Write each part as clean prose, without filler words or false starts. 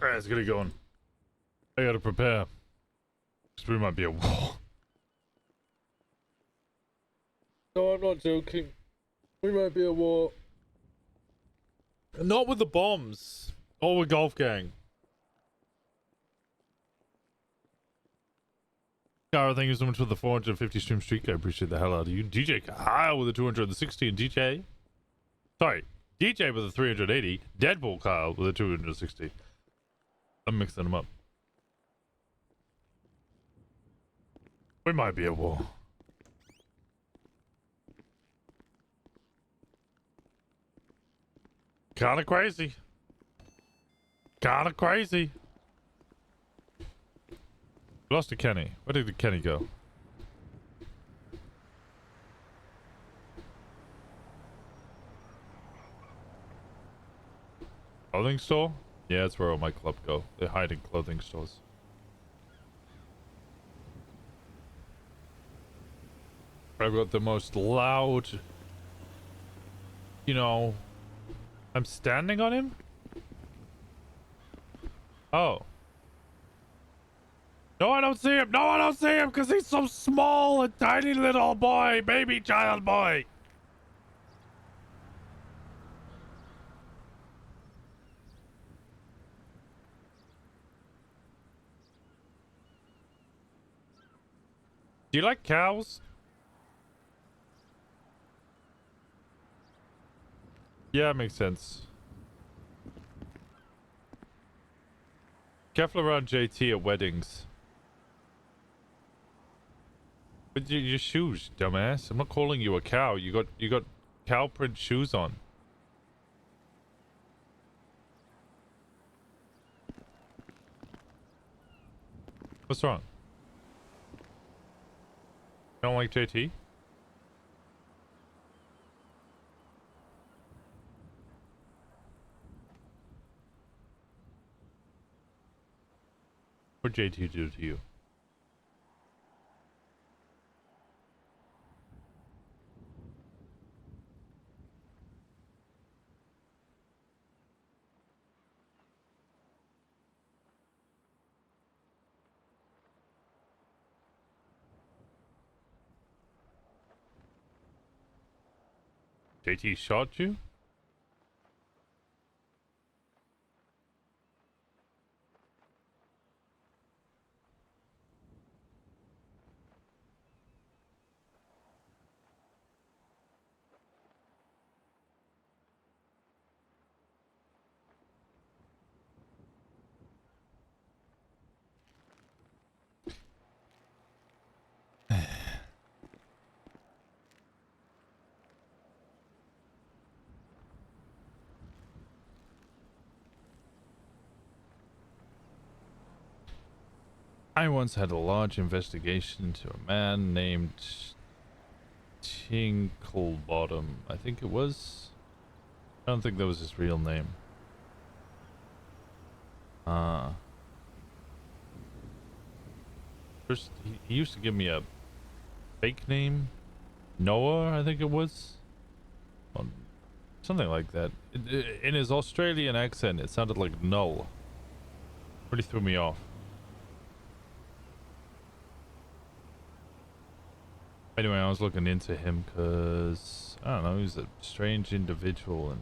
Alright, let's get it going. I gotta prepare. Because we might be at war. No, I'm not joking. We might be at war. Not with the bombs. Or with Golf Gang. Cara, thank you so much for the 450 stream streak. I appreciate the hell out of you. DJ Kyle with the 260 and DJ. Sorry. DJ with the 380. Deadpool Kyle with the 260. I'm mixing them up. We might be at war. Kinda crazy. Kinda crazy. Lost to Kenny. Where did Kenny go? Clothing store? Yeah, that's where all my club go. They hide in clothing stores. I've got the most loud... You know... I'm standing on him? Oh. No, I don't see him! No, I don't see him! Because he's so small! A tiny little boy! Baby child boy! Do you like cows? Yeah, it makes sense. Careful around JT at weddings. But your shoes, dumbass. I'm not calling you a cow. You got cow print shoes on. What's wrong? You don't like JT? What did JT do to you? JT shot you? I once had a large investigation into a man named Tinklebottom. I think it was. I don't think that was his real name. First, he used to give me a fake name. Noah, I think it was. Something like that. In his Australian accent, it sounded like null. Really threw me off. Anyway, I was looking into him because, I don't know, he's a strange individual, and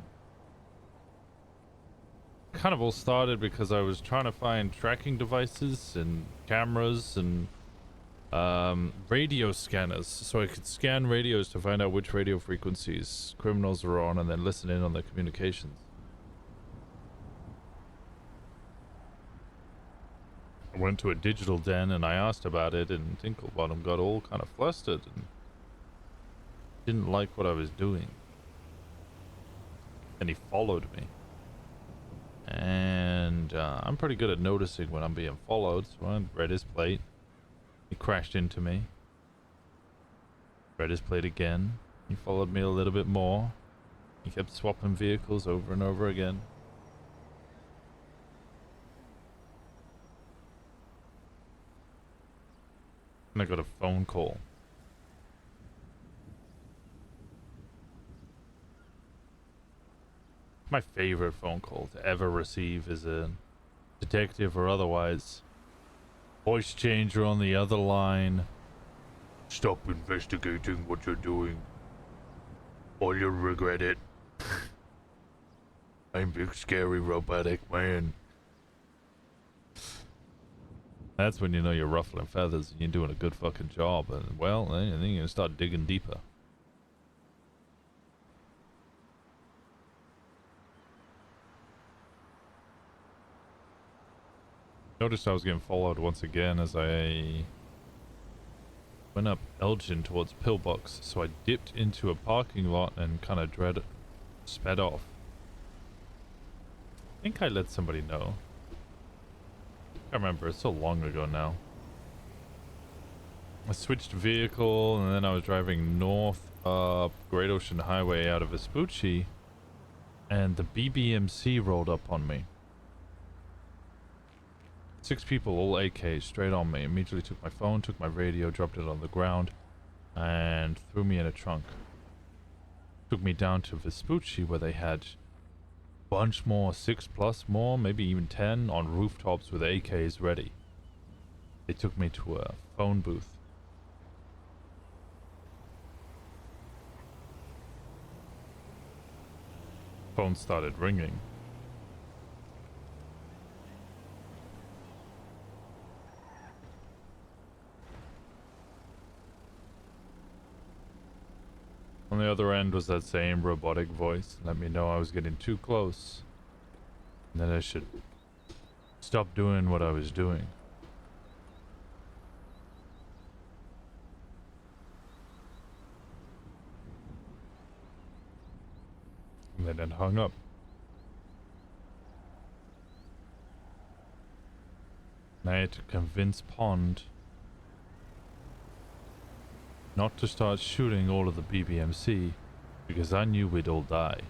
kind of all started because I was trying to find tracking devices and cameras and radio scanners so I could scan radios to find out which radio frequencies criminals were on and then listen in on their communications. I went to a digital den and I asked about it, and Tinklebottom got all kind of flustered and didn't like what I was doing. And he followed me. And I'm pretty good at noticing when I'm being followed, so I read his plate. He crashed into me. Read his plate again. He followed me a little bit more. He kept swapping vehicles over and over again. And I got a phone call. My favorite phone call to ever receive is a detective or otherwise. Voice changer on the other line. Stop investigating what you're doing, or you'll regret it. I'm big scary robotic man. That's when you know you're ruffling feathers and you're doing a good fucking job. And well, then you're gonna start digging deeper. Noticed I was getting followed once again as I went up Elgin towards Pillbox, so I dipped into a parking lot and kind of sped off. I think I let somebody know. I can't remember, it's so long ago now. I switched vehicle and then I was driving north up Great Ocean Highway out of Vespucci, and the BBMC rolled up on me. 6 people, all AKs, straight on me. Immediately took my phone, took my radio, dropped it on the ground, and threw me in a trunk. Took me down to Vespucci where they had a bunch more, 6+ more, maybe even 10 on rooftops with AKs ready. They took me to a phone booth. Phone started ringing. On the other end was that same robotic voice, let me know I was getting too close, and that I should stop doing what I was doing. And then it hung up. And I had to convince Pond not to start shooting all of the BBMC, because I knew we'd all die.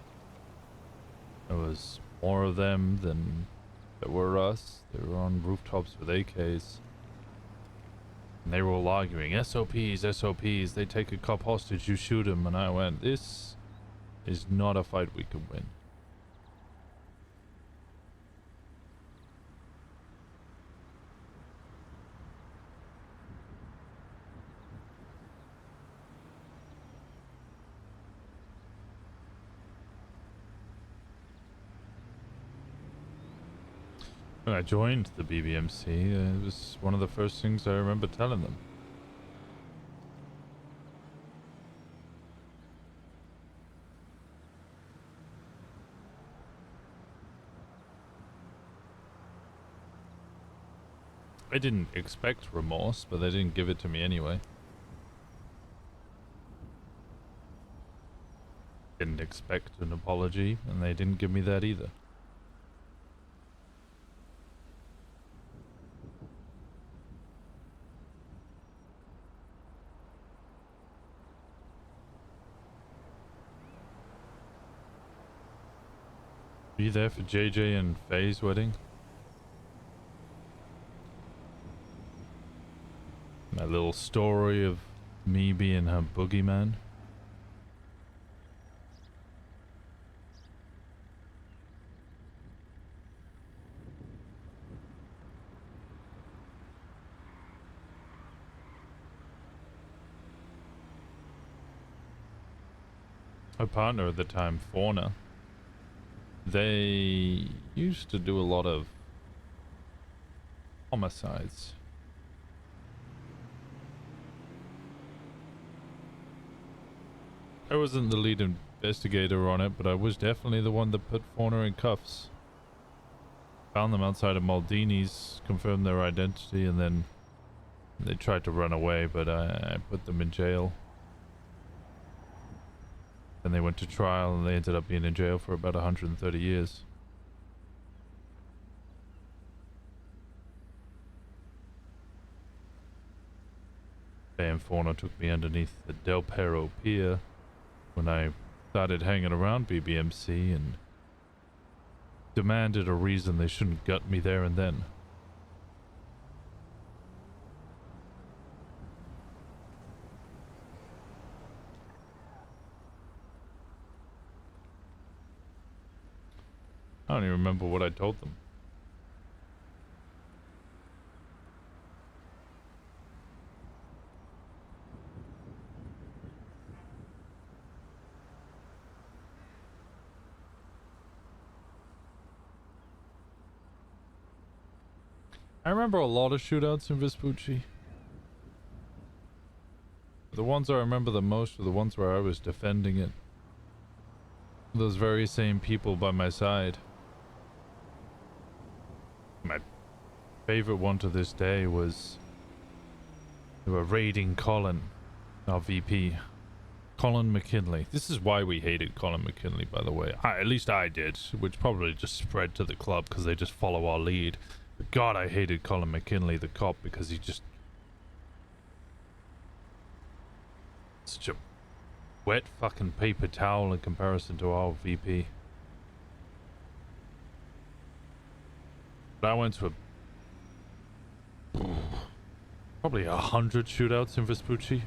There was more of them than there were us. They were on rooftops with AKs. And they were all arguing, SOPs, SOPs, they take a cop hostage, you shoot him. And I went, this is not a fight we can win. When I joined the BBMC, it was one of the first things I remember telling them. I didn't expect remorse, but they didn't give it to me anyway. Didn't expect an apology, and they didn't give me that either. Were you there for JJ and Faye's wedding? That little story of me being her boogeyman? My partner at the time, Fauna, they used to do a lot of homicides. I wasn't the lead investigator on it, but I was definitely the one that put Fauna in cuffs. Found them outside of Maldini's, confirmed their identity, and then they tried to run away, but I put them in jail. Then they went to trial and they ended up being in jail for about 130 years. And Fauna took me underneath the Del Perro Pier when I started hanging around BBMC and demanded a reason they shouldn't gut me there and then. I don't even remember what I told them. I remember a lot of shootouts in Vespucci. The ones I remember the most were the ones where I was defending it. Those very same people by my side. My favorite one to this day was they were raiding Colin, our VP. Colin McKinley. This is why we hated Colin McKinley, by the way. At least I did, which probably just spread to the club because they just follow our lead. But God, I hated Colin McKinley, the cop, because he just... such a wet fucking paper towel in comparison to our VP. But I went to probably 100 shootouts in Vespucci.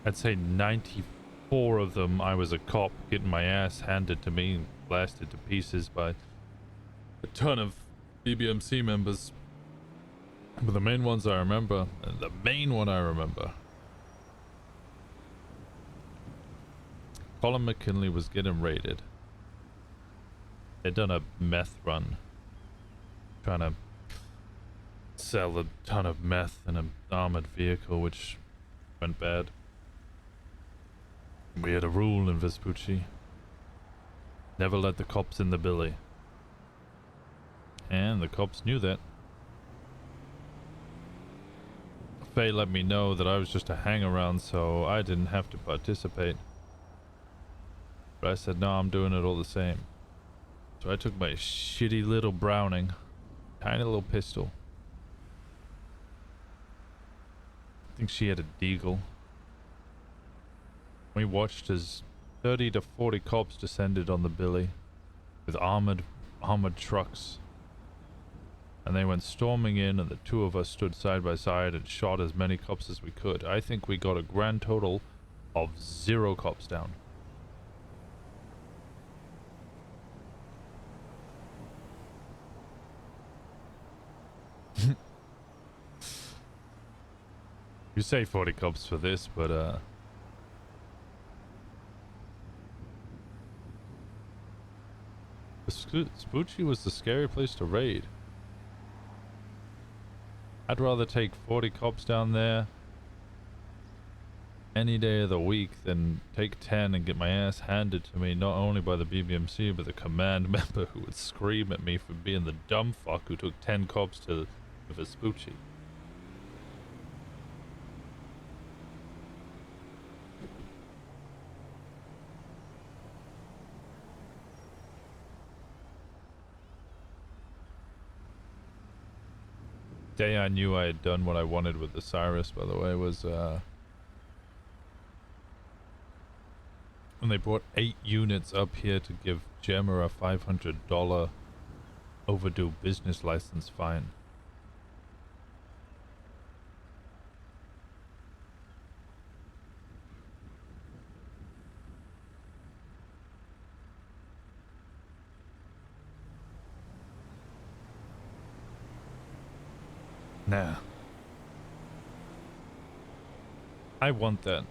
I'd say 94 of them I was a cop getting my ass handed to me and blasted to pieces by a ton of BBMC members. But the main ones I remember, and the main one I remember, Colin McKinley was getting raided. They'd done a meth run, trying to sell a ton of meth in an armored vehicle, which went bad. We had a rule in Vespucci: never let the cops in the billy. And the cops knew that. Faye let me know that I was just a hang-around, so I didn't have to participate. But I said, no, I'm doing it all the same. So I took my shitty little Browning, tiny little pistol. I think she had a Deagle. We watched as 30 to 40 cops descended on the billy with armored trucks. And they went storming in, and the two of us stood side by side and shot as many cops as we could. I think we got a grand total of 0 cops down. You say 40 cops for this, but Vespucci was the scary place to raid. I'd rather take 40 cops down there any day of the week than take 10 and get my ass handed to me, not only by the BBMC but the command member who would scream at me for being the dumb fuck who took 10 cops to Vespucci. Day I knew I had done what I wanted with the Cyrus, by the way, was when they brought 8 units up here to give Gemma a $500 overdue business license fine. Nah. I want that.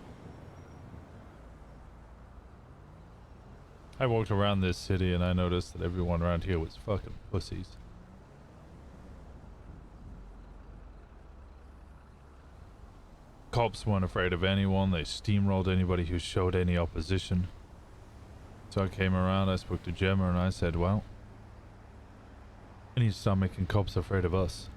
I walked around this city and I noticed that everyone around here was fucking pussies. Cops weren't afraid of anyone. They steamrolled anybody who showed any opposition. So I came around, I spoke to Gemma, and I said, well, we need to start making cops afraid of us.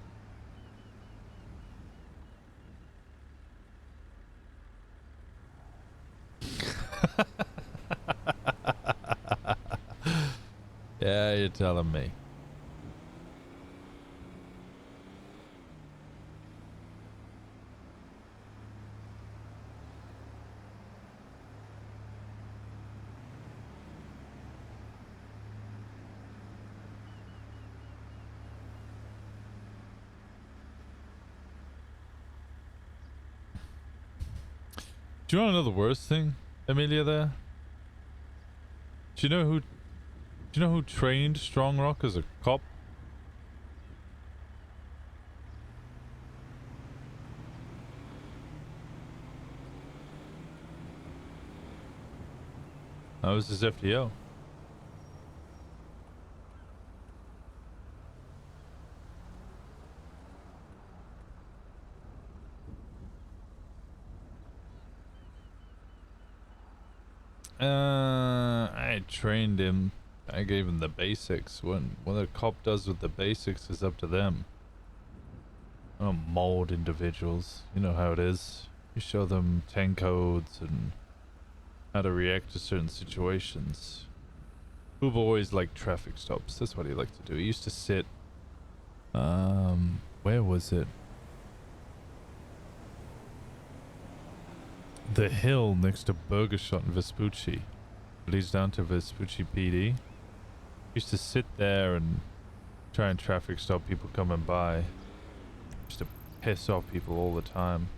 Yeah, you're telling me. Do you want to know the worst thing, Amelia, there? Do you know who trained Strong Rock as a cop? That was his FDO. I trained him. I gave him the basics. What a cop does with the basics is up to them. I don't mold individuals. You know how it is. You show them 10 codes and how to react to certain situations. Boob always liked traffic stops. That's what he liked to do. He used to sit... where was it? The hill next to Burger Shot in Vespucci. It leads down to Vespucci PD. Used to sit there and try and traffic stop people coming by. Used to piss off people all the time.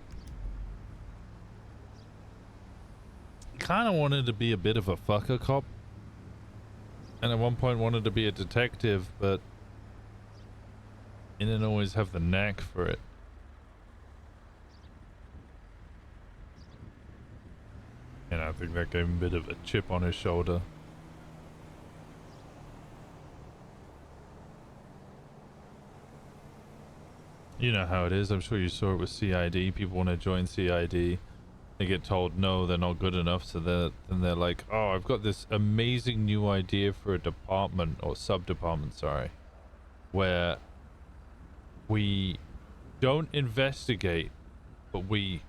Kind of wanted to be a bit of a fucker cop. And at one point wanted to be a detective, but he didn't always have the knack for it. And I think that gave him a bit of a chip on his shoulder. You know how it is. I'm sure you saw it with CID. People want to join CID. They get told no, they're not good enough, so then they're like, oh, I've got this amazing new idea for a department, or sub-department, sorry, where we don't investigate, but we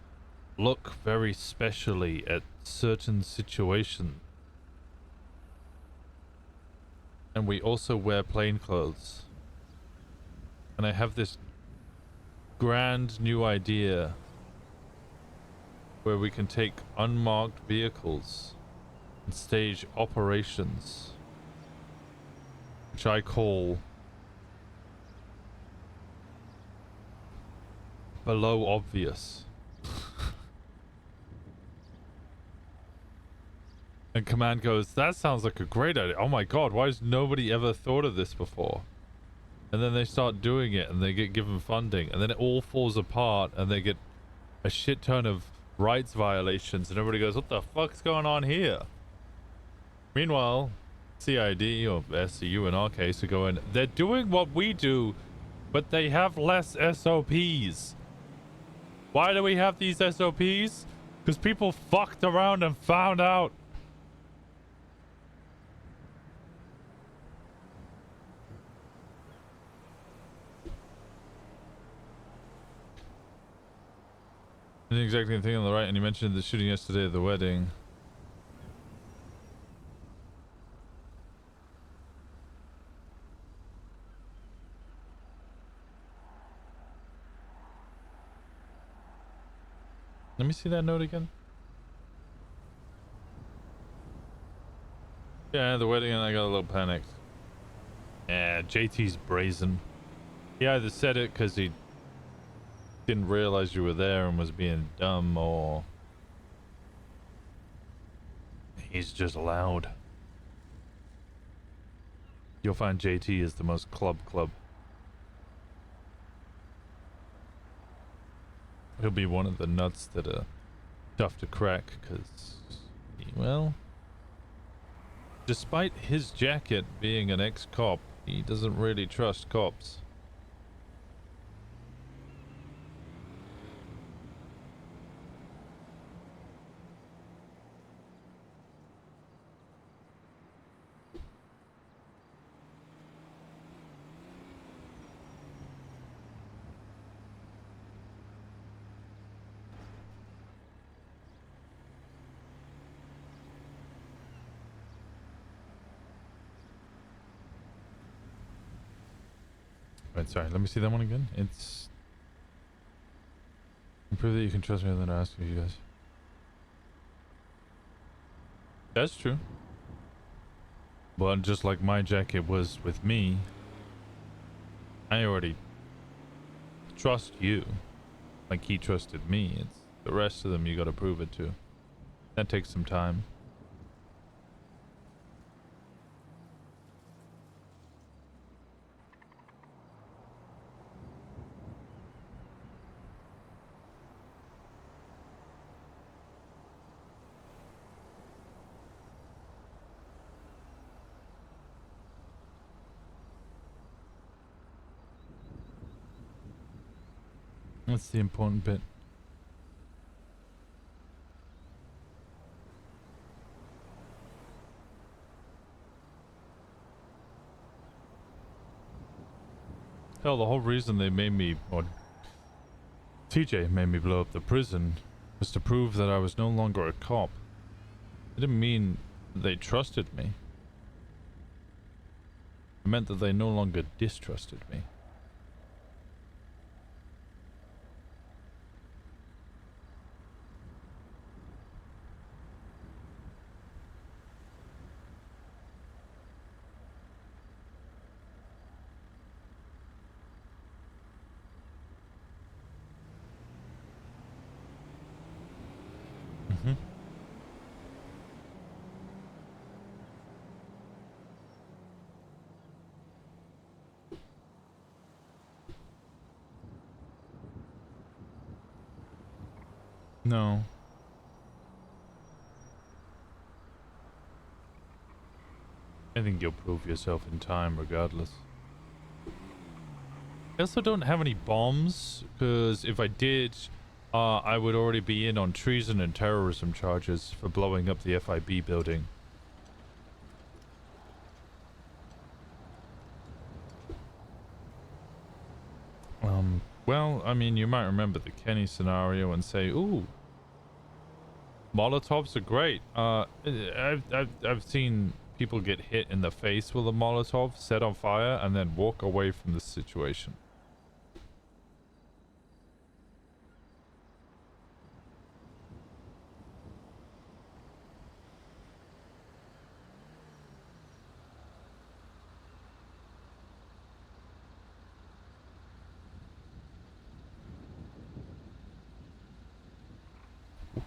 look very specially at certain situations. And we also wear plain clothes. And I have this grand new idea where we can take unmarked vehicles and stage operations, which I call below obvious. And Command goes, that sounds like a great idea. Oh my god, why has nobody ever thought of this before? And then they start doing it and they get given funding, and then it all falls apart and they get a shit ton of rights violations, and everybody goes, what the fuck's going on here? Meanwhile, CID or SCU in our case are going, they're doing what we do, but they have less SOPs. Why do we have these SOPs? Because people fucked around and found out. The exact same thing on the right, and you mentioned the shooting yesterday at the wedding. Let me see that note again. Yeah, the wedding, and I got a little panicked. Yeah, JT's brazen. He either said it because he didn't realize you were there and was being dumb, or he's just loud. You'll find JT is the most club. He'll be one of the nuts that are tough to crack, because, well, despite his jacket being an ex-cop, he doesn't really trust cops. Right, sorry, let me see that one again. It's improve that you can trust me and then I ask you guys. That's true. But just like my jacket was with me, I already trust you like he trusted me. It's the rest of them you gotta prove it to. That takes some time. That's the important bit. Hell, the whole reason they made me, or TJ made me blow up the prison, was to prove that I was no longer a cop. It didn't mean they trusted me. It meant that they no longer distrusted me. No. I think you'll prove yourself in time regardless. I also don't have any bombs, because if I did, I would already be in on treason and terrorism charges for blowing up the FIB building. Well, I mean, you might remember the Kenny scenario and say, ooh, Molotovs are great. I've seen people get hit in the face with a Molotov, set on fire, and then walk away from the situation.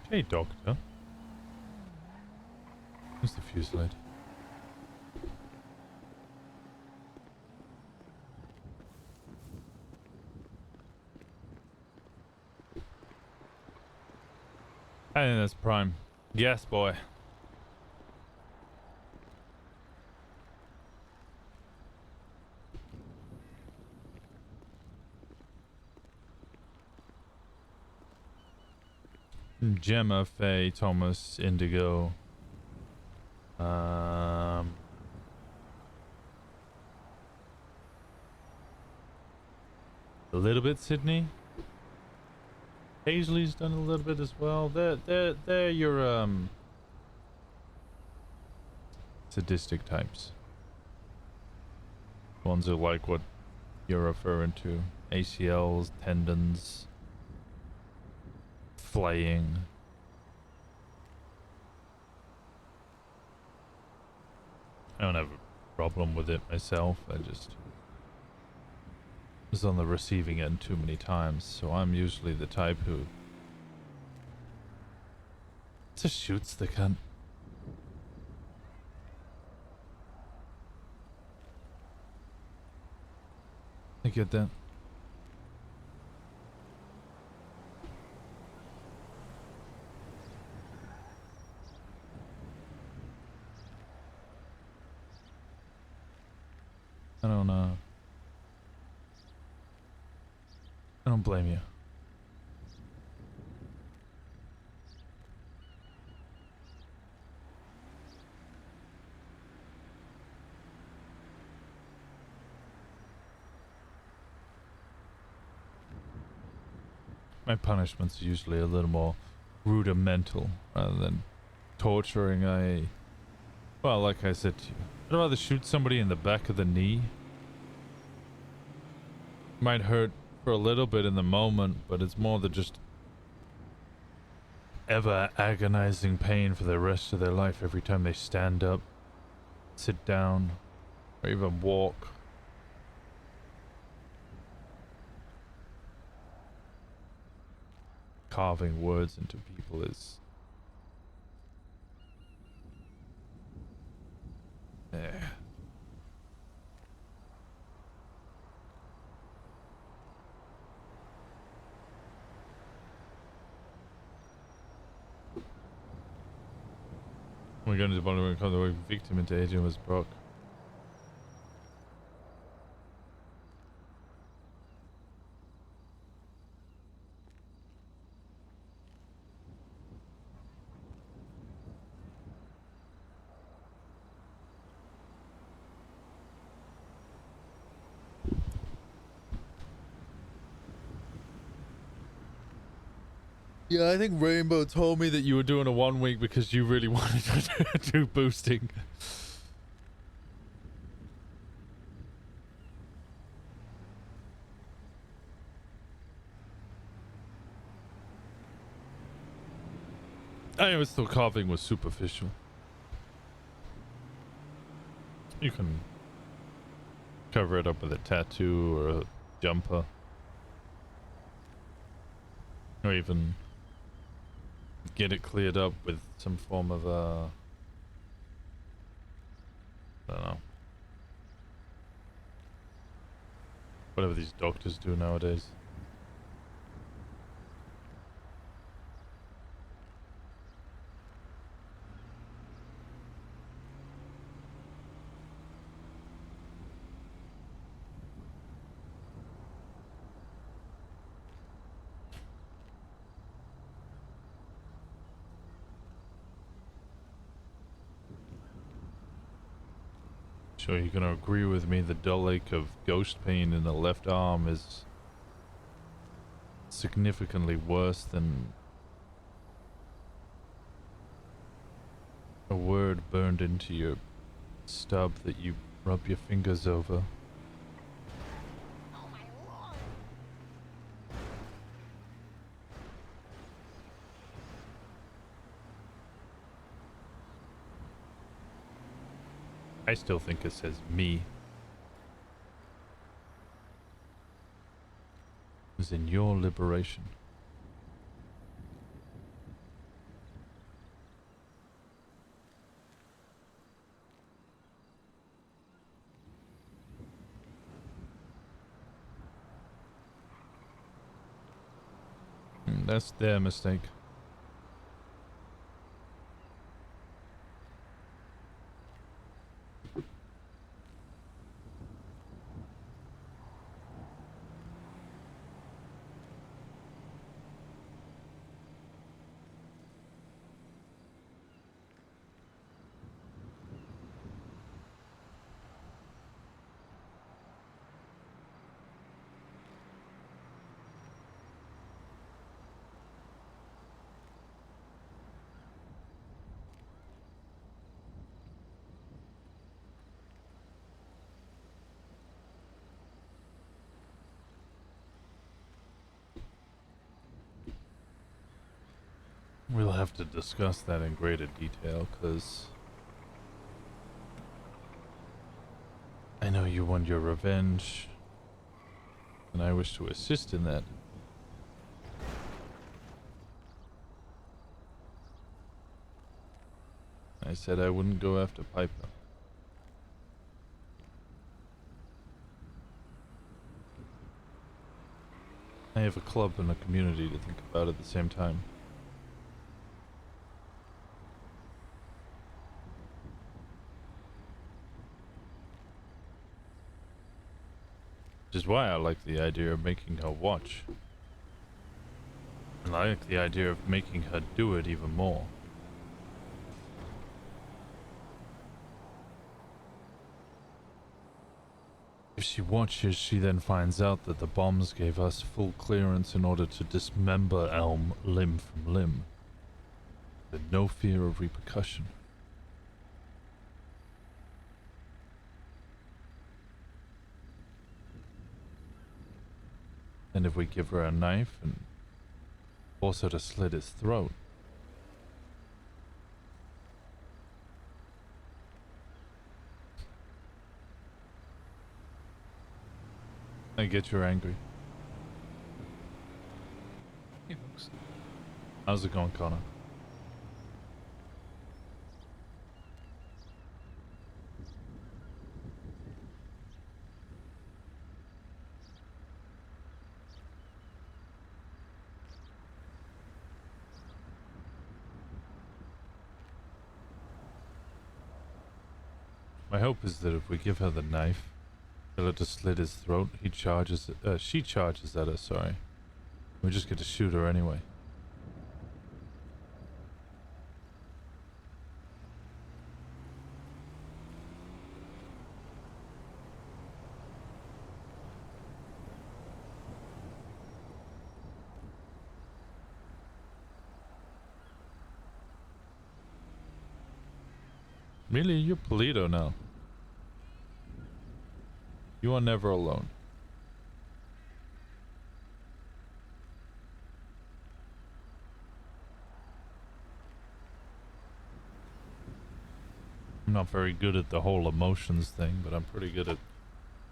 Hey, Doctor. Where's the fuse light? I think that's prime. Yes, boy. Gemma, Faye, Thomas, Indigo. A little bit Sydney. Paisley's done a little bit as well. They're your sadistic types. Ones who like what you're referring to. ACLs, tendons, flaying. I don't have a problem with it myself. I just was on the receiving end too many times, so I'm usually the type who just shoots the cunt. I get that. I don't blame you. My punishments are usually a little more rudimental rather than torturing. Well, like I said to you, I'd rather shoot somebody in the back of the knee. Might hurt for a little bit in the moment, but it's more than just ever agonizing pain for the rest of their life every time they stand up, sit down, or even walk. Carving words into people is... We're going to the bottom of the victim into Adrian was Brock. Yeah, I think Rainbow told me that you were doing a 1 week because you really wanted to do boosting. I always thought carving was superficial. You can cover it up with a tattoo or a jumper. Or even get it cleared up with some form of I don't know. Whatever these doctors do nowadays. Sure, you're gonna agree with me the dull ache of ghost pain in the left arm is significantly worse than a word burned into your stub that you rub your fingers over. I still think it says me. As in your liberation. That's their mistake. We'll have to discuss that in greater detail, because I know you want your revenge, and I wish to assist in that. I said I wouldn't go after Piper. I have a club and a community to think about at the same time. Which is why I like the idea of making her watch. And I like the idea of making her do it even more. If she watches, she then finds out that the bombs gave us full clearance in order to dismember Elm limb from limb, with no fear of repercussion. And if we give her a knife and force her to slit his throat, I get you're angry. Hey folks. How's it going, Connor? My hope is that if we give her the knife, tell her to slit his throat, she charges at us, sorry. We just get to shoot her anyway. Really, you're Polito now. You are never alone. I'm not very good at the whole emotions thing, but I'm pretty good at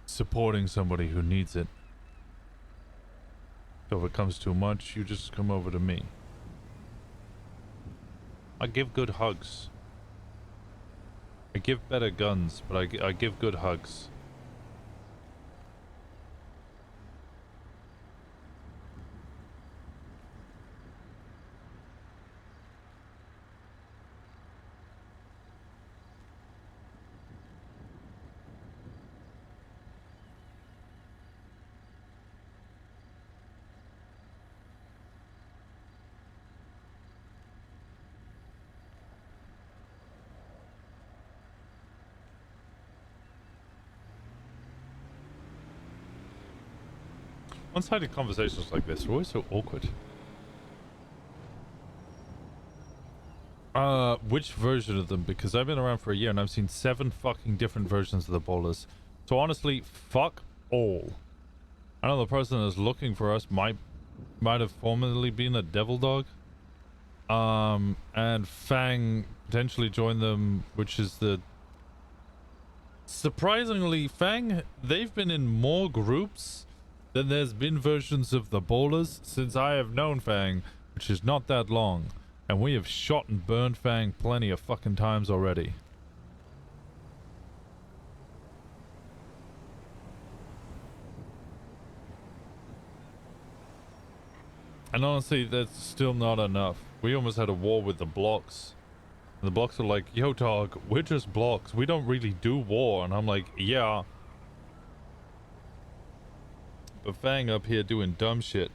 supporting somebody who needs it. So if it comes too much, you just come over to me. I give good hugs. I give better guns, but I give good hugs. One-sided conversations like this are always so awkward. Which version of them? Because I've been around for a year and I've seen 7 fucking different versions of the bowlers. So honestly, fuck all. I know the person that's looking for us might have formerly been a devil dog. And Fang potentially joined them, which is the... Surprisingly, Fang, they've been in more groups than there's been versions of the bowlers since I have known Fang, which is not that long. And we have shot and burned Fang plenty of fucking times already. And honestly, that's still not enough. We almost had a war with the blocks. And the blocks are like, yo dog, we're just blocks. We don't really do war. And I'm like, yeah. But Fang up here doing dumb shit.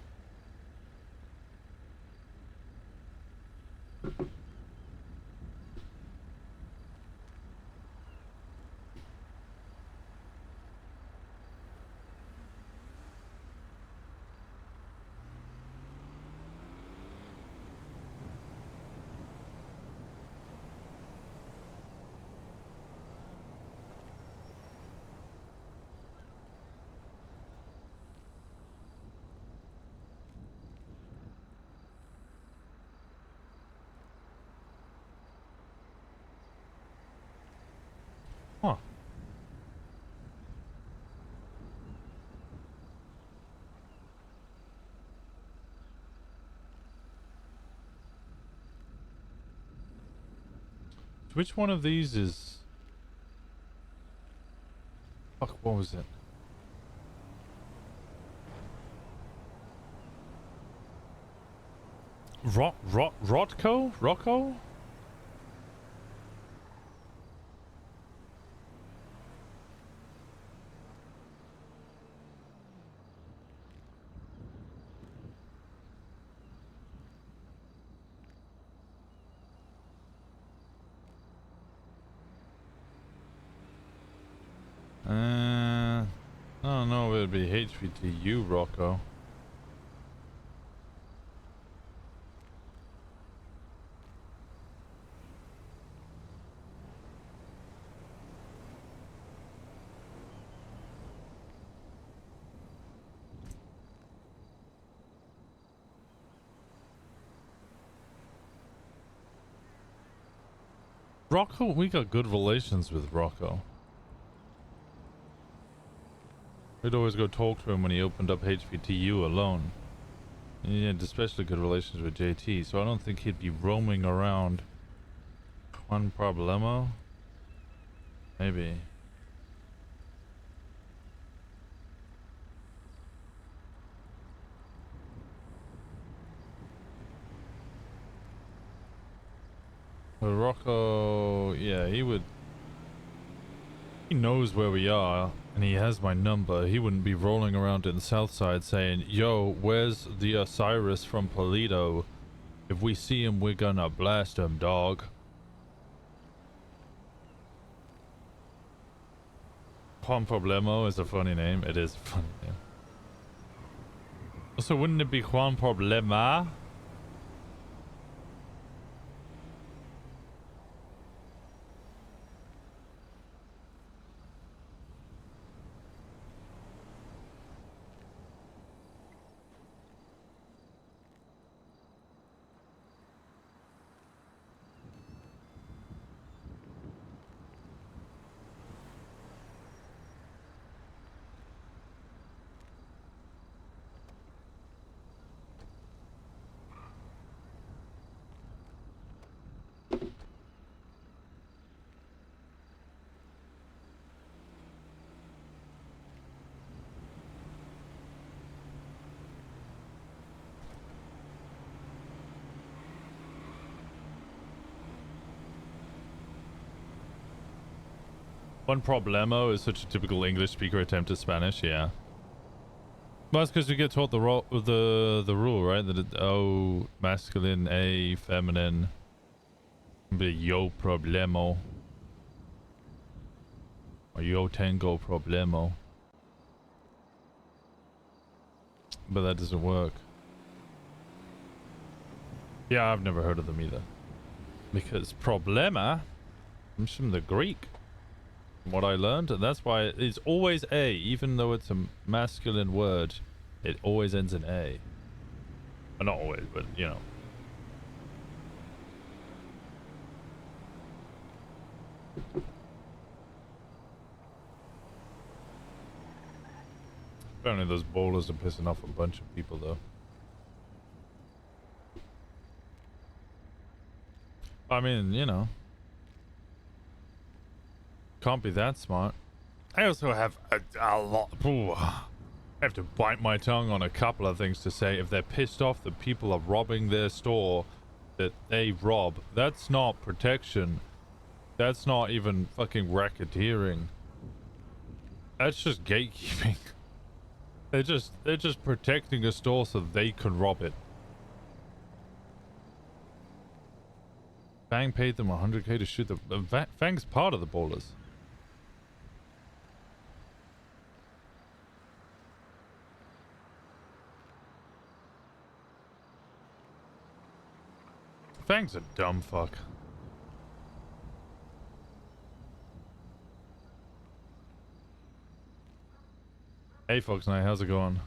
Huh. Which one of these is... Fuck, what was it? Rotko? Rocco? I don't know if it'd be HVTU Rocco. Rocco, we got good relations with Rocco. We'd always go talk to him when he opened up HVTU alone. He had especially good relations with JT, so I don't think he'd be roaming around. Juan Problemo? Maybe. But Rocco, yeah, he would... He knows where we are, and he has my number. He wouldn't be rolling around in Southside saying, yo, where's the Osiris from Polito? If we see him, we're gonna blast him, dog. Juan Problemo is a funny name. It is a funny name. Also, wouldn't it be Juan Problema? One problemo is such a typical English speaker attempt at Spanish, yeah. Well, that's because we get taught the rule, right? That O masculine, A feminine. Be yo problemo. Or yo tengo problemo. But that doesn't work. Yeah, I've never heard of them either. Because problema comes from the Greek. From what I learned, and that's why it's always A, even though it's a masculine word, it always ends in A. Well, not always, but you know. Apparently those bowlers are pissing off a bunch of people though. I mean, you know. Can't be that smart. I also have a lot. Ooh, I have to bite my tongue on a couple of things to say. If they're pissed off that people are robbing their store that they rob, that's not protection. That's not even fucking racketeering. That's just gatekeeping. They're just protecting a store so they can rob it. Fang paid them 100k to shoot the Fang's part of the ballers. Fang's a dumb fuck. Hey Fox Knight, how's it going?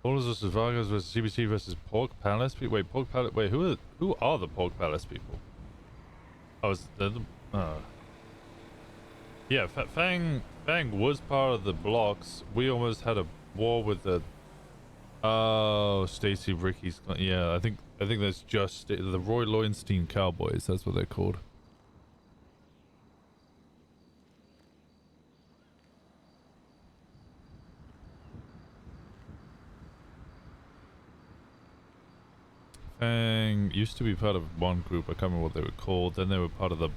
Ballers versus Vargas versus CBC versus Pork Palace. Wait, Pork Palace. Wait, who are the Pork Palace people? Oh, is that the? Yeah, Fang was part of the blocks. We almost had a war with the. Oh, Stacy Ricky's. Yeah, I think that's just the Roy Lowenstein Cowboys. That's what they're called. Fang used to be part of one group. I can't remember what they were called. Then they were part of the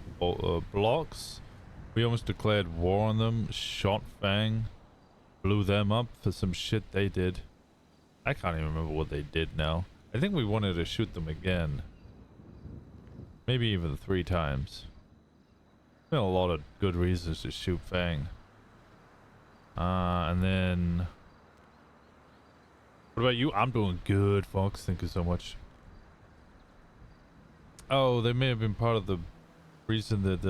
blocks. We almost declared war on them. Shot Fang. Blew them up for some shit they did. I can't even remember what they did now. I think we wanted to shoot them again. Maybe even 3 times. Been a lot of good reasons to shoot Fang. And then... What about you? I'm doing good, Fox. Thank you so much. Oh, they may have been part of the reason that,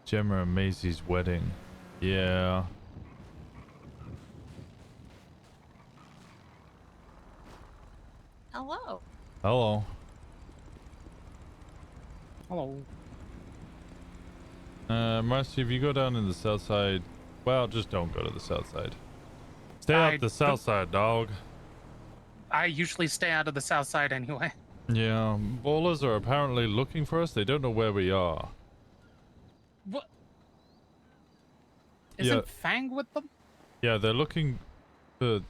Gemma and Maisie's wedding. Yeah. Hello. Hello. Hello. Marcy, if you go down in the south side, well, just don't go to the south side. Stay up the south side, dog. I usually stay out of the south side anyway. Yeah, ballers are apparently looking for us. They don't know where we are. What? Isn't Fang with them? Yeah, they're looking for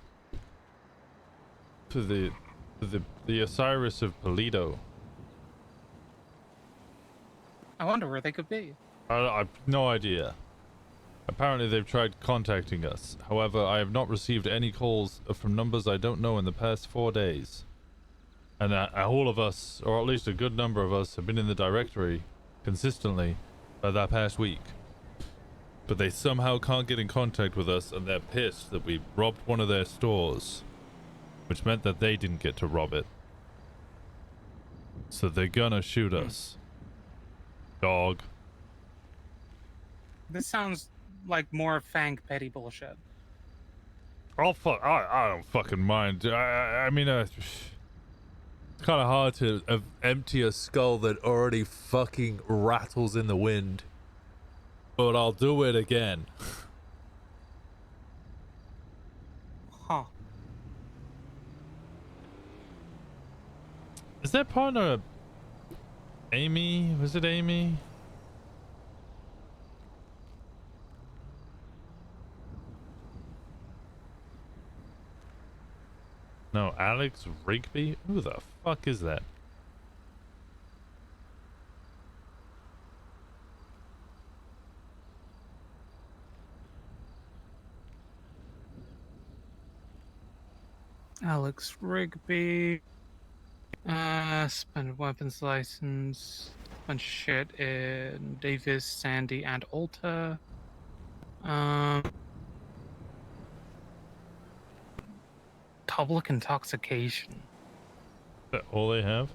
the Osiris of Polito. I wonder where they could be. I've no idea. Apparently they've tried contacting us. However, I have not received any calls from numbers I don't know in the past 4 days. And all of us, or at least a good number of us, have been in the directory consistently for that past week. But they somehow can't get in contact with us, and they're pissed that we robbed one of their stores, which meant that they didn't get to rob it. So they're gonna shoot us. Dog. This sounds like more Fang petty bullshit. I don't fucking mind. I mean, it's kind of hard to empty a skull that already fucking rattles in the wind. But I'll do it again. Huh. Is that partner Amy? Was it Amy? No, Alex Rigby? Who the fuck is that? Alex Rigby. Suspended weapons license. Bunch of shit in Davis, Sandy, and Ulta. Public intoxication. Is that all they have?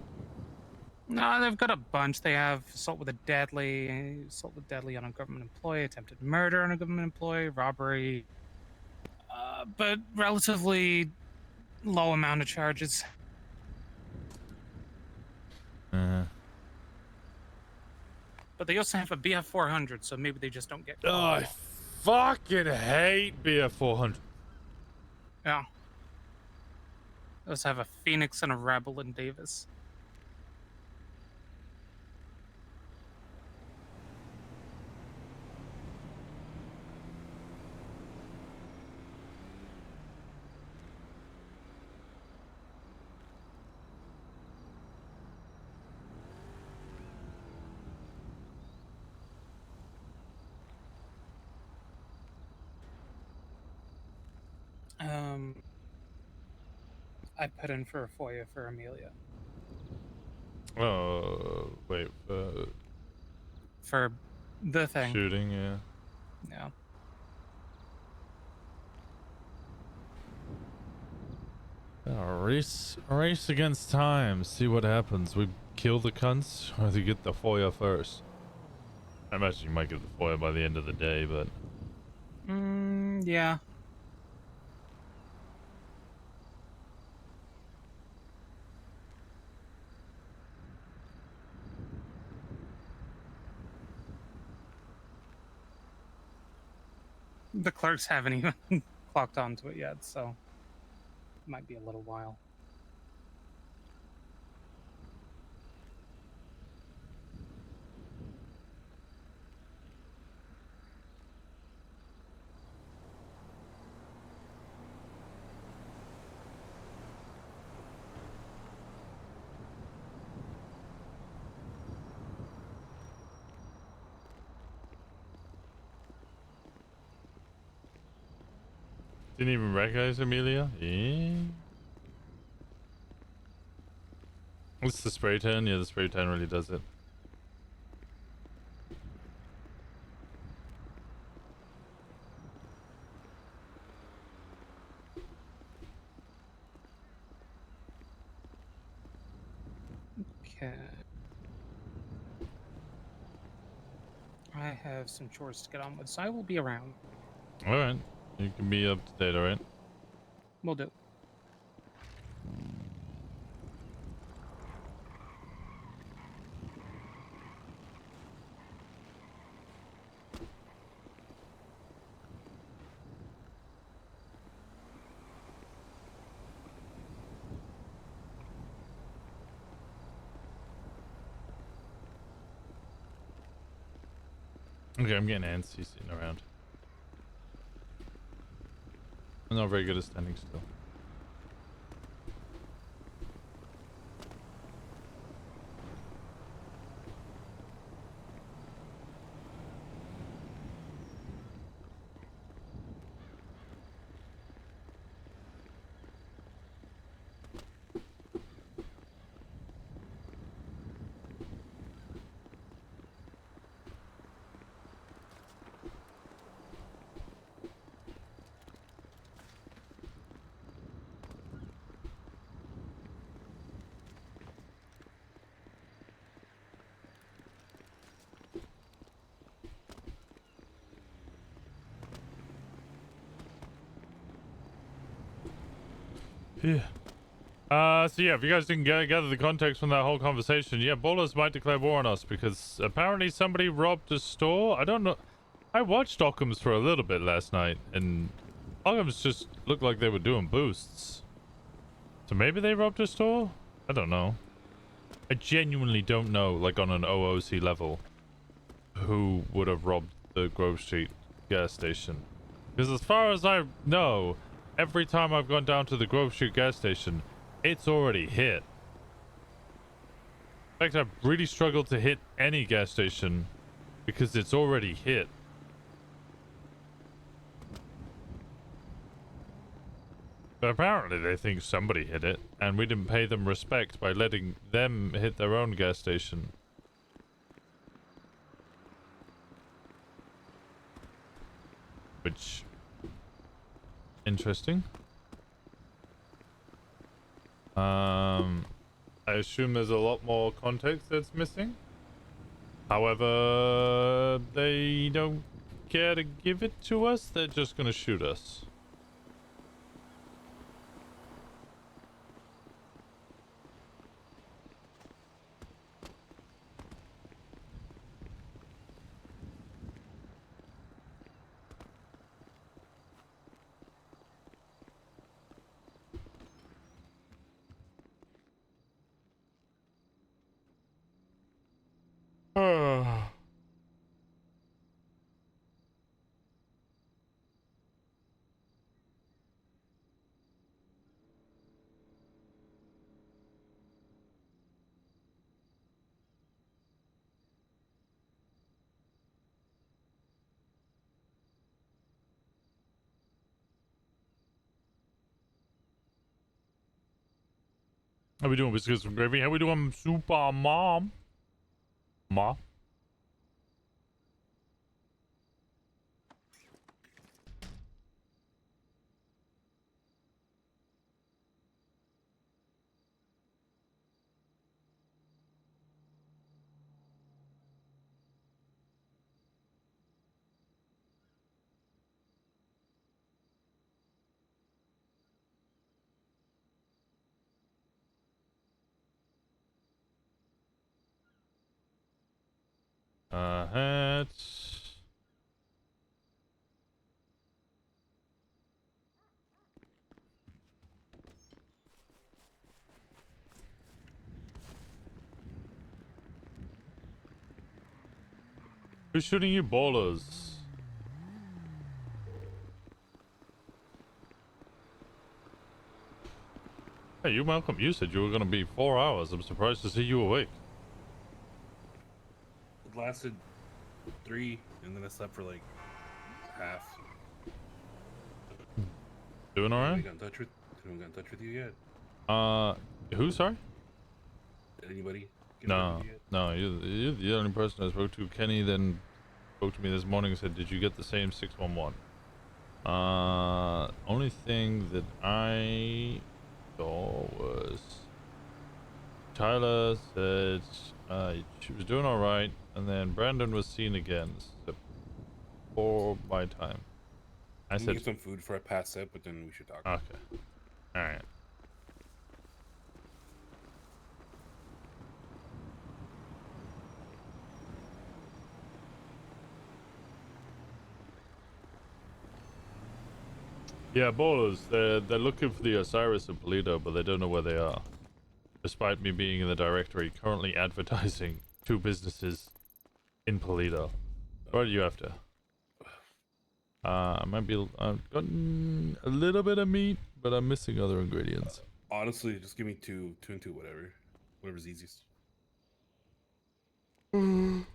No, they've got a bunch. They have assault with deadly on a government employee, attempted murder on a government employee, robbery, but relatively low amount of charges. But they also have a BF 400, so maybe they just don't get caught. Oh, I fucking hate BF 400. Yeah. They also have a Phoenix and a Rebel in Davis. I put in for a FOIA for Amelia. Oh, wait. For the thing. Shooting, yeah. Yeah. Race against time. See what happens. We kill the cunts, or they get the FOIA first. I imagine you might get the FOIA by the end of the day, but... Yeah. The clerks haven't even clocked onto it yet, so it might be a little while. Didn't even recognize Amelia? Yeah. What's the spray tan? Yeah, the spray tan really does it. Okay. I have some chores to get on with, so I will be around. Alright. You can be up to date, alright? Will do. Okay, I'm getting antsy sitting around. I'm not very good at standing still. Yeah. So yeah, if you guys didn't gather the context from that whole conversation, yeah, Bolas might declare war on us because apparently somebody robbed a store. I don't know. I watched Occam's for a little bit last night, and Occam's just looked like they were doing boosts. So maybe they robbed a store? I don't know. I genuinely don't know, like on an OOC level, who would have robbed the Grove Street gas station. Because as far as I know, every time I've gone down to the Grove Street gas station, it's already hit. In fact, I've really struggled to hit any gas station because it's already hit. But apparently they think somebody hit it, and we didn't pay them respect by letting them hit their own gas station. Which... interesting. I assume there's a lot more context that's missing. However, they don't care to give it to us. They're just gonna shoot us. How we doing, biscuits and gravy? How we doing, super mom? Ma? Hats. Who's shooting you, ballers? Hey, you Malcolm, you said you were gonna be 4 hours. I'm surprised to see you awake. It lasted 3, and then I slept for like half. Doing alright? Anyone got in touch with you yet? Who, sorry? Did anybody get in touch No, with you yet? no, you're the only person I spoke to. Kenny then spoke to me this morning and said, did you get the same 611? Only thing that I saw was Tyler said she was doing alright, and then Brandon was seen again for my time. I said get some food for a pass up, but then we should talk. okay. Alright. Yeah, ballers, they're looking for the Osiris in Polito, but they don't know where they are. Despite me being in the directory, currently advertising 2 businesses in Polito. What are you after? I might be... I've gotten a little bit of meat, but I'm missing other ingredients. Honestly, just give me 2 and 2, whatever's easiest. We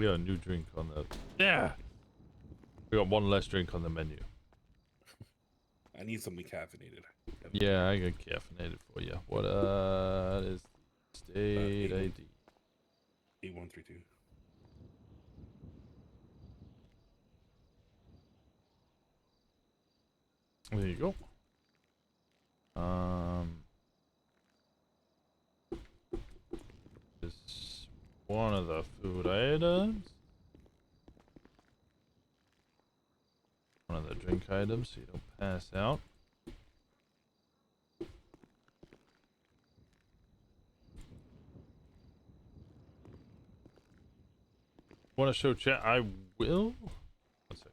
got a new drink on the... Yeah! We got 1 less drink on the menu. I need something caffeinated. Yeah, I got caffeinated for you. What is state ID? 8132. There you go. This is one of the food items. One of the drink items so you don't pass out. Want to show chat? I will. 1 second.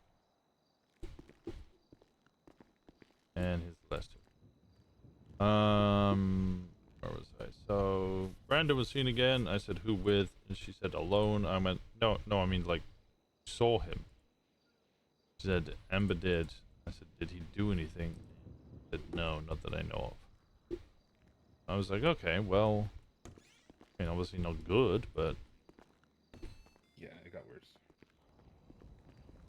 And his last two. Where was I? So Brandon was seen again. I said who with, and she said alone. I went no, I mean like saw him. She said Amber did. I said did he do anything? She said no, not that I know of. I was like okay, well, I mean obviously not good, but Yeah, it got worse.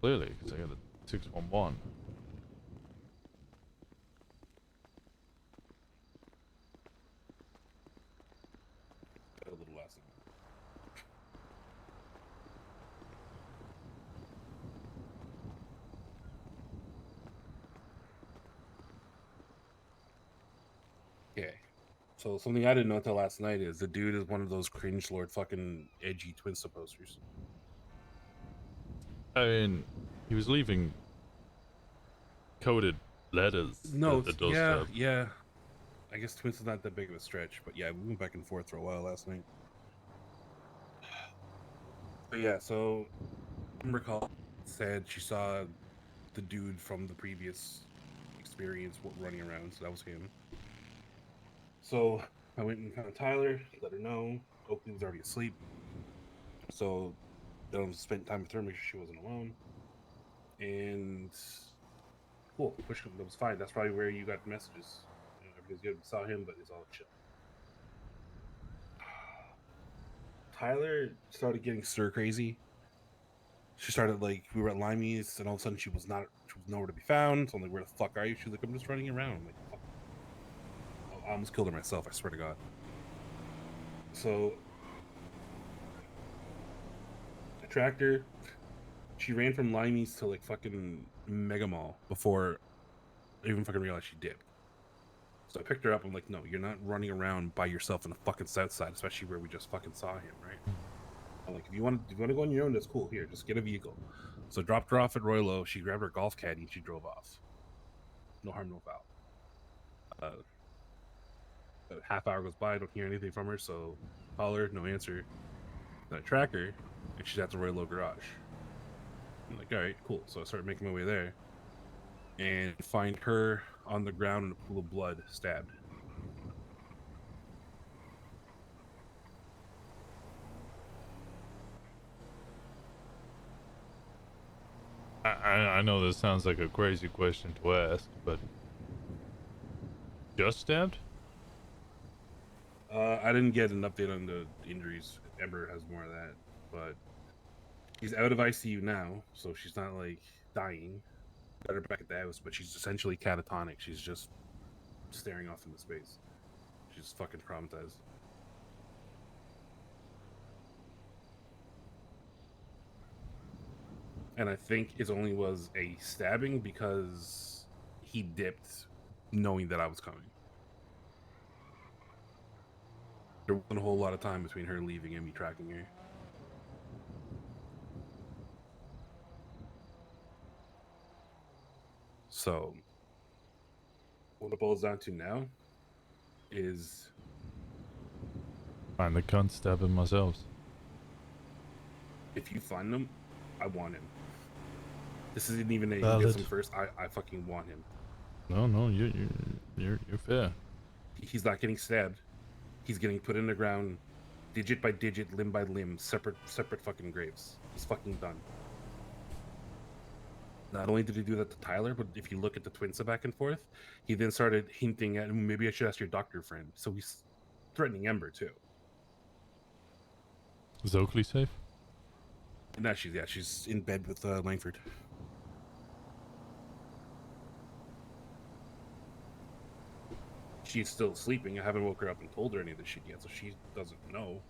clearly because I got a 611. So something I didn't know until last night is the dude is one of those cringe lord fucking edgy Twinsta posters. I mean, he was leaving coded letters No, at the yeah, doorstep. yeah. I guess Twinsta's not that big of a stretch, but yeah, we went back and forth for a while last night. But yeah, so Amber called, said she saw the dude from the previous experience running around, so that was him. So I went and found Tyler, let her know. Oakley was already asleep. So then I spent time with her, make sure she wasn't alone. And cool, that was fine. That's probably where you got the messages. You know, everything's good. We saw him, but it's all chill. Tyler started getting stir crazy. She started like we were at Limey's, and all of a sudden she was nowhere to be found. So I'm like, where the fuck are you? She's like, I'm just running around. I'm like, fuck. I almost killed her myself. I swear to God. So I tracked her. She ran from Limey's to like fucking Mega Mall before I even fucking realized she dipped. So I picked her up. I'm like, no, you're not running around by yourself in the fucking south side, especially where we just fucking saw him, right? I'm like, if you want to go on your own, that's cool. Here, just get a vehicle. So I dropped her off at Roylo. She grabbed her golf caddy and she drove off. No harm, no foul. A half hour goes by, I don't hear anything from her, so call her, no answer. Then I track her, and she's at the Roylo garage. I'm like, all right, cool. So I started making my way there, and find her on the ground in a pool of blood, stabbed. I know this sounds like a crazy question to ask, but just stabbed? I didn't get an update on the injuries. Ember has more of that, but she's out of ICU now, so she's not like dying. Got her back at the house, but she's essentially catatonic. She's just staring off into space. She's fucking traumatized. And I think it only was a stabbing because he dipped knowing that I was coming. There wasn't a whole lot of time between her leaving and me tracking her. So what it boils down to now is Find the cunt stabbing myself. if you find him, I want him. This isn't even a he Valid. gets him first. I fucking want him. No, you're fair. He's not getting stabbed. He's getting put in the ground, digit by digit, limb by limb, separate fucking graves. He's fucking done. Not only did he do that to Tyler, but if you look at the Twinsa back and forth, he then started hinting at maybe I should ask your doctor friend. So he's threatening Ember too. Is Oakley safe? And now she's in bed with Langford. She's still sleeping. I haven't woke her up and told her any of this shit yet, so she doesn't know.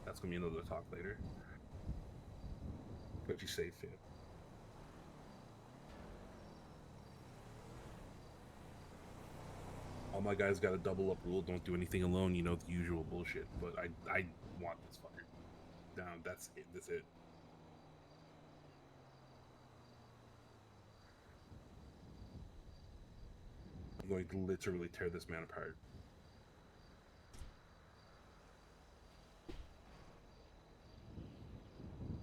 That's gonna be another talk later. But she's safe, yeah. All my guys got a double up rule: don't do anything alone. You know, the usual bullshit. But I want this fucker down. That's it. That's it. I'm going to literally tear this man apart.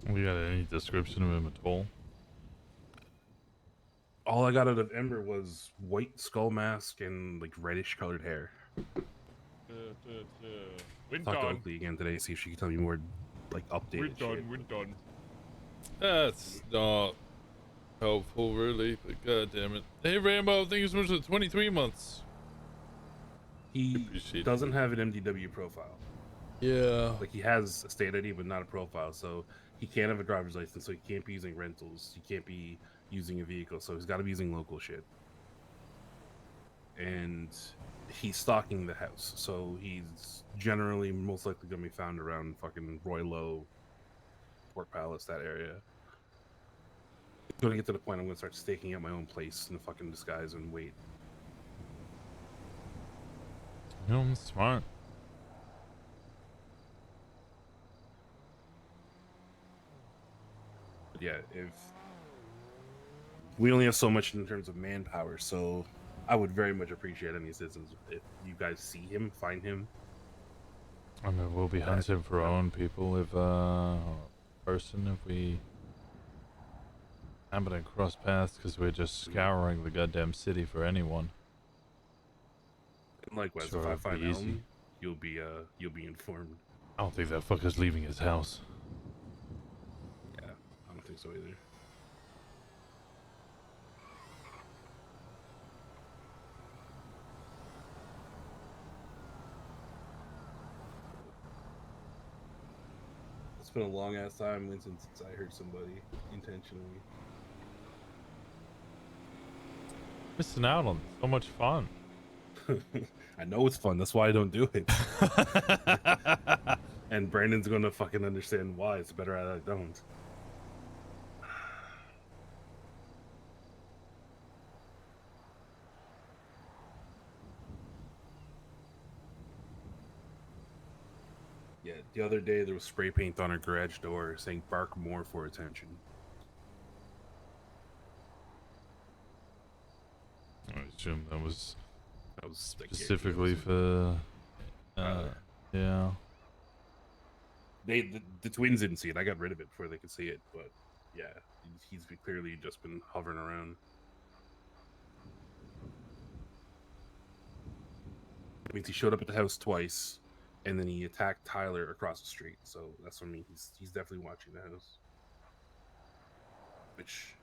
We got any description of him at all? All I got out of Ember was white skull mask and like reddish colored hair. Talk to Oakley again today, see if she can tell me more like updated shit. We're done. That's not helpful, really, but god damn it. Hey, Rambo, I think it's much of 23 months. He doesn't have an MDW profile. Yeah. Like, he has a state ID, but not a profile, so he can't have a driver's license, so he can't be using rentals, he can't be using a vehicle, so he's got to be using local shit. And he's stalking the house, so he's generally most likely going to be found around fucking Roylo, Port Palace, that area. I'm going to get to the point I'm going to start staking out my own place in the fucking disguise and wait. You know, I'm smart. yeah, if we only have so much in terms of manpower, so I would very much appreciate any assistance if you guys see him, find him. I mean, we'll be hunting for our own people if if we happen to cross paths, because we're just scouring the goddamn city for anyone. And likewise, Sure, if I it'll be find easy. Elm, you'll be informed. I don't think that fucker's leaving his house. Yeah, I don't think so either. It's been a long ass time, Winston, since I hurt somebody intentionally. Missing out on so much fun. I know it's fun. That's why I don't do it. And Brandon's gonna fucking understand why. It's better I don't. Yeah, the other day there was spray paint on our garage door saying "bark more for attention." I assume that was That was like, specifically for. Yeah. The twins didn't see it. I got rid of it before they could see it, but yeah, he's clearly just been hovering around. That means he showed up at the house twice, and then he attacked Tyler across the street. So that's what I mean. He's definitely watching the house, which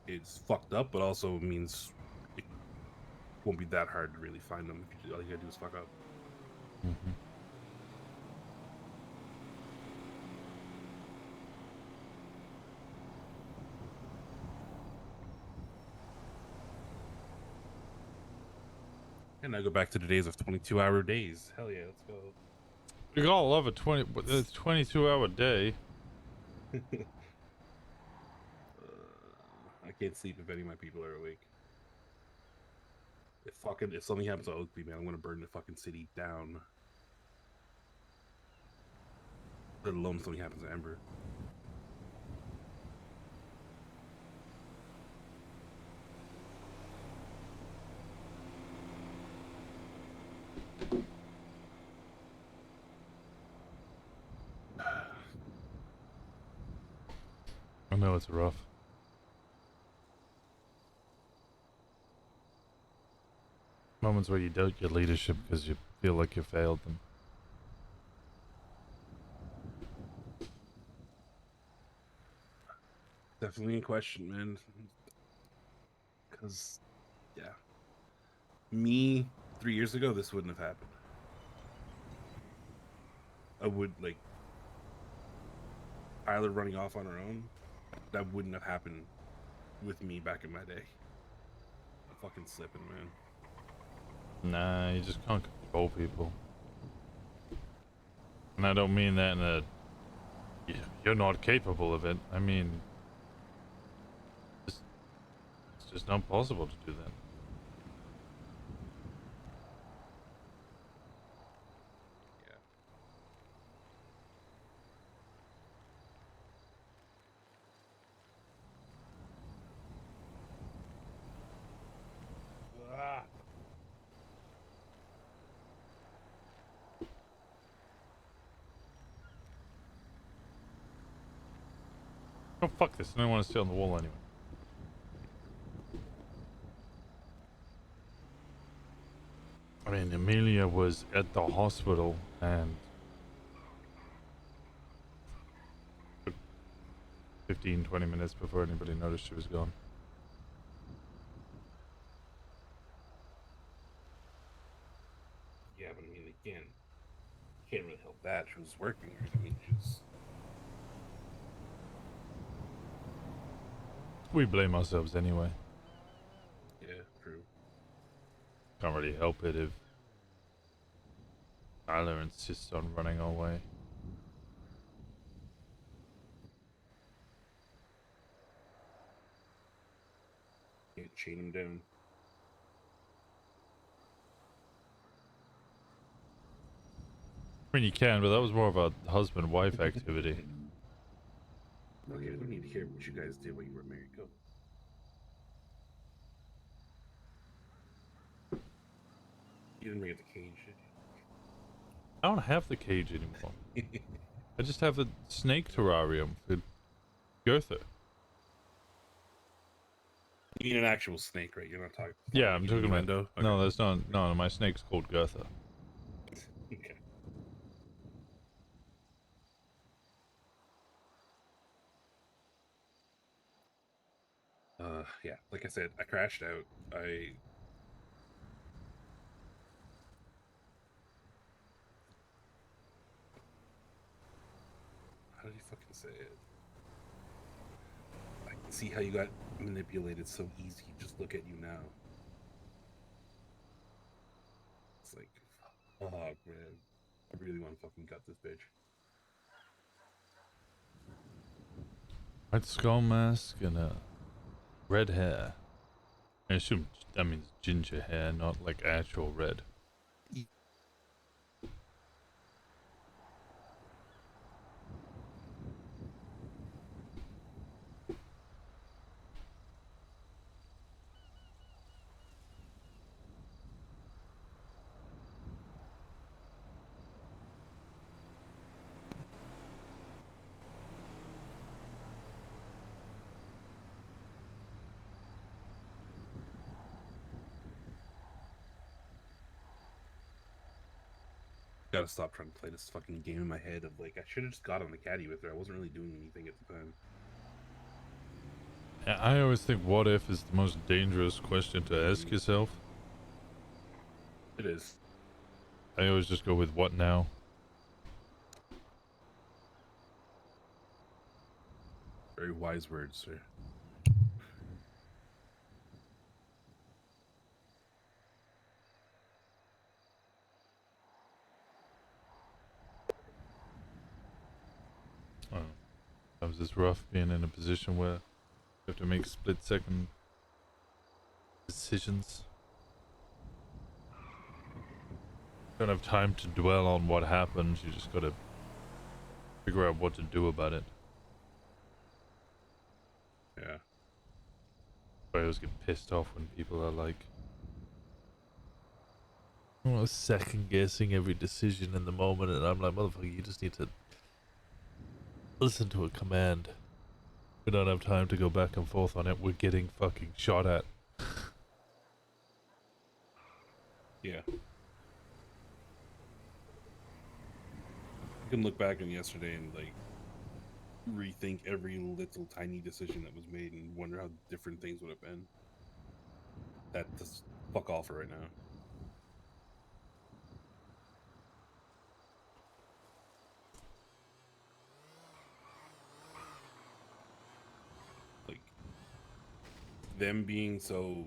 is fucked up, but also means it won't be that hard to really find him. All you gotta do is fuck up. Mm-hmm. And I go back to the days of 22-hour days. Hell yeah, let's go. You gotta love a 22-hour day. I can't sleep if any of my people are awake. If something happens to Oakley, man, I'm gonna burn the fucking city down. Let alone if something happens to Ember. I know it's rough. Moments where you doubt your leadership because you feel like you failed them. Definitely in question, man. Because, yeah. Me, 3 years ago, this wouldn't have happened. I would, like, Tyler running off on her own, that wouldn't have happened with me back in my day. I'm fucking slipping, man. Nah, you just can't control people. And I don't mean that in a you're not capable of it. I mean, it's just not possible to do that. Oh, fuck this. I don't want to stay on the wall anyway. I mean, Amelia was at the hospital and 15-20 minutes before anybody noticed she was gone. Yeah, but I mean, again, can't really help that. She was working. I mean, she's... We blame ourselves anyway. Yeah, true. Can't really help it if Tyler insists on running away. Can't chain him down. I mean, you can, but that was more of a husband-wife activity. Okay, I don't need to hear what you guys did while you were married. Go. You didn't bring up the cage, did I don't have the cage anymore. you? I just have a snake terrarium for Goethe. You mean an actual snake, right? You're not talking. Yeah, I'm talking about. window. Okay. No, that's not. No, my snake's called Goethe. Okay. Yeah, like I said, I crashed out. How did you fucking say it? I can see how you got manipulated so easy. Just look at you now. It's like, fuck, man. I really want to fucking gut this bitch. White skull mask and red hair. I assume that means ginger hair, not like actual red. Gotta stop trying to play this fucking game in my head of like, I should have just got on the caddy with her. I wasn't really doing anything at the time. I always think what if is the most dangerous question to ask yourself. It is. I always just go with what now. Very wise words, sir. Oh. Sometimes it's rough being in a position where you have to make split-second decisions. Don't have time to dwell on what happened. You just gotta figure out what to do about it. Yeah. I always get pissed off when people are like, oh, second guessing every decision in the moment, and I'm like, motherfucker, you just need to listen to a command. We don't have time to go back and forth on it. We're getting fucking shot at. Yeah. You can look back on yesterday and like rethink every little tiny decision that was made and wonder how different things would have been. That's fuck all for right now. Like them being so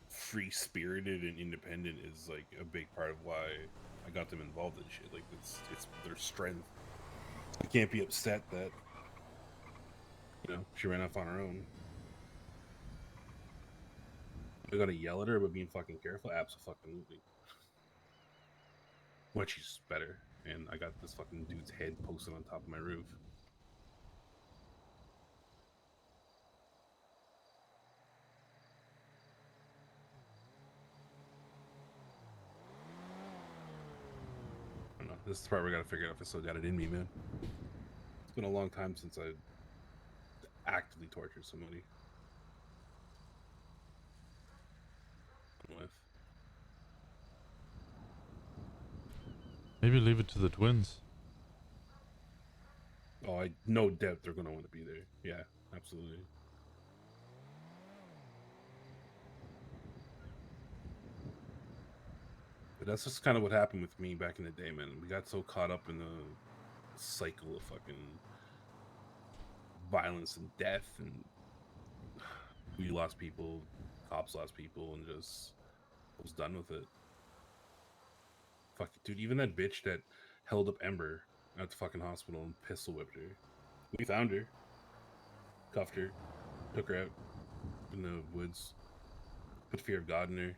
free spirited and independent is like a big part of why I got them involved in shit. Like it's their strength. I can't be upset that she ran off on her own. I gotta yell at her about being fucking careful. Absolutely. But she's better, and I got this fucking dude's head posted on top of my roof. I don't know. This is the part where I gotta figure out if I still got it in me, man. It's been a long time since I actively tortured somebody. With. Maybe leave it to the twins. Oh, I no doubt they're gonna want to be there. Yeah, absolutely. But that's just kind of what happened with me back in the day, man. We got so caught up in the cycle of fucking violence and death, and we lost people, cops lost people, and just was done with it. Fuck, dude, even that bitch that held up Ember at the fucking hospital and pistol whipped her. We found her, cuffed her, took her out in the woods, put fear of God in her.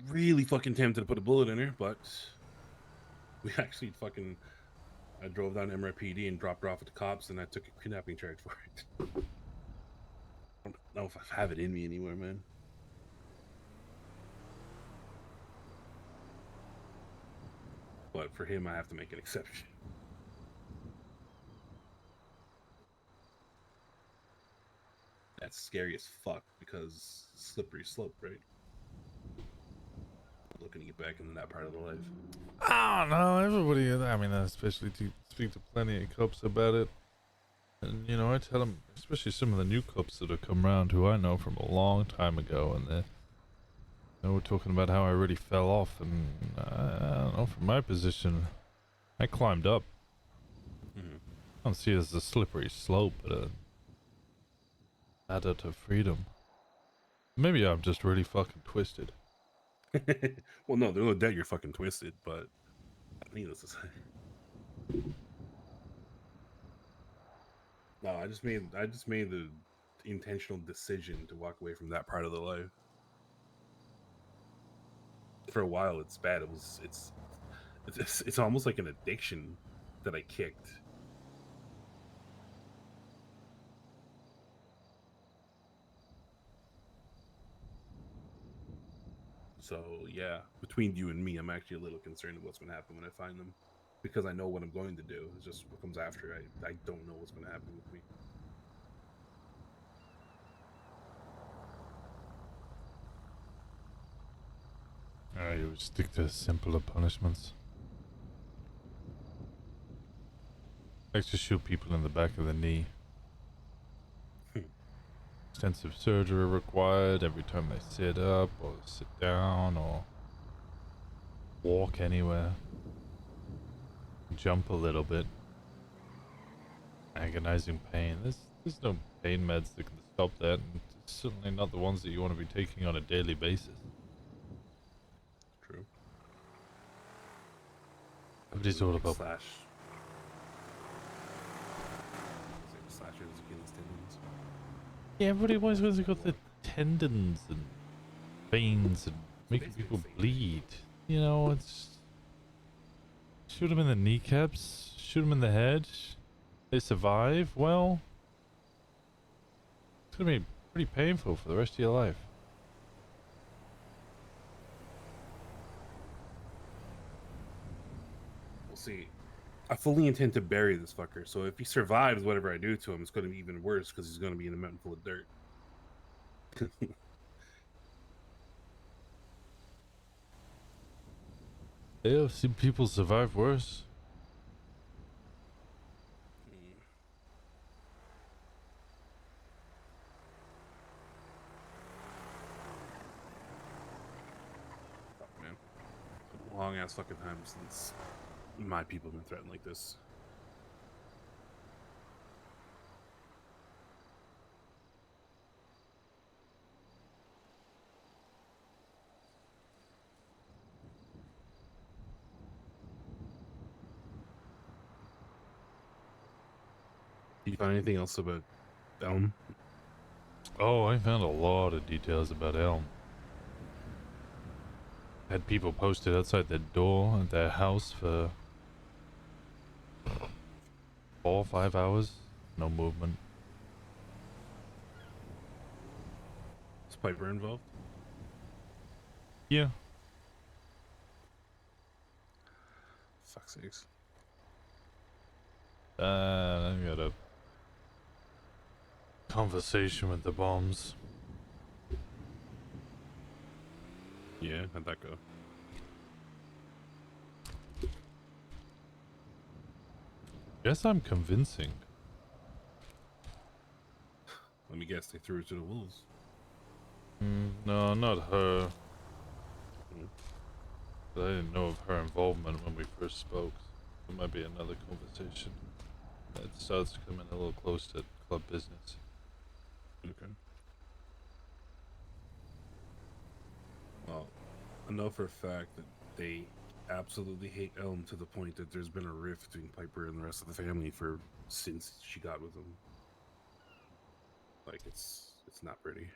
Really fucking tempted to put a bullet in her, but we actually fucking I drove down to MRPD and dropped her off at the cops, and I took a kidnapping charge for it. I don't know if I have it in me anywhere, man. But for him, I have to make an exception. That's scary as fuck because slippery slope, right? Looking to get back into that part of the life. I don't know. Everybody, I mean, I especially speak to plenty of cops about it. And, you know, I tell them, especially some of the new cops that have come around who I know from a long time ago, and they were talking about how I really fell off. And I don't know, from my position, I climbed up. Mm-hmm. I don't see it as a slippery slope, but a ladder to freedom. Maybe I'm just really fucking twisted. Well, no, there's no doubt you're fucking twisted, but needless to say. No, I just made the intentional decision to walk away from that part of the life. For a while, it's bad. It's almost like an addiction that I kicked. So yeah, between you and me, I'm actually a little concerned of what's going to happen when I find them, because I know what I'm going to do. It's just what comes after. I don't know what's going to happen with me. You would stick to simpler punishments. Like to shoot people in the back of the knee. Extensive surgery required every time they sit up or sit down or walk anywhere. Jump a little bit. Agonizing pain. There's no pain meds that can stop that, and it's certainly not the ones that you want to be taking on a daily basis. True. But it's all about Slashes against tendons. yeah, everybody always wants to got the tendons and veins and making basically people the same thing. bleed. You know, it's shoot them in the kneecaps, shoot them in the head. They survive. Well, it's gonna be pretty painful for the rest of your life. We'll see. I fully intend to bury this fucker. So if he survives whatever I do to him, it's going to be even worse because he's going to be in a mountain full of dirt. Yeah, I've seen people survive worse. Fuck, man. Long ass fucking time since my people have been threatened like this. Do you find anything else about Elm? Oh, I found a lot of details about Elm. Had people posted outside their door at their house for 4 or 5 hours. No movement. Is Piper involved? Yeah. Fuck's sakes. I got a conversation with the bombs. Yeah, how'd that go? Guess I'm convincing. Let me guess, they threw it to the wolves. No, not her. Hmm. I didn't know of her involvement when we first spoke. It might be another conversation. It starts coming a little close to club business. Okay. Well, I know for a fact that they absolutely hate Elm to the point that there's been a rift between Piper and the rest of the family since she got with him. Like it's not pretty.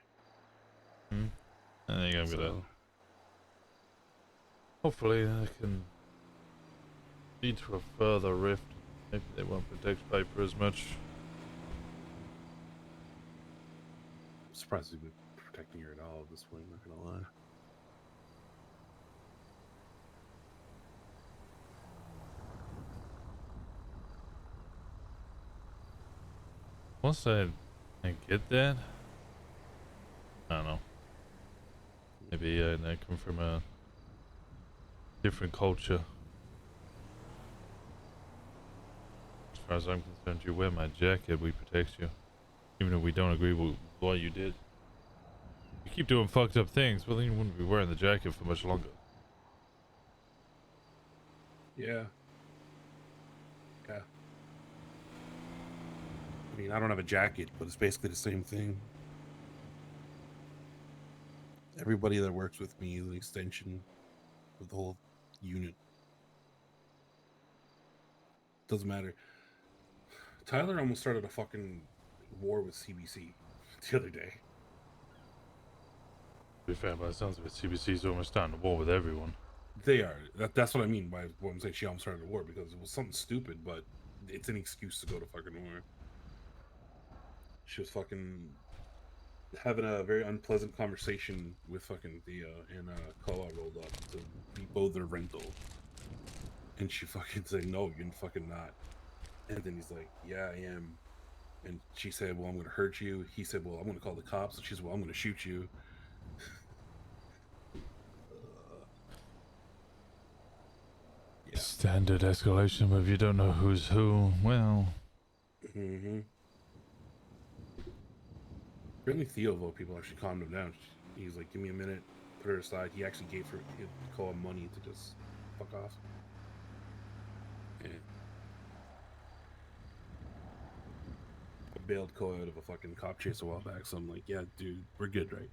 I think I'm gonna. So, Hopefully, that can lead to a further rift. Maybe they won't protect Piper as much. I'm surprised he's been protecting her at all at this point, not gonna lie. Once I get that, I don't know. Maybe I come from a different culture. As far as I'm concerned, you wear my jacket, we protect you. Even if we don't agree with what you did. You keep doing fucked up things, well then you wouldn't be wearing the jacket for much longer. Yeah. Yeah. I mean, I don't have a jacket, but it's basically the same thing. Everybody that works with me is an extension of the whole unit. Doesn't matter. Tyler almost started a fucking war with CBC the other day. To be fair, by the sounds of it, CBC's almost starting a war with everyone. They are. That's what I mean by what I'm saying. She almost started a war because it was something stupid, but it's an excuse to go to fucking war. She was fucking having a very unpleasant conversation with fucking Thea, and Koa rolled up to repo their rental, and she fucking said, "No, you're fucking not." And then he's like, "Yeah, I am." And she said, "Well, I'm gonna hurt you." He said, "Well, I'm gonna call the cops." And she said, "Well, I'm gonna shoot you." Yeah. Standard escalation, but if you don't know who's who, well... Mm-hmm. Really, Theo, though, people actually calmed him down. He's like, "Give me a minute, put her aside." He actually gave her Koa money to just fuck off. Yeah. I bailed Koa out of a fucking cop chase a while back, so I'm like, "Yeah, dude, we're good, right?"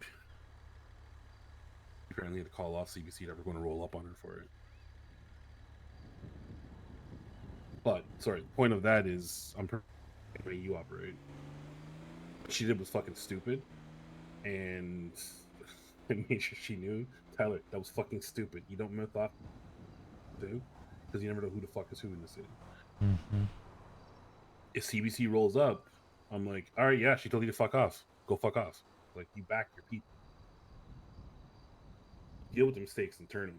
Apparently, had to call off CBC that we're going to roll up on her for it. But sorry, the point of that is I'm the way you operate. What she did was fucking stupid, and I made sure she knew. Tyler, that was fucking stupid. You don't myth off, do, because you never know who the fuck is who in the city. Mm-hmm. If CBC rolls up, I'm like, all right, yeah, she told you to fuck off. Go fuck off. Like, you back your people. Deal with the mistakes internally.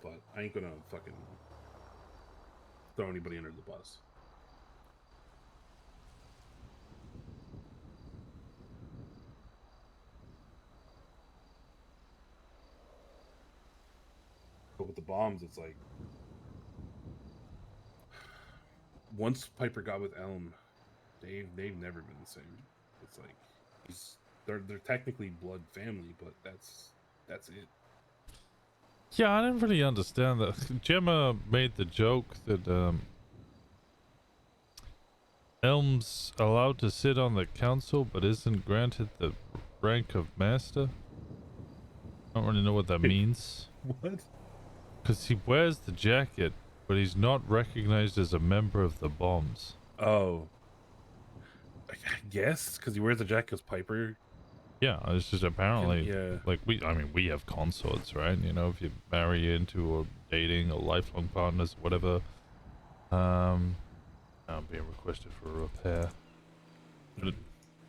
But I ain't gonna fucking throw anybody under the bus. But with the bombs, it's like, once Piper got with Elm, they've never been the same. It's like they're technically blood family, but that's it. Yeah, I didn't really understand that. Gemma made the joke that Elm's allowed to sit on the council but isn't granted the rank of master. I don't really know what that means. What? Because he wears the jacket, but he's not recognized as a member of the bombs. Oh, I guess because he wears a jacket as Piper. Yeah, it's just apparently Yeah. like we have consorts, right? You know, if you marry into or dating or lifelong partners, whatever. I'm being requested for a repair. But if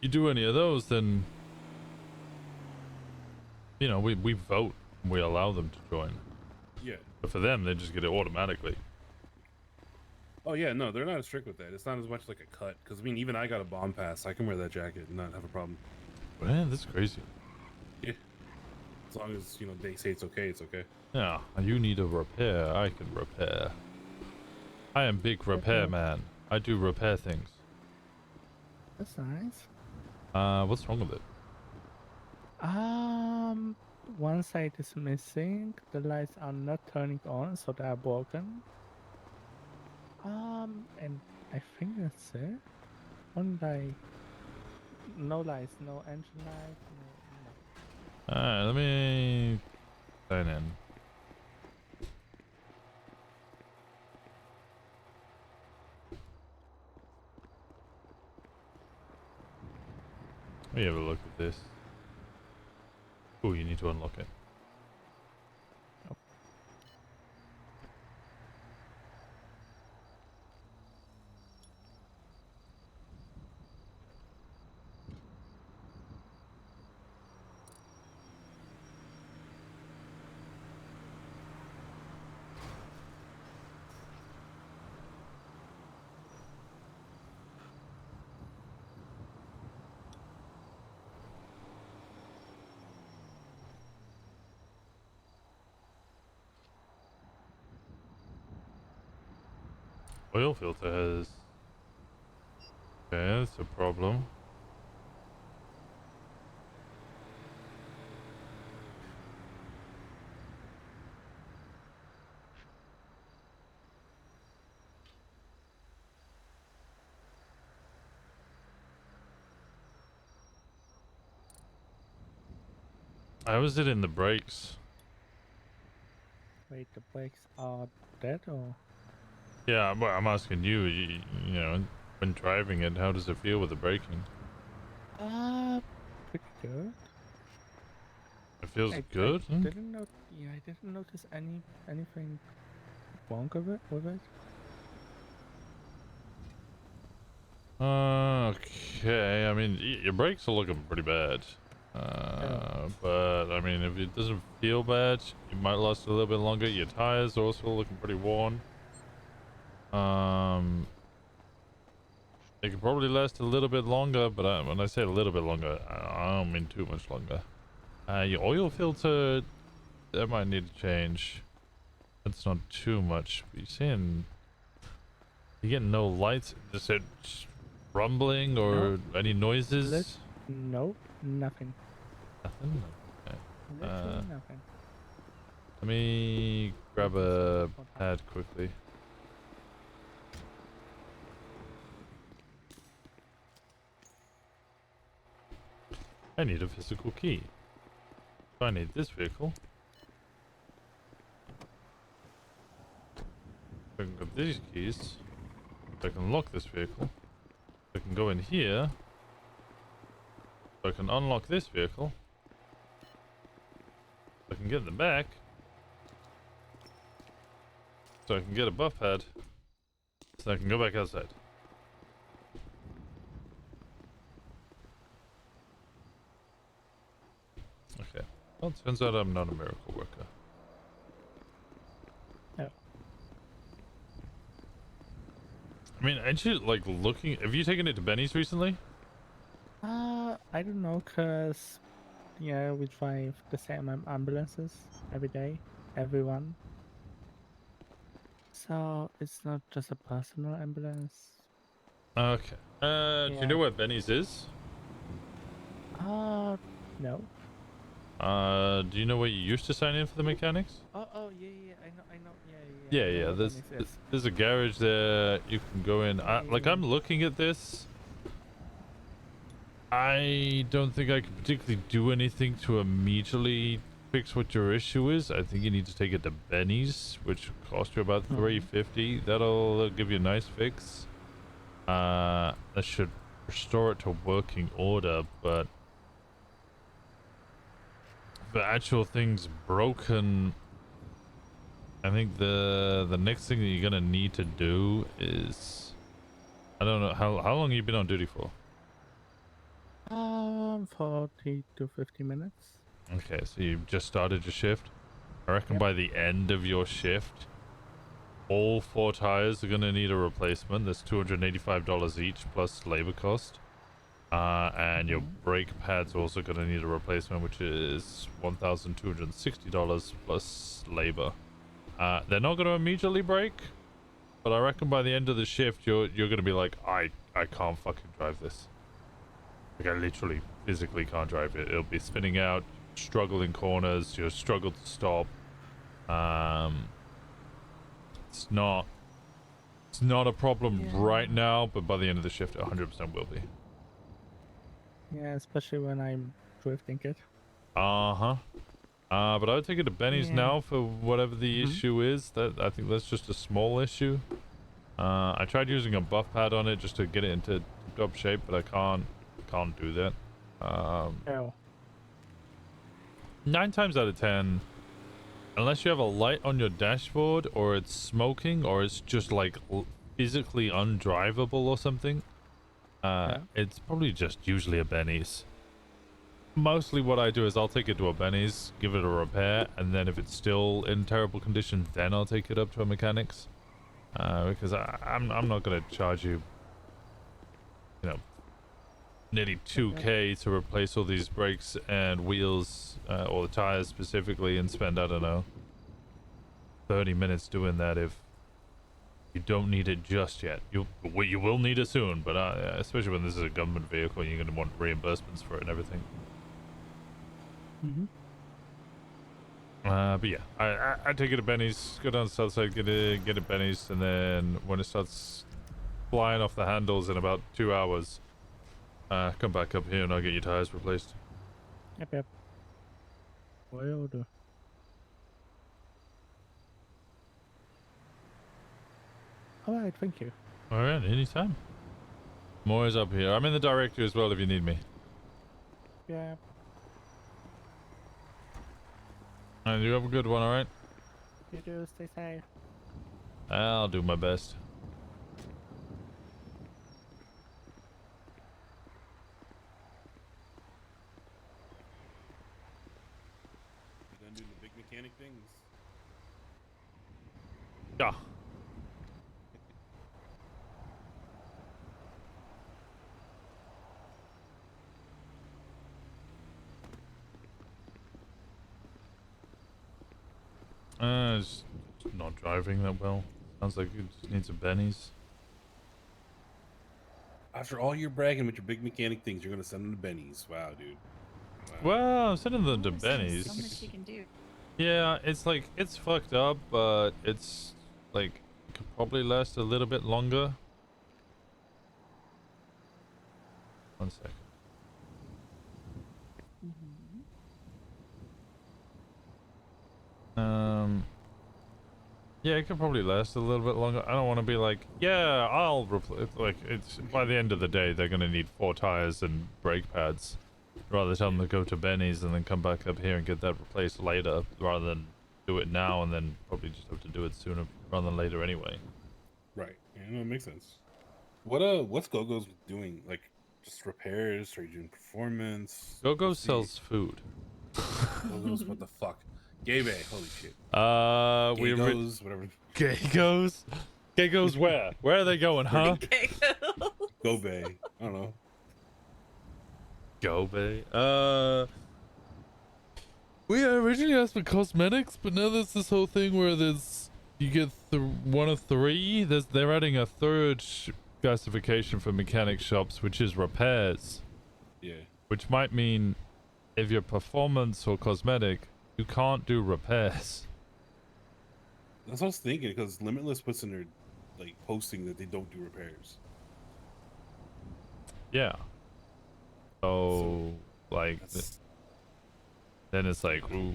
you do any of those, then you know we vote. We allow them to join. Yeah. But for them, they just get it automatically. Oh yeah, no, they're not as strict with that. It's not as much like a cut. Because I mean, even I got a bomb pass. I can wear that jacket and not have a problem. Man, that's crazy. Yeah. As long as they say it's okay, it's okay. Yeah, you need a repair. I can repair. I am big repair man. I do repair things. That's nice. What's wrong with it? One side is missing. The lights are not turning on, so they are broken. And I think that's it. One light. No lights, no engine light, no. Alright, let me sign in. Let me have a look at this. Oh, you need to unlock it. Oil filter has... Okay, that's a problem. How is it in the brakes? Wait, the brakes are dead or? Yeah, well, I'm asking you, you know, when driving it, how does it feel with the braking? Pretty good. It feels I good? Hmm? didn't know. Yeah, I didn't notice anything wrong with it. Okay, I mean, your brakes are looking pretty bad. But, I mean, if it doesn't feel bad, you might last a little bit longer. Your tires are also looking pretty worn. They could probably last a little bit longer, but when I say a little bit longer, I don't mean too much longer. Your oil filter, that might need to change. That's not too much. But you getting no lights? Is it rumbling or any noises? Nope, nothing. Nothing? Okay. Literally nothing. Let me grab a pad quickly. I need a physical key. So I need this vehicle. I can grab these keys. I can lock this vehicle. I can go in here. I can unlock this vehicle. I can get in the back. So I can get a buff pad. So I can go back outside. Okay. Well, it turns out I'm not a miracle worker. No. I mean, aren't you, like, looking... Have you taken it to Benny's recently? I don't know, cause yeah, we drive the same ambulances every day, everyone. So it's not just a personal ambulance. Okay. Do you know where Benny's is? No. Do you know where you used to sign in for the mechanics? Oh, yeah, I know, Yeah, I know yeah. where There's Dennis is. there's a garage there. You can go in. Like, I'm looking at this. I don't think I can particularly do anything to immediately fix what your issue is. I think you need to take it to Benny's, which cost you about $350. That'll give you a nice fix. That should restore it to working order, but if the actual thing's broken, I think the next thing that you're gonna need to do is, I don't know, how long have you been on duty for? 40 to 50 minutes. Okay, so you've just started your shift. I reckon by the end of your shift, all 4 tires are gonna need a replacement. That's $285 each plus labor cost. And your brake pads also gonna need a replacement, which is $1,260 plus labor. They're not gonna immediately break, but I reckon by the end of the shift, you're gonna be like, I can't fucking drive this. Like, I literally physically can't drive it. It'll be spinning out, struggle in corners, you'll struggle to stop. It's not a problem right now, but by the end of the shift, 100% will be. Yeah, especially when I'm drifting it. But I would take it to Benny's now for whatever the issue is. I think that's just a small issue. I tried using a buff pad on it just to get it into top shape, but I can't do that. 9 times out of 10, unless you have a light on your dashboard, or it's smoking, or it's just like physically undrivable or something, it's probably just usually a Benny's. Mostly what I do is I'll take it to a Benny's, give it a repair, and then if it's still in terrible condition, then I'll take it up to a mechanic's. Because I'm not going to charge you, nearly 2K to replace all these brakes and wheels, or the tires specifically, and spend, I don't know, 30 minutes doing that if You don't need it just yet. You will need it soon, but especially when this is a government vehicle, and you're going to want reimbursements for it and everything. Mm-hmm. But yeah, I take it to Benny's, go down the south side, get it at Benny's, and then when it starts flying off the handles in about 2 hours, come back up here and I'll get your tires replaced. Yep. Will do. Alright, thank you. Alright, anytime. I'm always up here. I'm in the directory as well if you need me. Yeah. And you have a good one, alright? You do, stay safe. I'll do my best. You done doing the big mechanic things? Yeah. It's not driving that well. Sounds like it just needs a Benny's. After all your bragging with your big mechanic things, you're gonna send them to Benny's. Wow, dude. Wow. Well, I'm sending them to There's only Benny's. so much you can do. Yeah, it's like, it's fucked up, but it's like, could probably last a little bit longer. 1 second. Yeah, it could probably last a little bit longer. I don't want to be like, yeah, I'll replace. Like, it's by the end of the day, they're gonna need 4 tires and brake pads. Rather tell them to go to Benny's and then come back up here and get that replaced later, rather than do it now and then probably just have to do it sooner rather than later anyway. Right. Yeah, no, it makes sense. What's GoGo's doing? Like, just repairs? Are you doing performance? GoGo What's the- sells food. GoGo's what the fuck? Gay Bay, holy shit. We Goes, whatever. Gay goes where? Where are they going, huh? Go Bay. I don't know. Go Bay. We originally asked for cosmetics, but now there's this whole thing where you get one of 3. They're adding a 3rd classification for mechanic shops, which is repairs. Yeah. Which might mean if you're performance or cosmetic, you can't do repairs. That's what I was thinking, because Limitless puts in their like posting that they don't do repairs. Yeah. So like, That's... then it's like, ooh.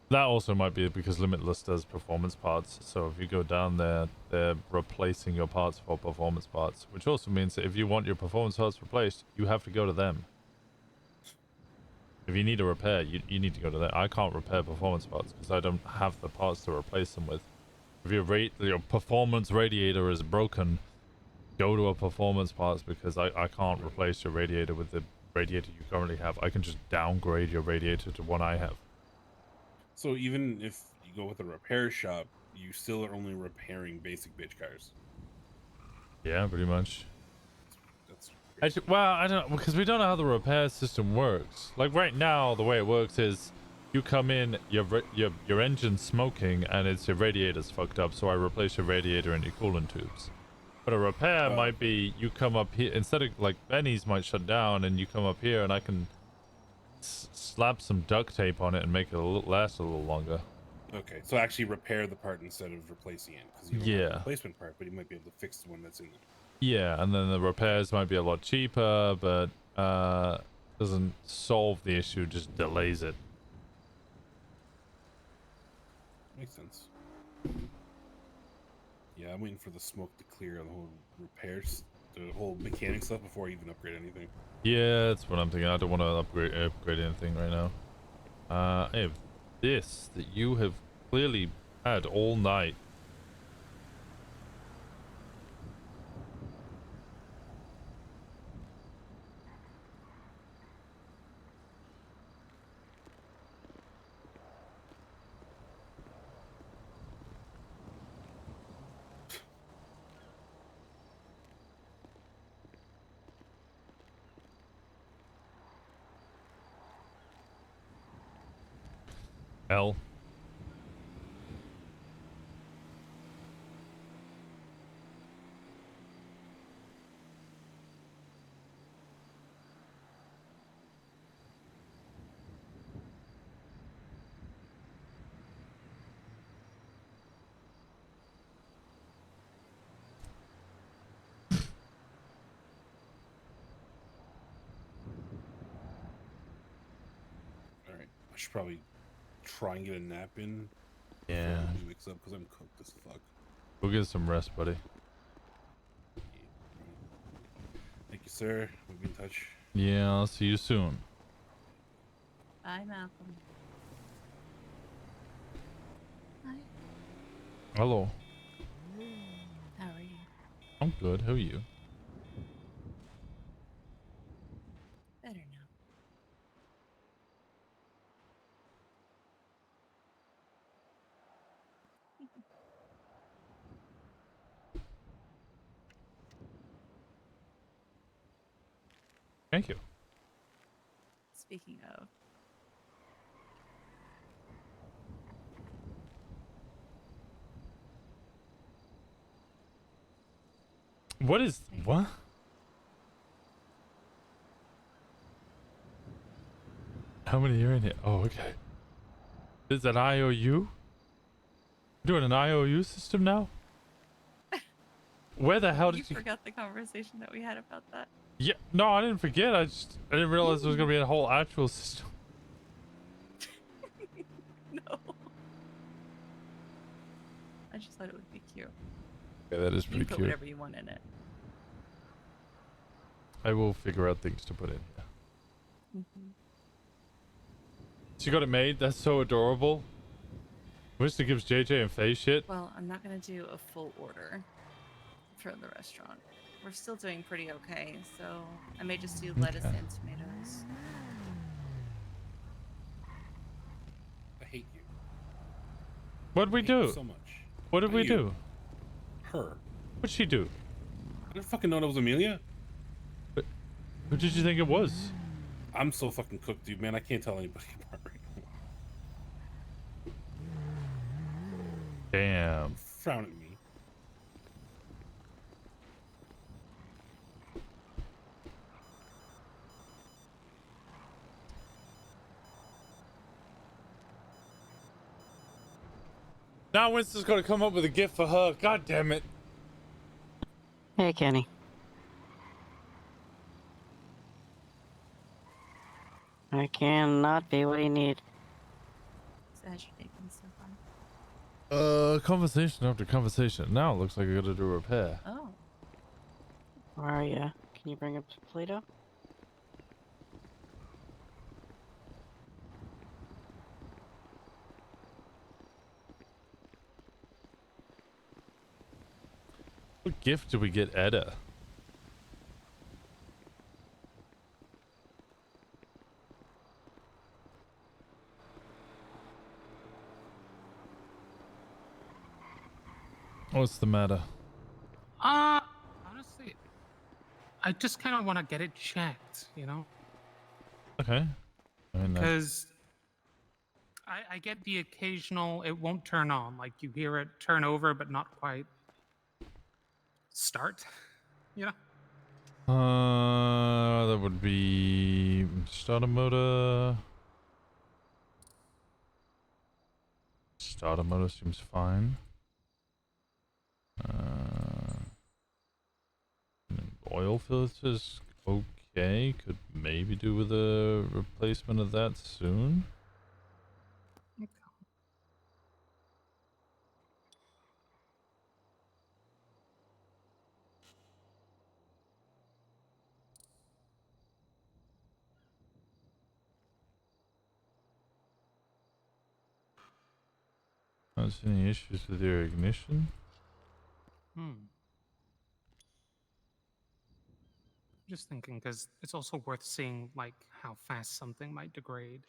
That also might be because Limitless does performance parts. So if you go down there, they're replacing your parts for performance parts, which also means that if you want your performance parts replaced, you have to go to them. If you need a repair, you need to go to them. I can't repair performance parts because I don't have the parts to replace them with. If your performance radiator is broken, go to a performance parts because I can't replace your radiator with the radiator you currently have. I can just downgrade your radiator to one I have. So even if you go with a repair shop, you still are only repairing basic bitch cars. Yeah, pretty much. That's Actually, well, I don't know, because we don't know how the repair system works. Like right now, the way it works is you come in, your engine's smoking, and it's your radiator's fucked up, so I replace your radiator and your coolant tubes. But a repair might be you come up here, instead of like Benny's might shut down, and you come up here and I can slap some duct tape on it and make it last a little longer. okay. So actually repair the part instead of replacing it, because you don't have a replacement part, but you might be able to fix the one that's in there. Yeah, and then the repairs might be a lot cheaper, but doesn't solve the issue, just delays it. Makes sense. Yeah, I'm waiting for the smoke to clear on the whole repairs, the whole mechanic stuff before I even upgrade anything. Yeah, that's what I'm thinking. I don't want to upgrade anything right now. I have this that you have clearly had all night. L. should probably try and get a nap in. Yeah. Before he wakes up because I'm cooked as fuck. Go get some rest, buddy. Thank you, sir. We'll be in touch. Yeah, I'll see you soon. Bye, Malcolm. Hi. Hello. How are you? I'm good. How are you? Better now. Thank you. Speaking of, What is what? How many are in here? Oh, okay. Is that IOU? Doing an IOU system now? Where the hell you did you? forgot the conversation that we had about that. Yeah, no, I didn't forget. I didn't realize there was gonna be a whole actual system. No. I just thought it would be cute. Yeah, that is You pretty can put cute. whatever you want in it. I will figure out things to put in here. Mm-hmm. She got it made. That's so adorable. Winston gives JJ and Faye shit. Well, I'm not gonna do a full order for the restaurant. We're still doing pretty okay, so I may just do lettuce Okay. and tomatoes. I hate you. What did we I hate you do? so much. What did Not we you. do? Her. What'd she do? I didn't fucking know that was Amelia. Who did you think it was? I'm so fucking cooked, dude, man. I can't tell anybody apart right now. Damn. Frown at me. Now Winston's gonna come up with a gift for her. God damn it. Hey, Kenny. I cannot be what you need. So how's your day been so far? Conversation after conversation. Now it looks like I gotta do a repair. Oh, Where are you? Can you bring up Play-Doh? What gift did we get Edda? What's the matter? Honestly, I just kind of want to get it checked, you know? Okay. I mean, Because I get the occasional, it won't turn on. Like you hear it turn over, but not quite start, you know? that would be starter motor. Starter motor seems fine. Oil filters, okay. Could maybe do with a replacement of that soon. Not see any issues with your ignition. Just thinking, because it's also worth seeing, like, how fast something might degrade.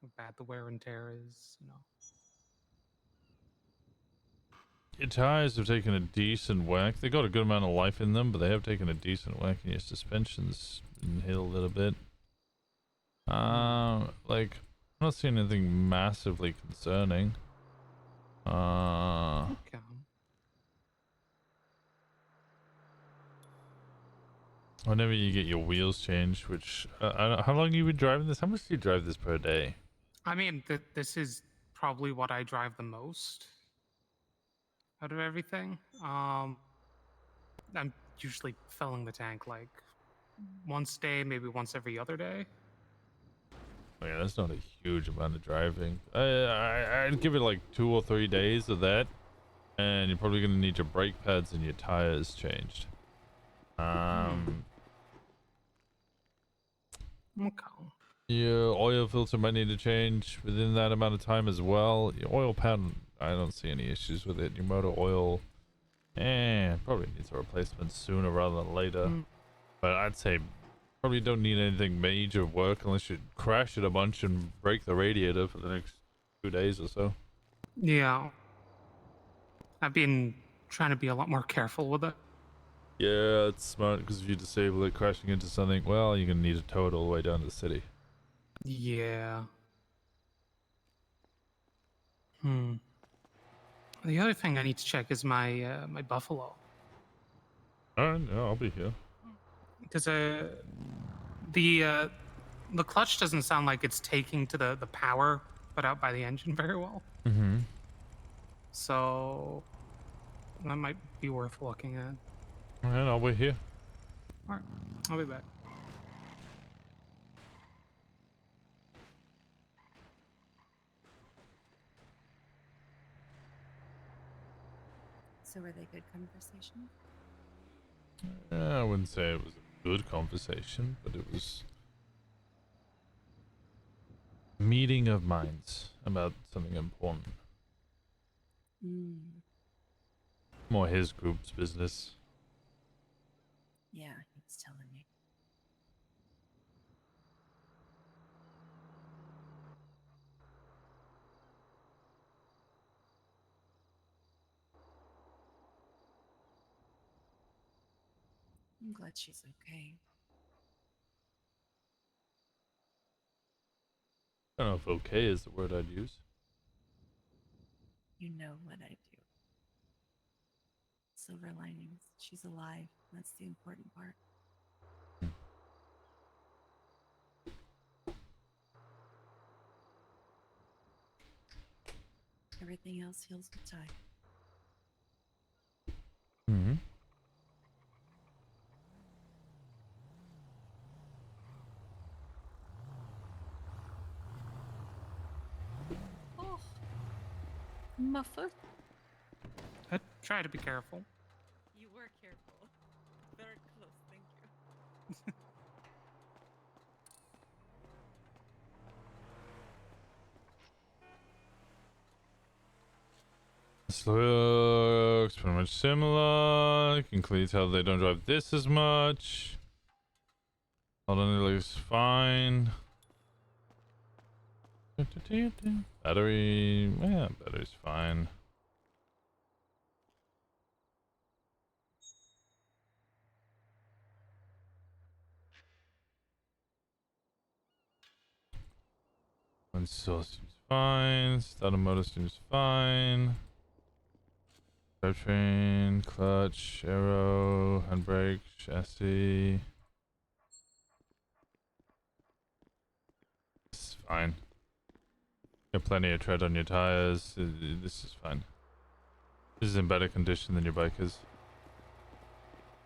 How bad the wear and tear is, you know? Your tires have taken a decent whack. They got a good amount of life in them, but they have taken a decent whack, and your suspension's been hit a little bit. Like, I'm not seeing anything massively concerning. Okay. Whenever you get your wheels changed, which I don't, how long you been driving this? How much do you drive this per day? I mean, this is probably what I drive the most out of everything. I'm usually filling the tank like once a day, maybe once every other day. Yeah, that's not a huge amount of driving. I'd give it like 2 or 3 days of that, and you're probably gonna need your brake pads and your tires changed. Okay. Your oil filter might need to change within that amount of time as well. Your oil pan, I don't see any issues with it. Your motor oil, probably needs a replacement sooner rather than later. But I'd say probably don't need anything major work unless you crash it a bunch and break the radiator for the next 2 days or so. Yeah. I've been trying to be a lot more careful with it. Yeah, it's smart because if you disable it crashing into something, well, you're gonna need to tow it all the way down to the city. Yeah. The other thing I need to check is my my buffalo, Alright, yeah, I'll be here. because the clutch doesn't sound like it's taking to the power put out by the engine very well. Mm-hmm. So that might be worth looking at. Alright, I'll wait here. All right, I'll be back. So were they good conversations? I wouldn't say it was a good conversation, but it was a meeting of minds about something important. More his group's business. Yeah, he was telling me. I'm glad she's okay. I don't know if okay is the word I'd use. You know what I do. Silver linings. She's alive. That's the important part. Everything else heals with time. Mm-hmm. Oh, my foot. I try to be careful. You were careful. Very close, thank you. This looks pretty much similar. You can clearly tell they don't drive this as much. Hold on, it looks fine. Battery, yeah, battery's fine. One source seems fine. Starter motor seems fine. Drivetrain, clutch, aero, handbrake, chassis. This is fine. You have plenty of tread on your tires. This is fine. This is in better condition than your bike is.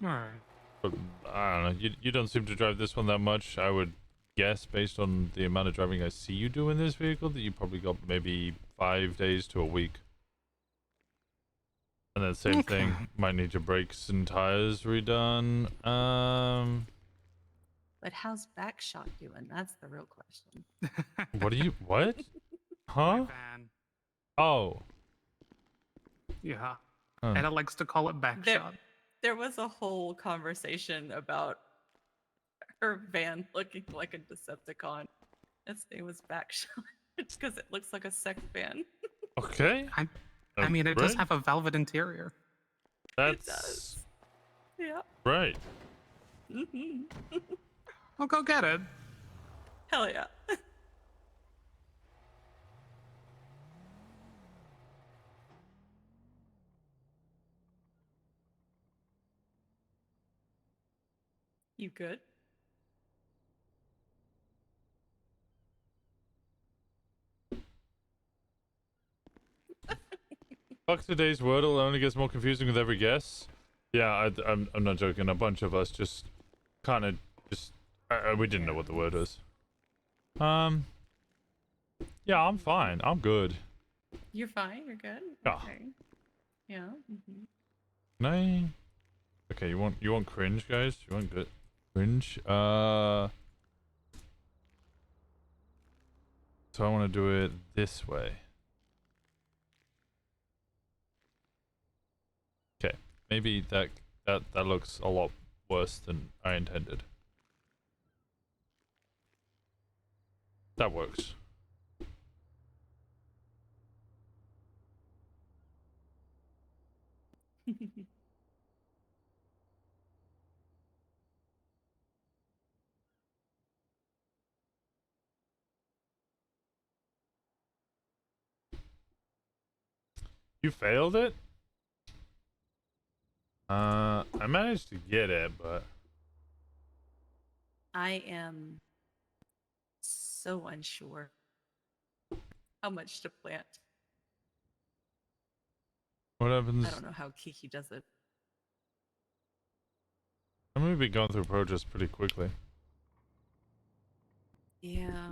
Alright. But I don't know. You don't seem to drive this one that much. I would guess, based on the amount of driving I see you do in this vehicle, that you probably got maybe 5 days to a week. And then same thing, might need your brakes and tires redone. But how's Backshot doing? That's the real question. What what? Huh? My van. Oh. Yeah. Huh. Anna likes to call it backshot. There was a whole conversation about her van looking like a Decepticon. Its name was Backshot. It's because it looks like a sex van. Okay. I mean, it does Right. have a velvet interior. That's It does. Yeah. right. I'll go get it. Hell yeah. You good? Fuck today's Wordle only gets more confusing with every guess. Yeah, I'm not joking. A bunch of us just kind of we didn't know what the word was. Yeah, I'm fine. I'm good. You're fine. You're good. Yeah. Okay. Yeah. Mm-hmm. Can I? Okay, you want cringe, guys? You want good cringe? So I want to do it this way. Okay, maybe that looks a lot worse than I intended. That works. You failed it? I managed to get it, but I am so unsure how much to plant. what happens? I don't know how Kiki does it. I'm gonna be going through projects pretty quickly. Yeah.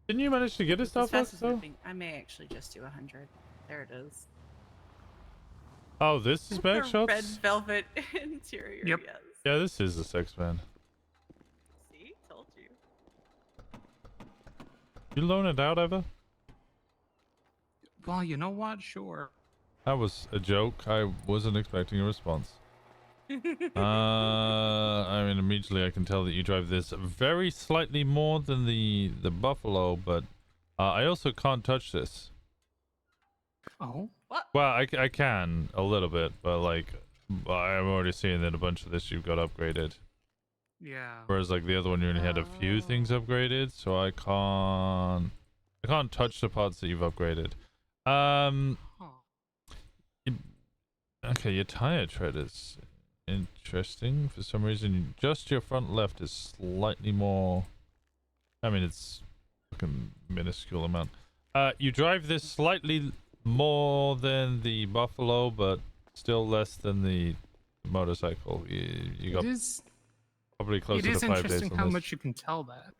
Didn't you manage to get his It's as stuff up fast as though? moving. I may actually just do 100. There it is. Oh, this is back The shots? red velvet interior. Yep. Yes. Yeah, this is the sex man. See, told you. You loan it out ever? Well, you know what? Sure. That was a joke. I wasn't expecting a response. I mean, immediately I can tell that you drive this very slightly more than the Buffalo, but I also can't touch this. Oh. What? Well, I can a little bit, but like I'm already seeing that a bunch of this you've got upgraded. Yeah. Whereas like the other one you only had a few things upgraded, so I can't touch the parts that you've upgraded. Huh. Okay, your tire tread is interesting. For some reason, just your front left is slightly more. I mean, it's fucking minuscule amount. You drive this slightly more than the Buffalo, but still less than the motorcycle. You got It is. probably closer It to is 5 days interesting on how this. much you can tell that.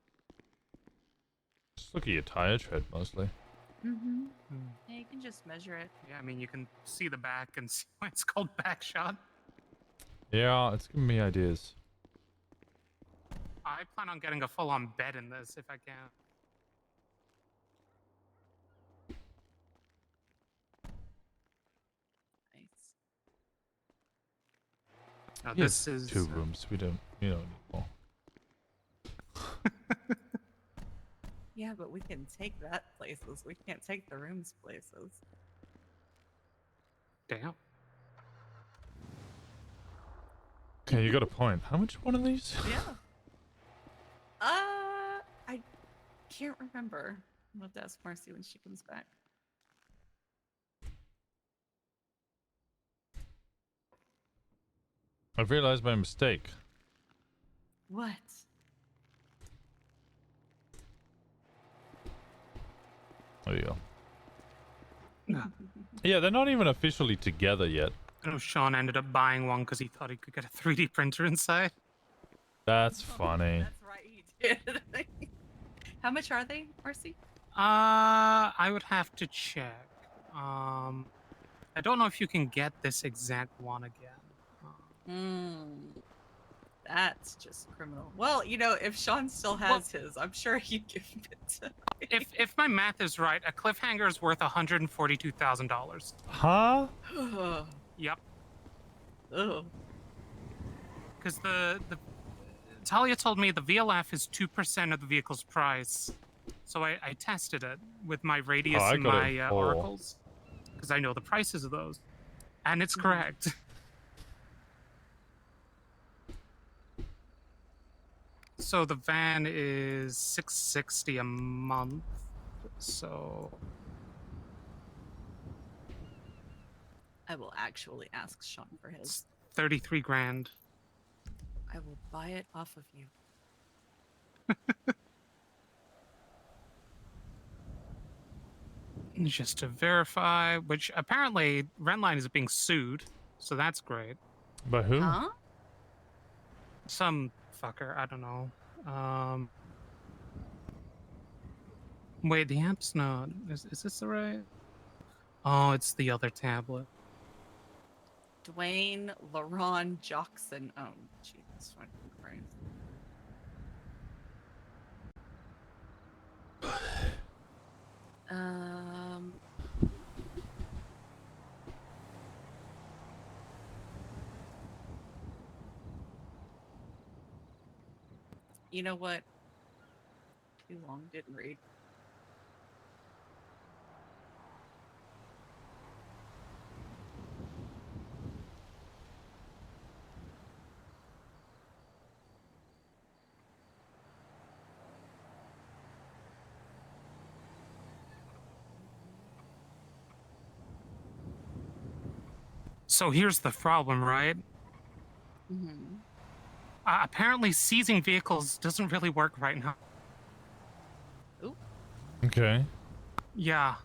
Just look at your tire tread mostly. Mm-hmm. Hmm. Yeah, you can just measure it. Yeah, I mean, you can see the back and see why it's called back shot. Yeah, it's giving me ideas. I plan on getting a full-on bed in this if I can. Nice. Now, Yeah, this is 2 rooms. We don't need more. Yeah, but we can take that places. We can't take the rooms places. Damn. Okay, you got a point. How much one of these? Yeah. I can't remember. I'll have to ask Marcy when she comes back. I've realized my mistake. What? There you go. No. Yeah, they're not even officially together yet. I know Sean ended up buying one because he thought he could get a 3D printer inside. That's funny. That's right, he did. How much are they, Marcy? I would have to check. I don't know if you can get this exact one again. That's just criminal. Well, you know, if Sean still has his, I'm sure he'd give it to me. If my math is right, a cliffhanger is worth $142,000. Huh? Yep. Ugh. Because the Talia told me the VLF is 2% of the vehicle's price. So I tested it with my radius I and got my it full. oracles. Because I know the prices of those. And it's Mhm. correct. So the van is $660 a month. So I will actually ask Sean for his. it's 33 grand. I will buy it off of you. Just to verify, which apparently Rentline is being sued, so that's great. By who? Huh? Some fucker, I don't know. Wait, the app's not. Is this the right? Oh, it's the other tablet. Dwayne LaRon Jockson. Oh, Jesus fucking Christ. Um. You know what? Too long, didn't read. So here's the problem, right? Mm-hmm. Apparently, seizing vehicles doesn't really work right now. Okay. Yeah.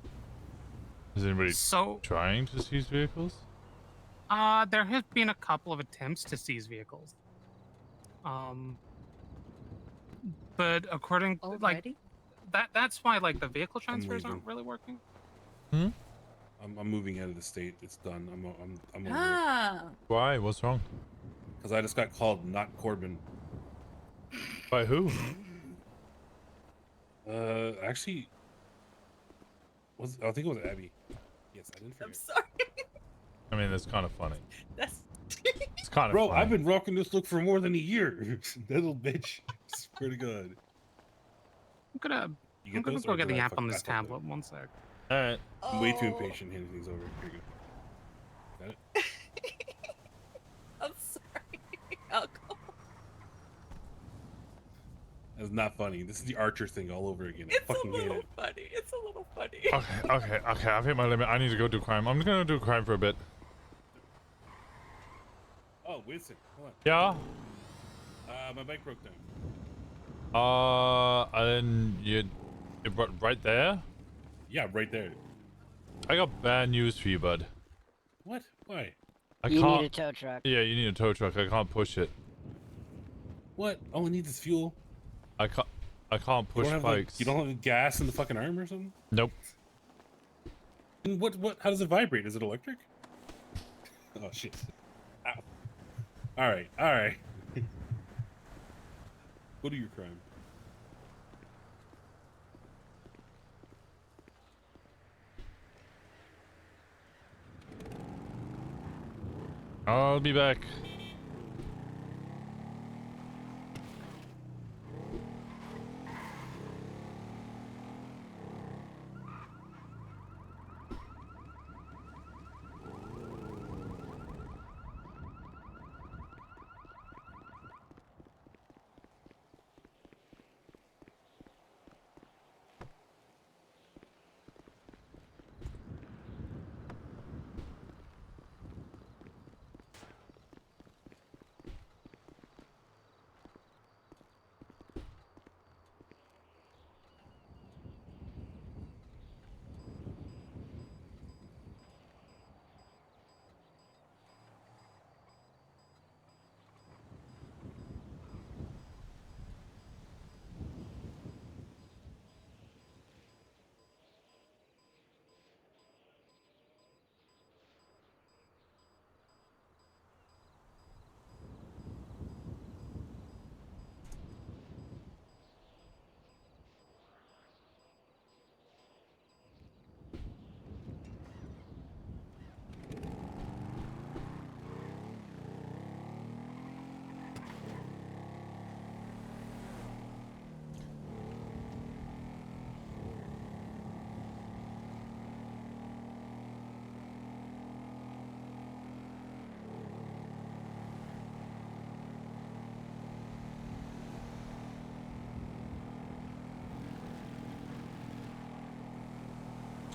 Is anybody So, trying to seize vehicles? there have been a couple of attempts to seize vehicles. But according Already? that's why like the vehicle transfers leaving. aren't really working. I'm moving out of the state. It's done. I'm over it. Ah. Why? What's wrong? Because I just got called not Corbin. By who? Actually, I think it was Abby. Yes, I didn't I'm forget. sorry. I mean, that's kind of funny. That's. It's kind of Bro, funny. I've been rocking this look for more than a year. That little bitch. Swear to God. I'm gonna You get go those, get or did the I app fuck- on I this fucked up? tablet. One sec. All right. I'm way too Oh. impatient handing things over. Here you go. Got it? I'm sorry. Alcohol. That's not funny. This is the Archer thing all over again. I It's a fucking hate little it. funny. It's a little funny. Okay. I've hit my limit. I need to go do crime. I'm gonna do crime for a bit. Oh, Winston, hold on. Yeah. My bike broke down. And you right there. Yeah, right there. I got bad news for you, bud. What? Why? I You can't. need a tow truck. Yeah, you need a tow truck. I can't push it. What? All I need is fuel. I can't You push don't have bikes. you don't have gas in the fucking arm or something? Nope. And what? How does it vibrate? Is it electric? Oh shit! Ow. All right. Go do your crime. I'll be back.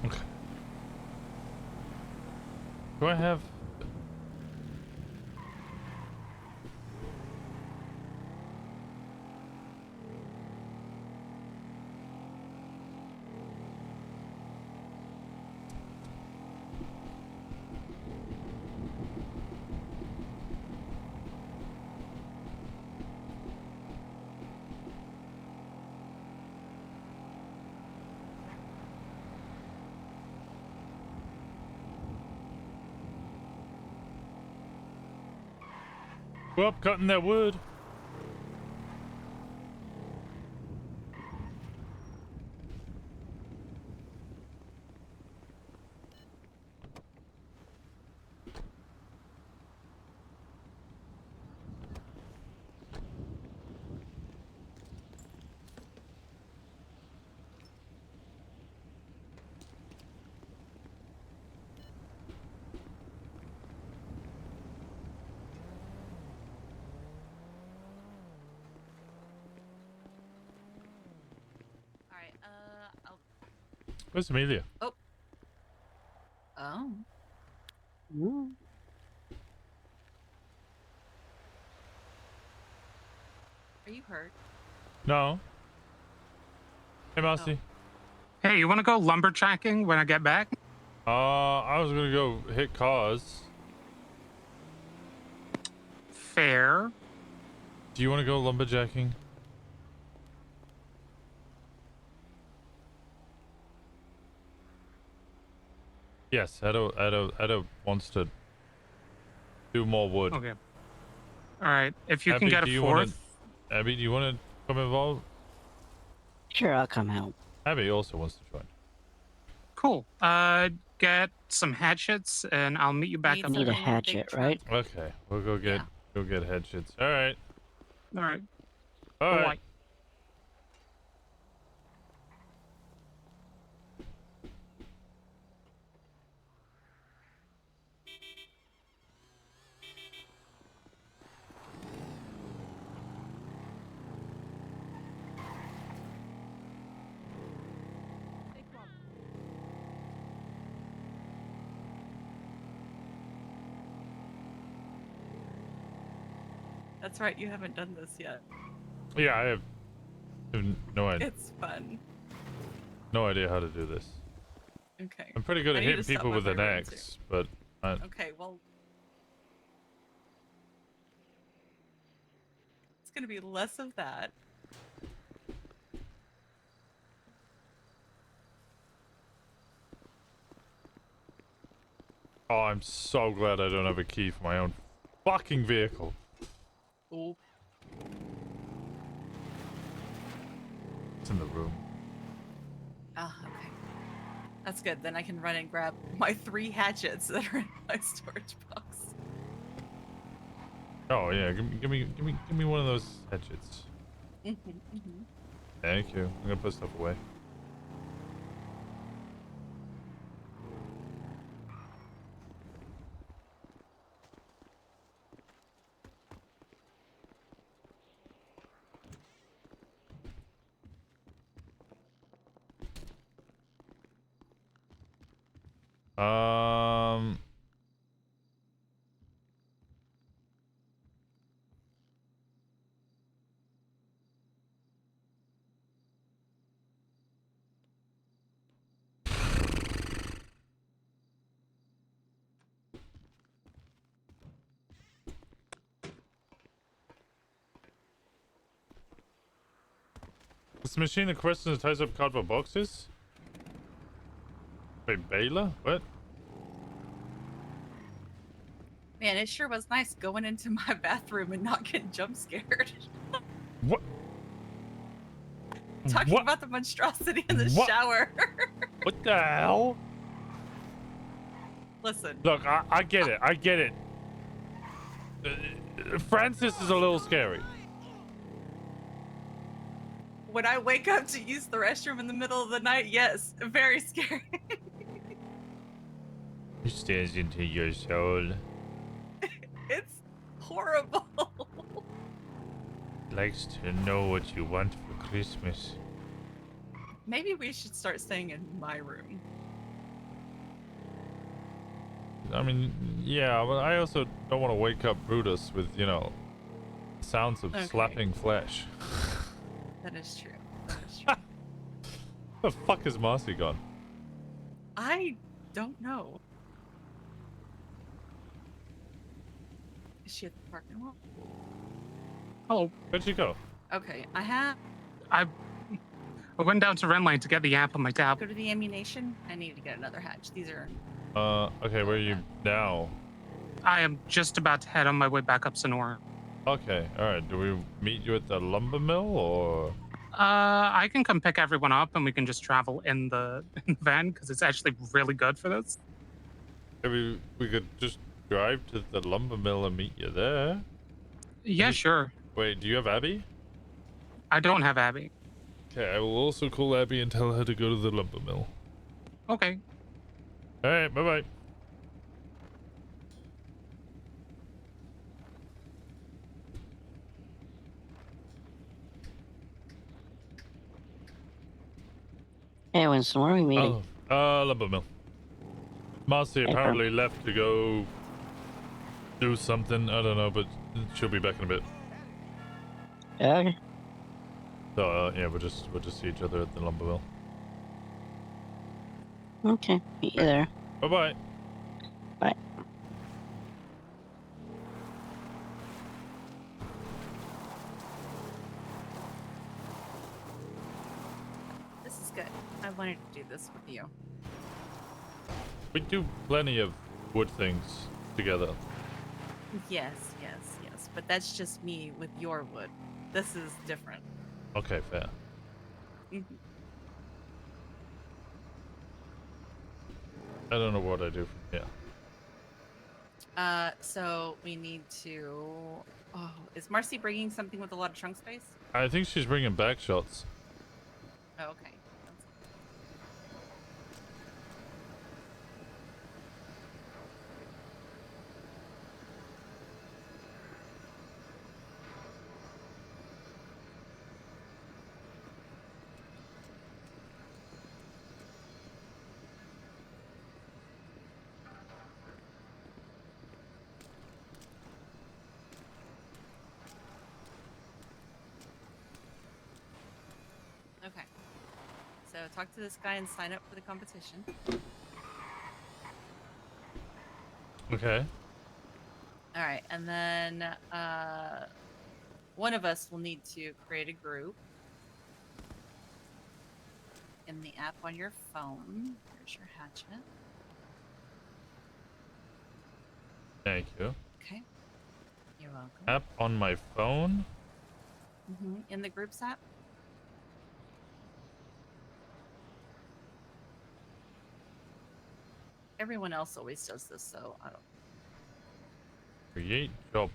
Okay. Do I have? We're up cutting that wood. All right. Where's Amelia? Oh. Mm. Are you hurt? No. Hey, Marcy. Hey, you want to go lumberjacking when I get back? I was gonna go hit cars. Fair. Do you want to go lumberjacking? Yes, Edo wants to do more wood. Okay. All right. If you Abby, can get do a you fourth. Abby, do you want to come involved? Sure, I'll come help. Abby also wants to join. Cool. Get some hatchets, and I'll meet you back Need up Need a there. something in a big hatchet, trunk. right? Okay, we'll go get headshots. All right, All right. all Bye. right. That's right. You haven't done this yet. Yeah, I have no idea. It's fun. No idea how to do this. Okay. I'm pretty good I at need to hitting stop people my with an vibrator, too. axe, but Okay. Well, it's gonna be less of that. oh, I'm so glad I don't have a key for my own fucking vehicle. Oh. It's in the room. Ah, okay. That's good. Then I can run and grab my 3 hatchets that are in my storage box. Oh yeah, give me one of those hatchets. Thank you. I'm gonna put stuff away. This machine in question ties up cardboard boxes? Wait, Baylor? What? Man, it sure was nice going into my bathroom and not getting jump scared. What? Talking What? about the monstrosity in the What? shower. What the hell? Listen, Look, I get it. I get it. Francis is a little scary. when I wake up to use the restroom in the middle of the night, yes, very scary. It stares into your soul. It's horrible. Likes to know what you want for Christmas. Maybe we should start staying in my room. I mean, yeah, but I also don't want to wake up Brutus with, you know, sounds of Okay. slapping flesh. That is true. That is true. The fuck is Marcy gone? I don't know. Is she at the parking lot? Oh, Where'd she go? Okay, I went down to Renline to get the app on my tab. go to the ammunition. I need to get another hatch. These are Okay, where are you now? I am just about to head on my way back up Sonora. Okay, alright. Do we meet you at the lumber mill or? I can come pick everyone up and we can just travel in the van because it's actually really good for this. Maybe we could just drive to the lumber mill and meet you there. Yeah, you- sure. Wait, do you have Abby? I don't have Abby. Okay, I will also call Abby and tell her to go to the lumber mill. Okay. Alright, bye-bye. Hey, Winston, where are we meeting? Lumber mill. Marcy Hey, apparently left to go do something. I don't know, but she'll be back in a bit. Okay. So yeah, we'll just see each other at the lumber mill. Okay. Meet you there. Bye-bye. Bye. This is good. I wanted to do this with you. We do plenty of wood things together. Yes, yes, yes. But that's just me with your wood. This is different. Okay, fair. Mhm. I don't know what I do from here. So we need to. Oh, is Marcy bringing something with a lot of trunk space? I think she's bringing back shots. Oh, okay. Okay. So talk to this guy and sign up for the competition. Okay. All right, and then one of us will need to create a group in the app on your phone. Here's your hatchet. Thank you. Okay. You're welcome. App on my phone? In the groups app. Everyone else always does this, so I don't. Create job.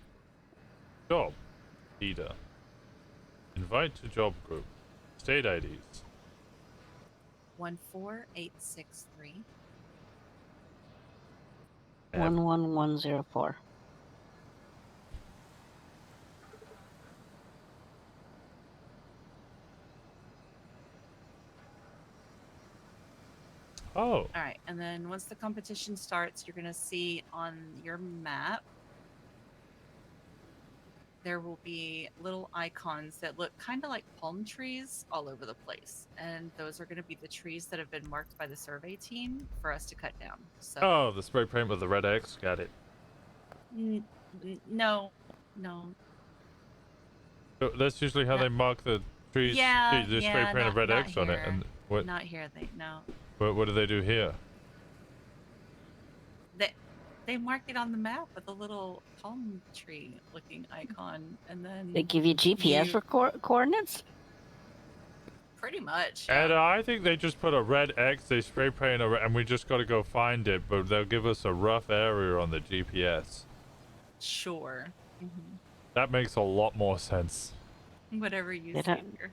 Job. Leader. Invite to job group. State IDs. 14863. 11104. Oh. All right, and then once the competition starts, you're gonna see on your map there will be little icons that look kind of like palm trees all over the place, and those are going to be the trees that have been marked by the survey team for us to cut down. So Oh, the spray paint with the red X. Got it. no. So that's usually how No. they mark the trees. Yeah, They spray paint a red X on it. And what? Not here. No. What do they do here? They mark it on the map with a little palm tree looking icon, and then They give you GPS you- for coordinates? pretty much. And Yeah. I think they just put a red X. They spray paint and we just got to go find it. But they'll give us a rough area on the GPS. Sure. That makes a lot more sense. Whatever you They see don't- here.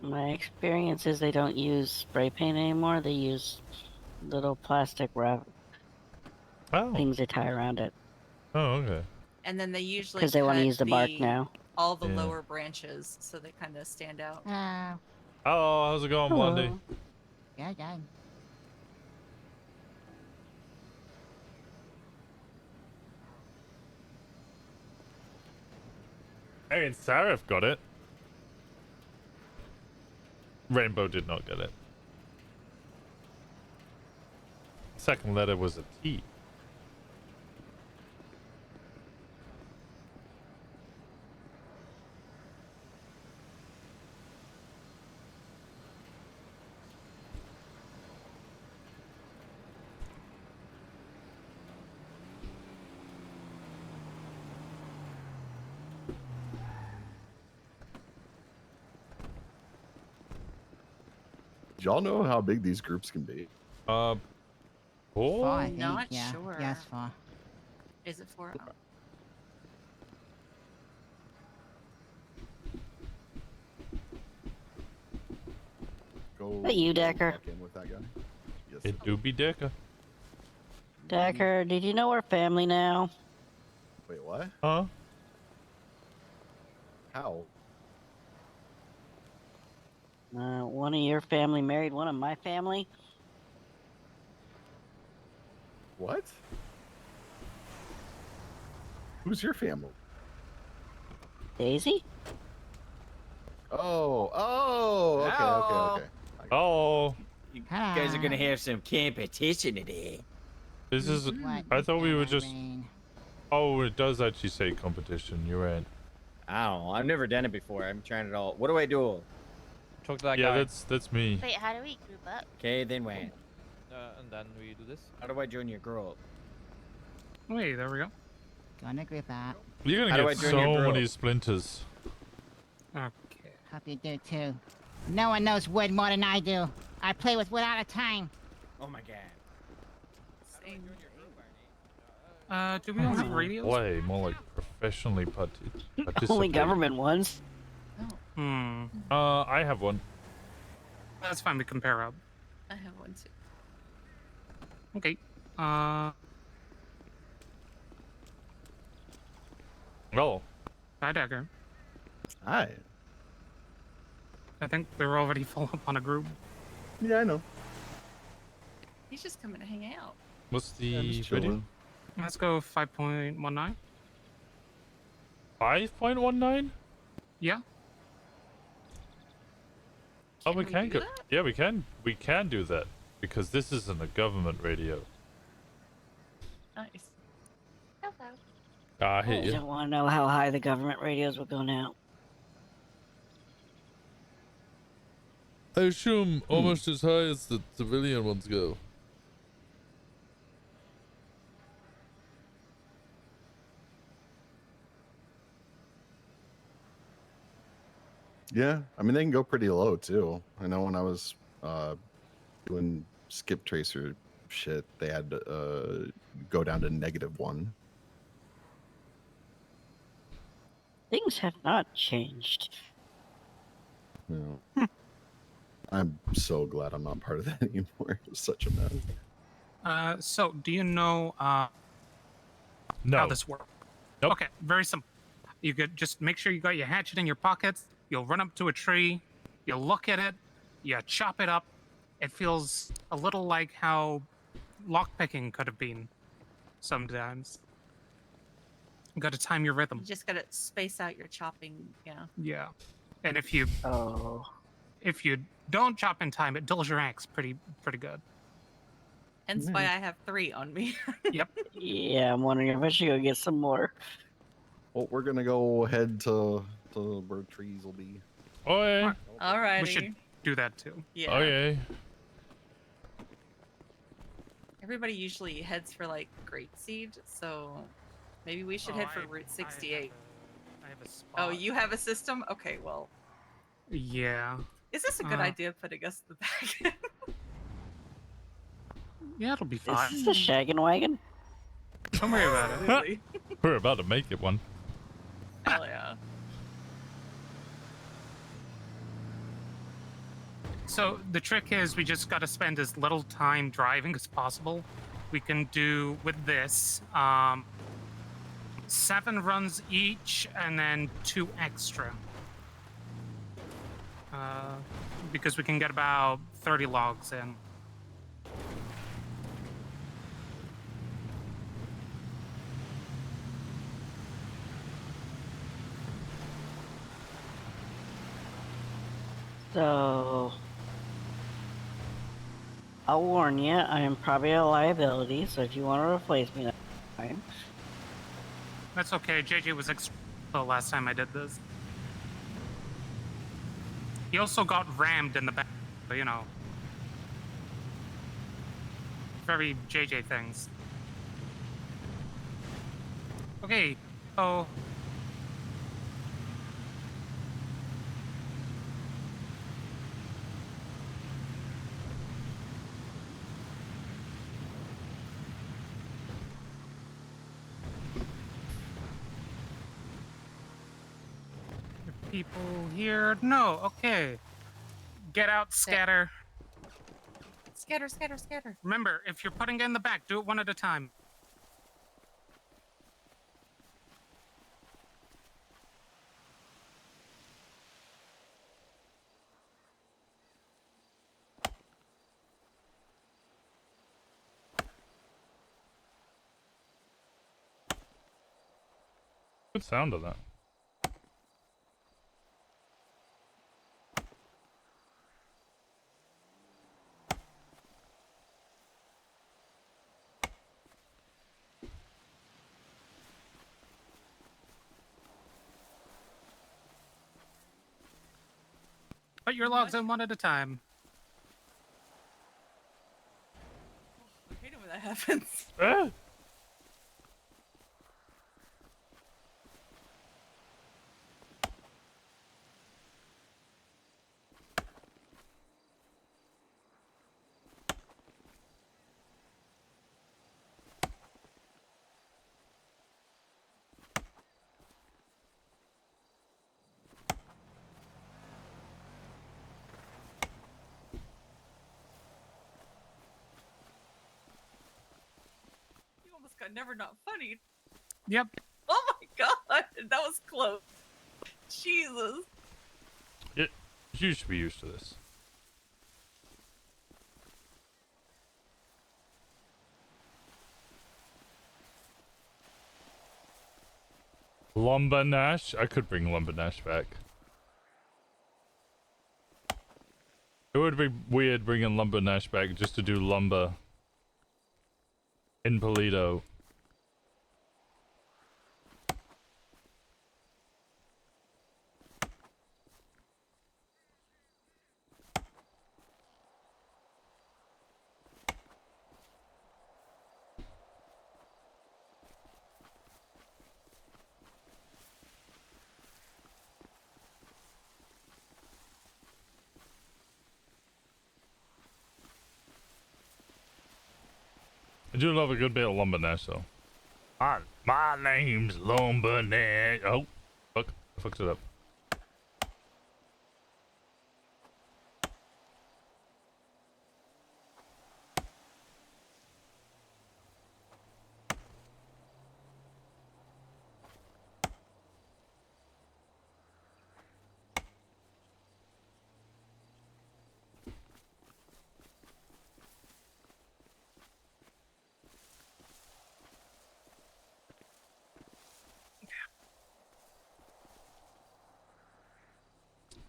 My experience is they don't use spray paint anymore. They use little plastic wrap things they tie around it. Oh, okay. And then they usually Because they want to cut use the bark now. all the Yeah. lower branches, so they kind of stand out. Oh, how's it going, Blondie? Hello. Yeah. Hey, and Sarif got it. Rainbow did not get it. Second letter was a T. y'all know how big these groups can be? Oh, Four, I think. Not Yeah. sure. Yes, four. Is it 4? Oh. Go. Hey, you, go Decker. walk in with that guy. Yes. it do be Decker. Decker, did you know we're family now? Wait, what? Huh? How? One of your family married one of my family. What? Who's your family? Daisy? Oh, okay. Oh, You guys are gonna have some competition today. this is. What I thought we am were I just. wearing? Oh, it does actually say competition. You're right. I don't know. I've never done it before. I'm trying it all. What do I do? Talk to that Yeah, guy. that's me. Wait, how do we group up? Okay, then when? And then we do this. How do I join your group? Wait, there we go. Gonna group up. You're How gonna do I get join so your group? many splinters. Okay. Hope you do too. No one knows wood more than I do. I play with wood all the time. Oh my god. Same. Do we all have radios? Way more like professionally participate. Only government ones. Hmm. I have one. That's fine. We can pair up. I have one too. Okay. Oh, Hi, Decker. Hi. I think they're already full up on a group. Yeah, I know. He's just coming to hang out. what's the Yeah, just video? chilling. Let's go 5.19. 5.19? Yeah. Oh, we can do go. that? Yeah, we can. We can do that because this isn't a government radio. Nice. Hello. I hit You you. don't want to know how high the government radios will go now. I assume almost as high as the civilian ones go. Yeah, I mean they can go pretty low too. I know when I was doing skip tracer shit, they had to go down to -1. Things have not changed. You know. I'm so glad I'm not part of that anymore. It was such a mess. So do you know No. how this works? Nope. Okay, very simple. You could just make sure you got your hatchet in your pockets. You'll run up to a tree. You look at it. You chop it up. It feels a little like how lockpicking could have been sometimes. You got to time your You rhythm. just gotta space out your chopping. Yeah. Yeah. And if you Oh. don't chop in time, it dulls your axe pretty good. Hence why I have 3 on me. Yep. Yeah, I'm wondering if I should go get some more. Well, we're gonna go head to where trees will be. Oh yeah. Alrighty. We should do that too. Yeah. Oh yeah. Everybody usually heads for like grapeseed, so maybe we should Oh, head for I- Route 68. I have a spot. Oh, you have a system? Okay, well, Yeah. is this a good Uh, idea putting us in the back? Yeah, it'll be Is fine. this the shaggin' wagon? Don't worry about it. Absolutely. We're about to make it one. Hell yeah. So the trick is we just got to spend as little time driving as possible. We can do with this 7 runs each and then 2 extra. Because we can get about 30 logs in. So, I'll warn you, I am probably a liability, so if you want to replace me, that's fine. That's okay. JJ was the last time I did this. He also got rammed in the back, but, you know. Very JJ things. Okay, so people here? No. Okay. Get out, scatter. Scatter, scatter, scatter. Remember, if you're putting it in the back, do it one at a time. Good sound of that. Put your logs in one at a time. I hate it when that happens. Ah! You almost got never not funny. Yep. Oh my god, that was close. Jesus. You should be used to this. Lumber Nash? I could bring Lumber Nash back. It would be weird bringing Lumber Nash back just to do lumber in Polito. I do love a good bit of Lumber Nash though. My name's Lumber Nash. Oh, fuck. I fucked it up.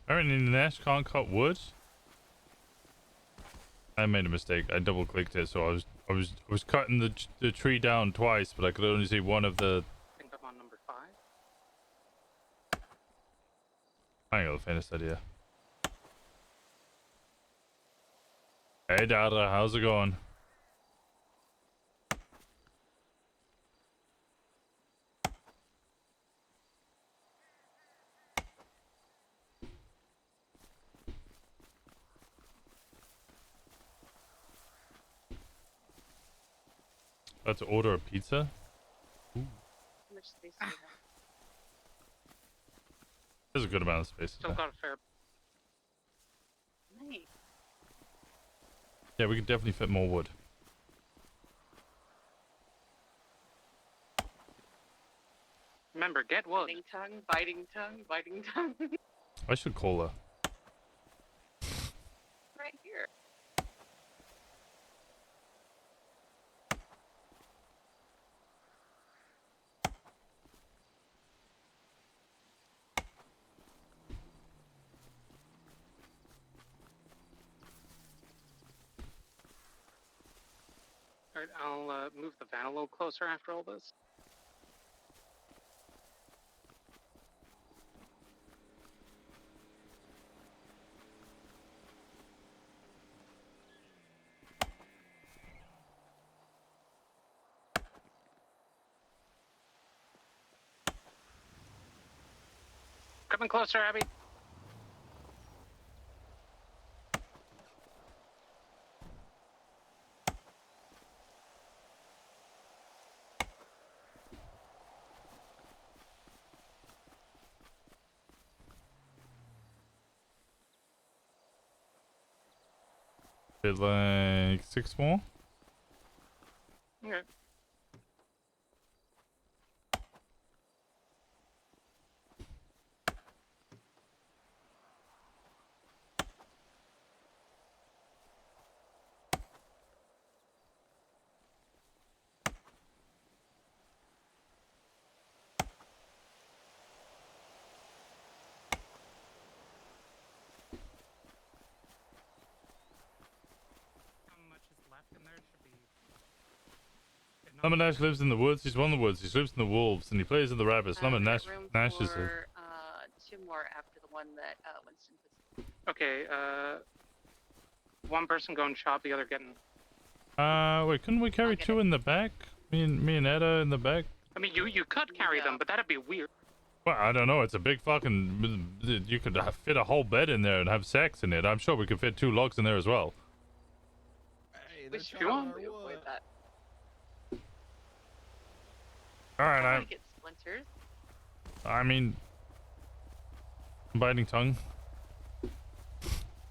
Apparently Nash can't cut wood. I made a mistake. I double clicked it, so I was cutting the tree down twice, but I could only see one of the. I think I'm on number 5. I ain't got the faintest idea. Hey Dada, how's it going? Let's order a pizza. Ooh. How much space do you have? There's a good amount of space. Still got a fair. Nice. Yeah, we could definitely fit more wood. Remember, get wood. Biting tongue, biting tongue, biting tongue. I should call her. Right here. Alright, I'll move the van a little closer after all this. Coming closer, Abby. Bit like 6 more. Okay. Lemon Nash lives in the woods. He's one of the woods. He sleeps in the wolves, and he plays in the rabbits. Lemon We Nash, got room Nash is a... for 2 more after the one that Winston puts. Okay, one person going shop, the other getting. Wait, couldn't we carry 2 in the back? Me and Etta in the back? I mean, you could carry them, but that'd be weird. Well, I don't know. It's a big fucking... You could fit a whole bed in there and have sex in it. I'm sure we could fit 2 logs in there as well. Hey, Which you want? we avoid that. Alright, I get splinters. I mean... Biting tongue.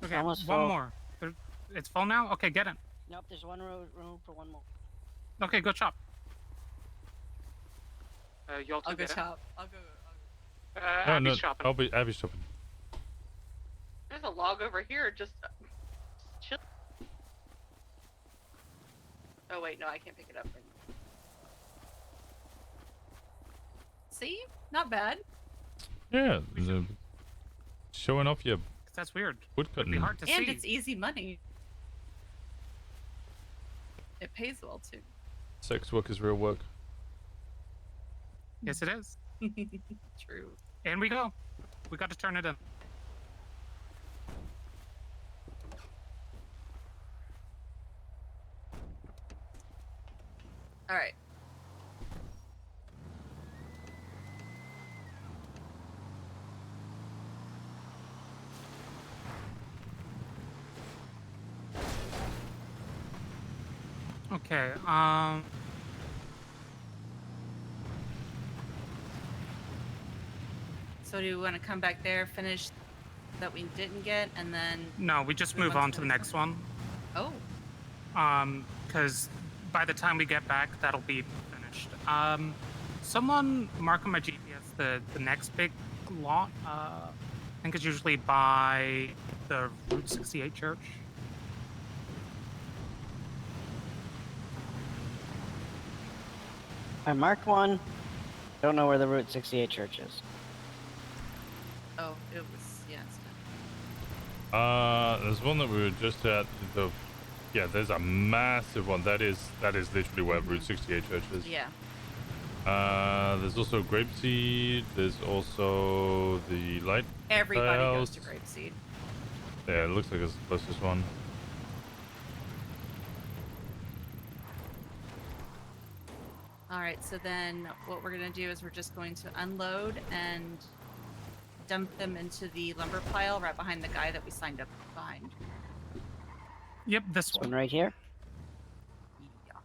Okay, Almost one full. more. It's full now? Okay, get it. Nope, there's one room for one more. Okay, go chop. You all two I'll go get chop. I'll go. it. No, Abby's no, chopping. Abby's shopping. There's a log over here. Just chill. Oh wait, no, I can't pick it up. See? Not bad. Yeah, showing off your That's weird. wood It'd be cutting. hard to And see. it's easy money. It pays well too. Sex work is real work. Yes, it is. True. And we go. We got to turn it in. All right. Okay, So do you want to come back there, finish that we didn't get, and then? no, we just move on to the next one. Oh. Because by the time we get back, that'll be finished. Someone mark on my GPS the next big lot. I think it's usually by the Route 68 church. I marked one. Don't know where the Route 68 church is. Oh, it was. Yeah, it's done. There's one that we were just at. Yeah, there's a massive one. That is literally where Route 68 church is. Yeah. There's also Grapeseed. There's also the light. Everybody house. goes to Grapeseed. Yeah, it looks like it's the closest one. All right, so then what we're gonna do is we're just going to unload and dump them into the lumber pile right behind the guy that we signed up behind. Yep, this This one one. right here. Yeah.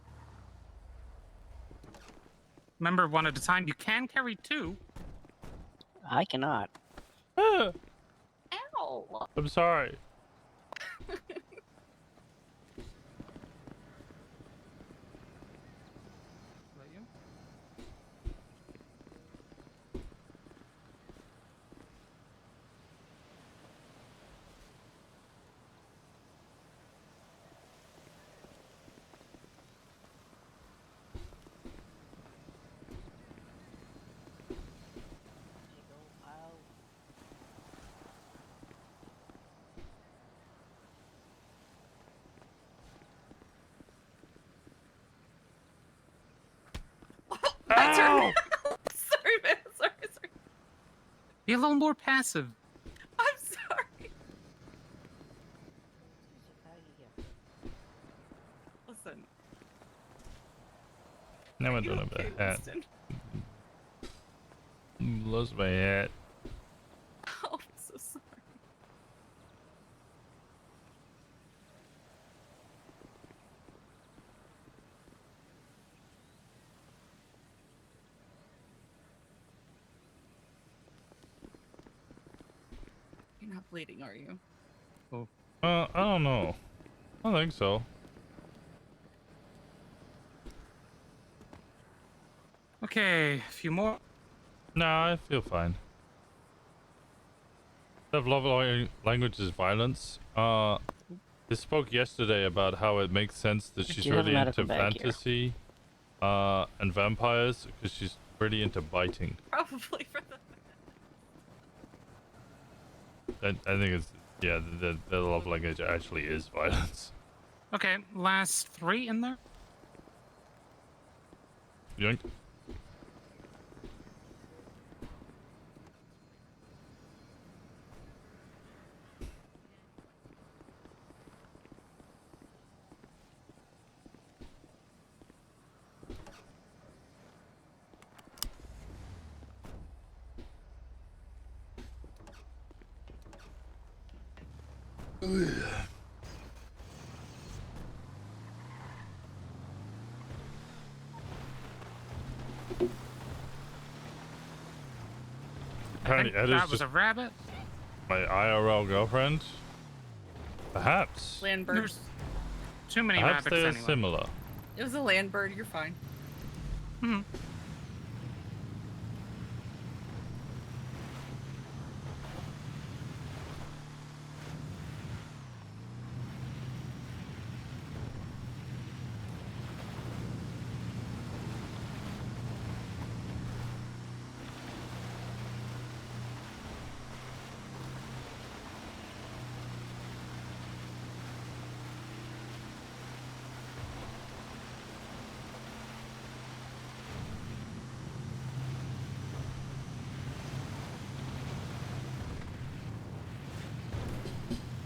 Remember, one at a time. You can carry 2. I cannot. Ah, Ow! I'm sorry. Let you? My turn. Ow! Sorry, man. Sorry. Be a little more passive. I'm sorry. Listen. Now I You don't have okay, a hat. Winston? Lost my hat. Oh, I'm so sorry. You're not bleeding, are you? I don't know. I think so. Okay, a few more. Nah, I feel fine. The love language is violence. They spoke yesterday about how it makes sense that I she's do have a really medical into bag here. fantasy, and vampires because she's really into biting. Probably for the. I think it's yeah. The love language actually is violence. Okay, last 3 in there. Yoink. Apparently, I think Ed is that was just a rabbit. my IRL girlfriend. Perhaps. Land bird. There's too many Perhaps rabbits they are anyway. similar. It was a land bird. You're fine. Hmm.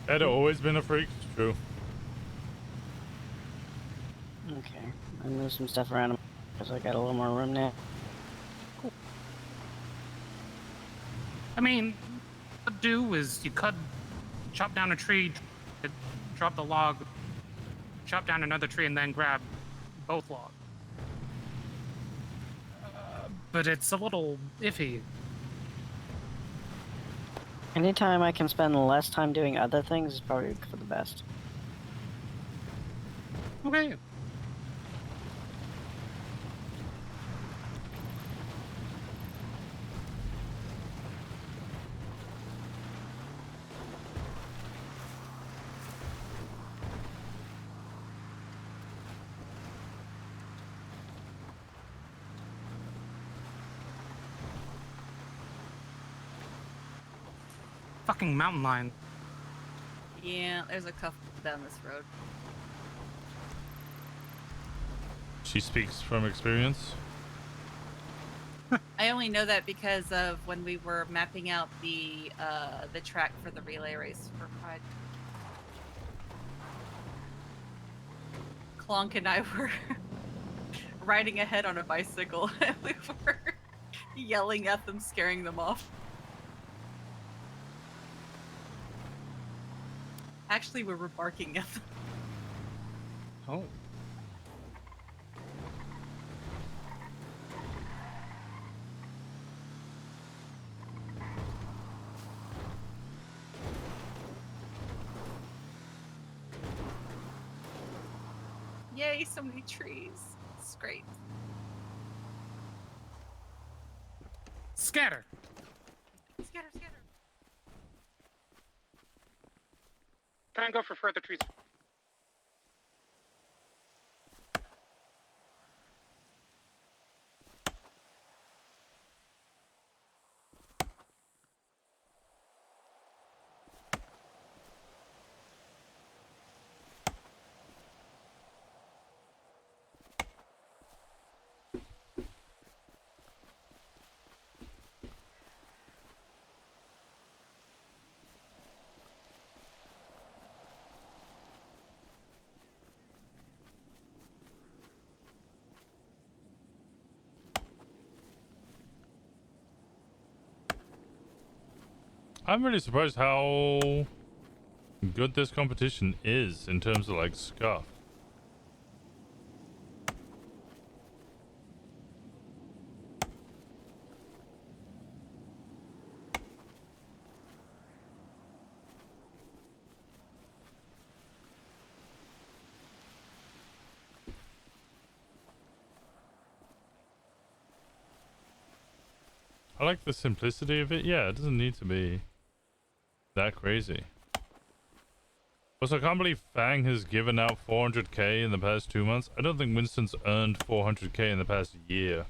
Ed always been a freak. True. Okay, I move some stuff around because I got a little more room now. I mean, what you do is you chop down a tree, drop the log, chop down another tree, and then grab both logs. But it's a little iffy. Anytime I can spend less time doing other things is probably for the best. Okay. Fucking mountain lion. Yeah, there's a couple down this road. She speaks from experience. I only know that because of when we were mapping out the track for the relay race for Pride. Clonk and I were riding ahead on a bicycle and we were yelling at them, scaring them off. Actually, we were barking at them. Oh. Yay, so many trees. It's great. Scatter. Scatter, scatter. Try and go for further trees. I'm really surprised how good this competition is in terms of like scuff. I like the simplicity of it. Yeah, it doesn't need to be that crazy. Also, I can't believe Fang has given out 400k in the past 2 months. I don't think Winston's earned 400k in the past year.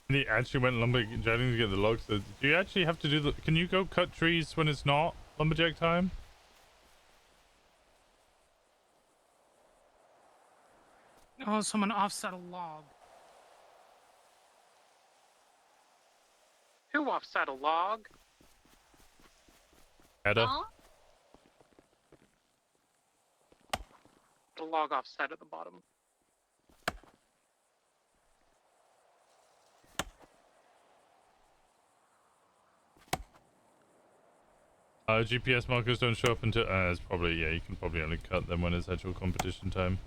And he actually went lumberjacking to get the logs. So do you actually have to do the... Can you go cut trees when it's not lumberjack time? Oh, someone offset a log. Who offset a log? Hedda? Huh? The log offset at the bottom. GPS markers don't show up until... it's probably... Yeah, you can probably only cut them when it's actual competition time.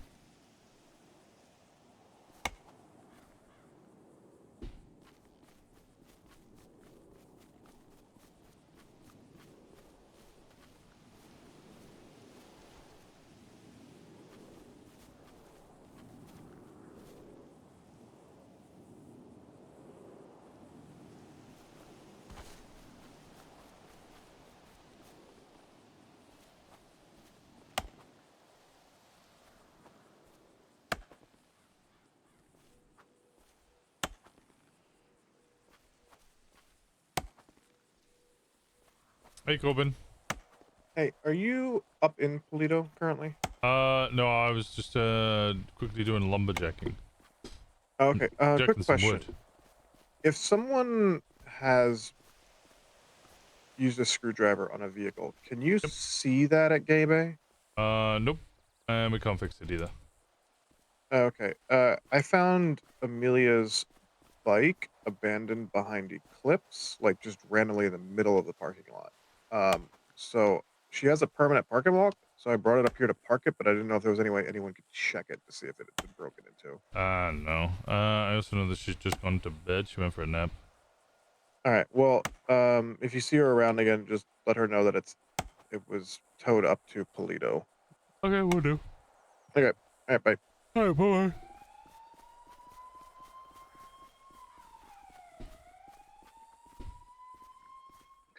Hey, Corbin. Hey, are you up in Polito currently? No, I was just quickly doing lumberjacking. Okay, Jacking quick some question. wood. If someone has used a screwdriver on a vehicle, can you see that at Gay Bay? Nope. And we can't fix it either. Okay, I found Amelia's bike abandoned behind Eclipse, like just randomly in the middle of the parking lot. So she has a permanent parking lot, so I brought it up here to park it, but I didn't know if there was any way anyone could check it to see if it had been broken into. No. I also know that she's just gone to bed. She went for a nap. Alright, well, if you see her around again, just let her know that it was towed up to Polito. Okay, we'll do. Okay, alright, bye. Alright, bye-bye.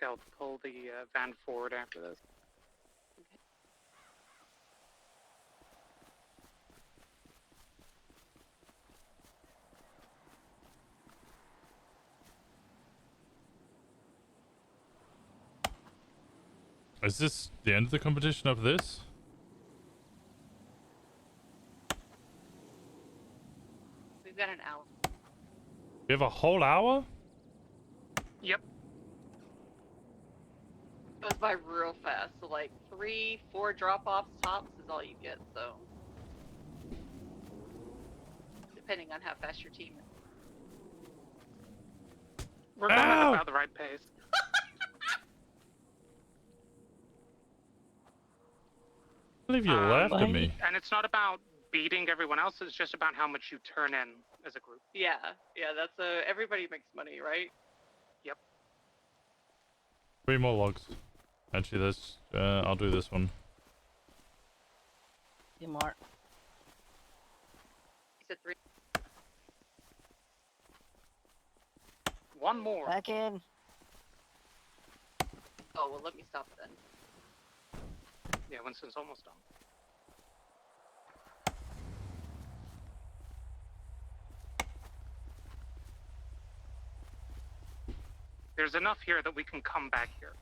Okay, I'll pull the van forward after this. Is this the end of the competition of this? We've got an hour. We have a whole hour? Yep. Goes by real fast. So like 3-4 drop-offs tops is all you get. So depending on how fast your team is. We're going at about the right pace. I believe you laughed at me. And it's not about beating everyone else, it's just about how much you turn in as a group. Yeah, that's everybody makes money, right? Yep. 3 more logs. Actually, this I'll do this one. 2 more. You said 3. 1 more. Back in. Oh, well, let me stop then. Yeah, Winston's almost done. There's enough here that we can come back here.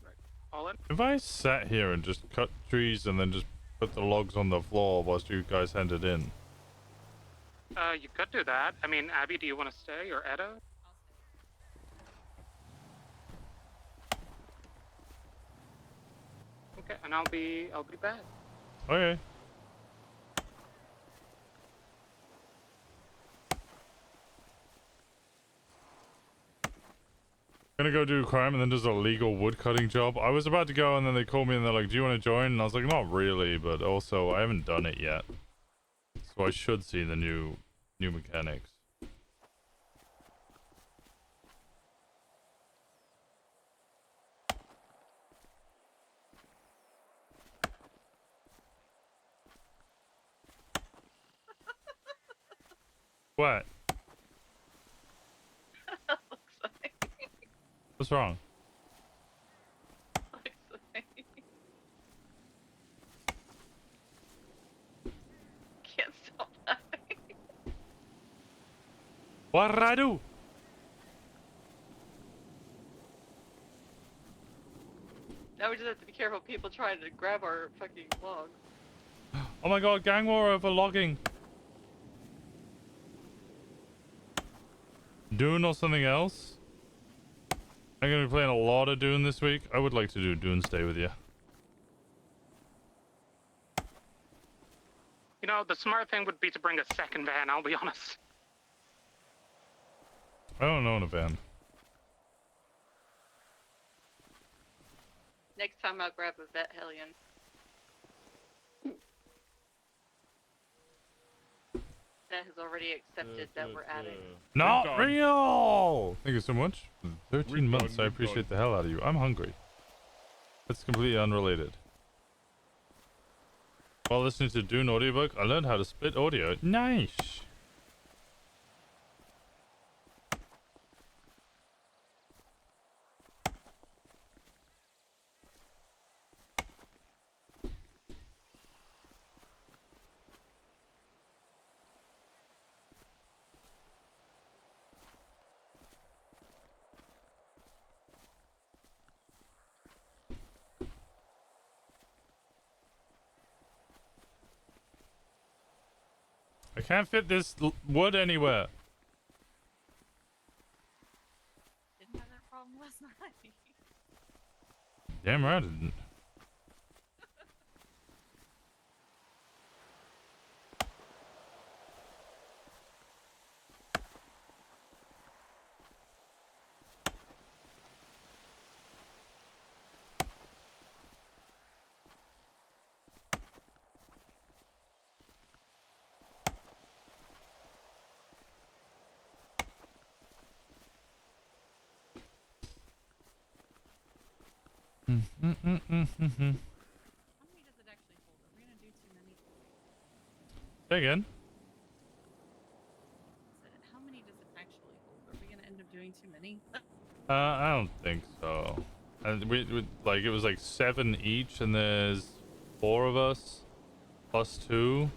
Right. call it. If I sat here and just cut trees and then just put the logs on the floor whilst you guys handed in. You could do that. I mean, Abby, do you want to stay, or Edo? Okay, and I'll be back. Okay. Gonna go do crime and then does a legal wood cutting job. I was about to go and then they called me and they're like, do you want to join? And I was like, not really, but also I haven't done it yet. So I should see the new mechanics. What? What's wrong? Can't stop laughing. What did I do? Now we just have to be careful of people trying to grab our fucking logs. Oh my god, gang war over logging. Dune or something else? I'm gonna be playing a lot of Dune this week. I would like to do Dune Stay with you. You know, the smart thing would be to bring a second van, I'll be honest. I don't own a van. Next time I'll grab a vet hellion. That has already accepted that we're adding. Not real! Thank you so much. 13 months, I appreciate the hell out of you. I'm hungry. That's completely unrelated. While listening to Dune audiobook, I learned how to split audio. Nice! I can't fit this wood anywhere. Didn't have that problem last night. Damn right I didn't. How many does it actually hold? Are we gonna do too many? Say again. How many does it actually hold? Are we gonna end up doing too many? I don't think so. And we like it was like 7 each, and there's 4 of us, plus 2.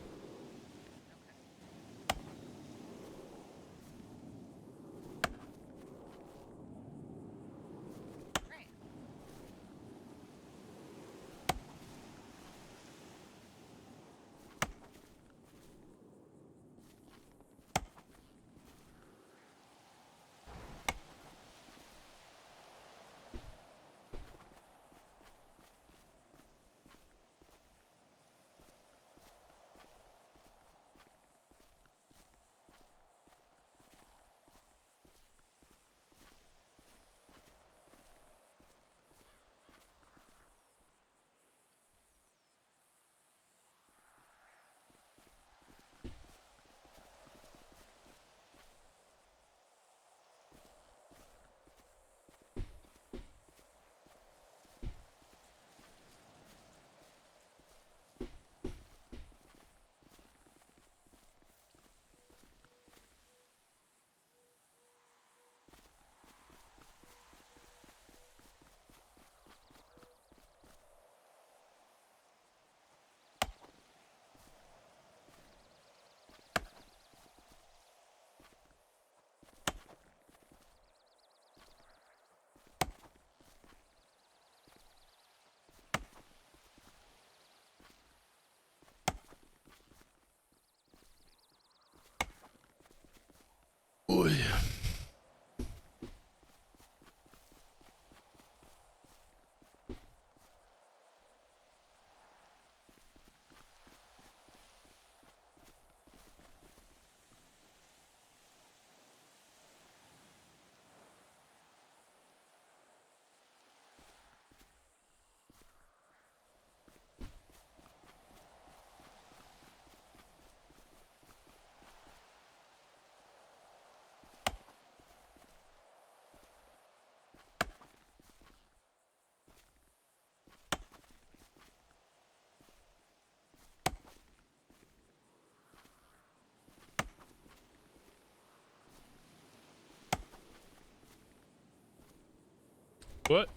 What?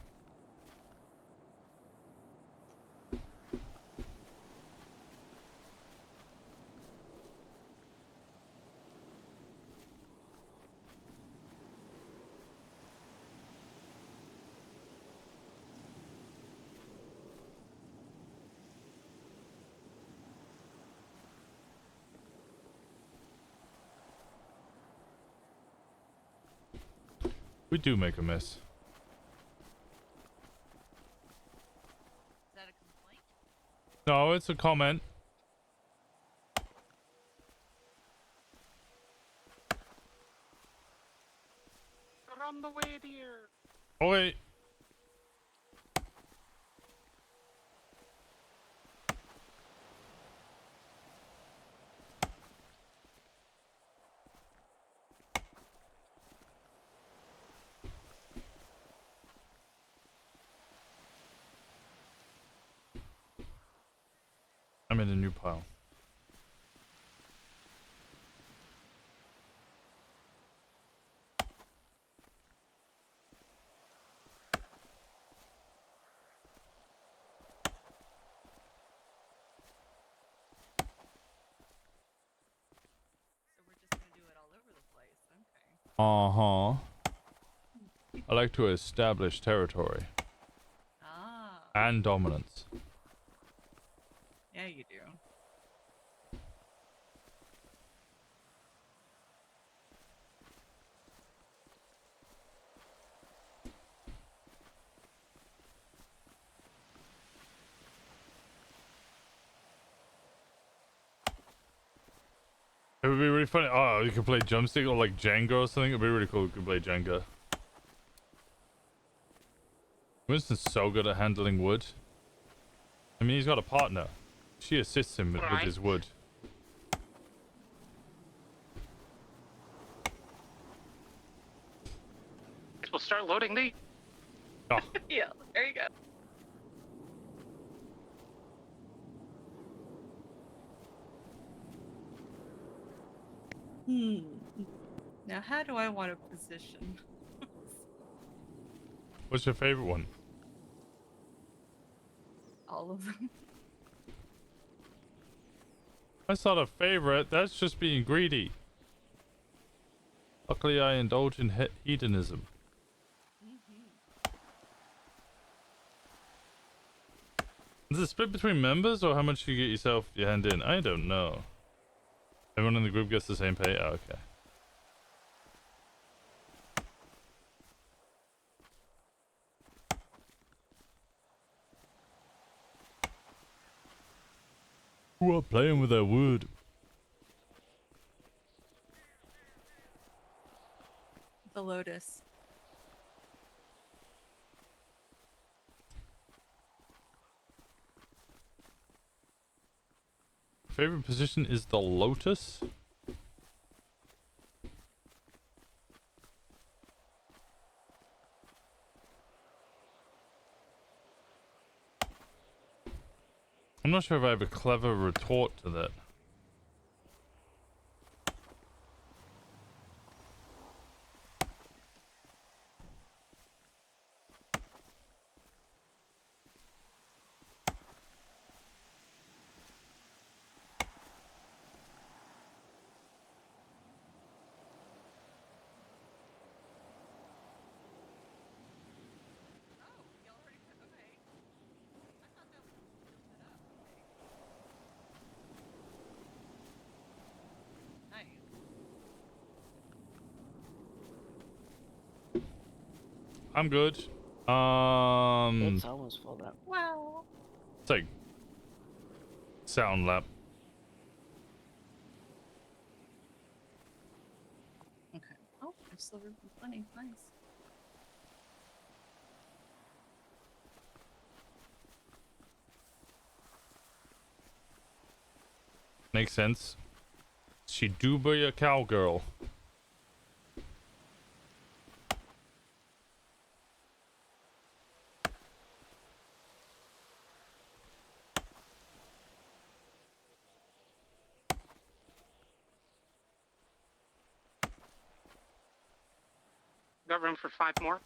We do make a mess. Is that a complaint? No, it's a comment. We're on the way, dear. Oh wait. I'm in a new pile. So we're just gonna do it all over the place. Okay. I like to establish territory Ah. and dominance. Yeah, you do. It would be really funny. Oh, you could play Jumpstick or like Jenga or something. It'd be really cool if you could play Jenga. Winston's so good at handling wood. I mean, he's got a partner. She assists him with his wood. We'll start loading the. Oh. Yeah, there you go. Now, how do I want to position? What's your favorite one? All of them. That's not a favorite. That's just being greedy. Luckily, I indulge in hedonism. Is it split between members or how much you get yourself your hand in? I don't know. Everyone in the group gets the same pay? Oh, okay. Who are playing with their wood? The Lotus. Favorite position is the Lotus? I'm not sure if I have a clever retort to that. I'm good. It's almost full up. Wow. It's like sound lab. Okay. Oh, there's still room for plenty. Nice. Makes sense. She do be a cowgirl. Got room for 5 more?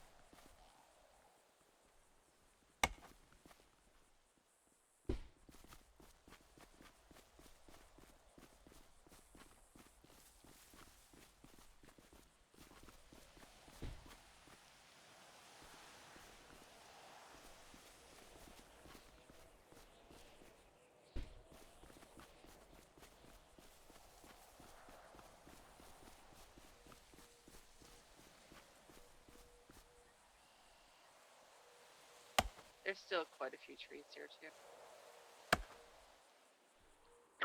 There's still quite a few trees here too.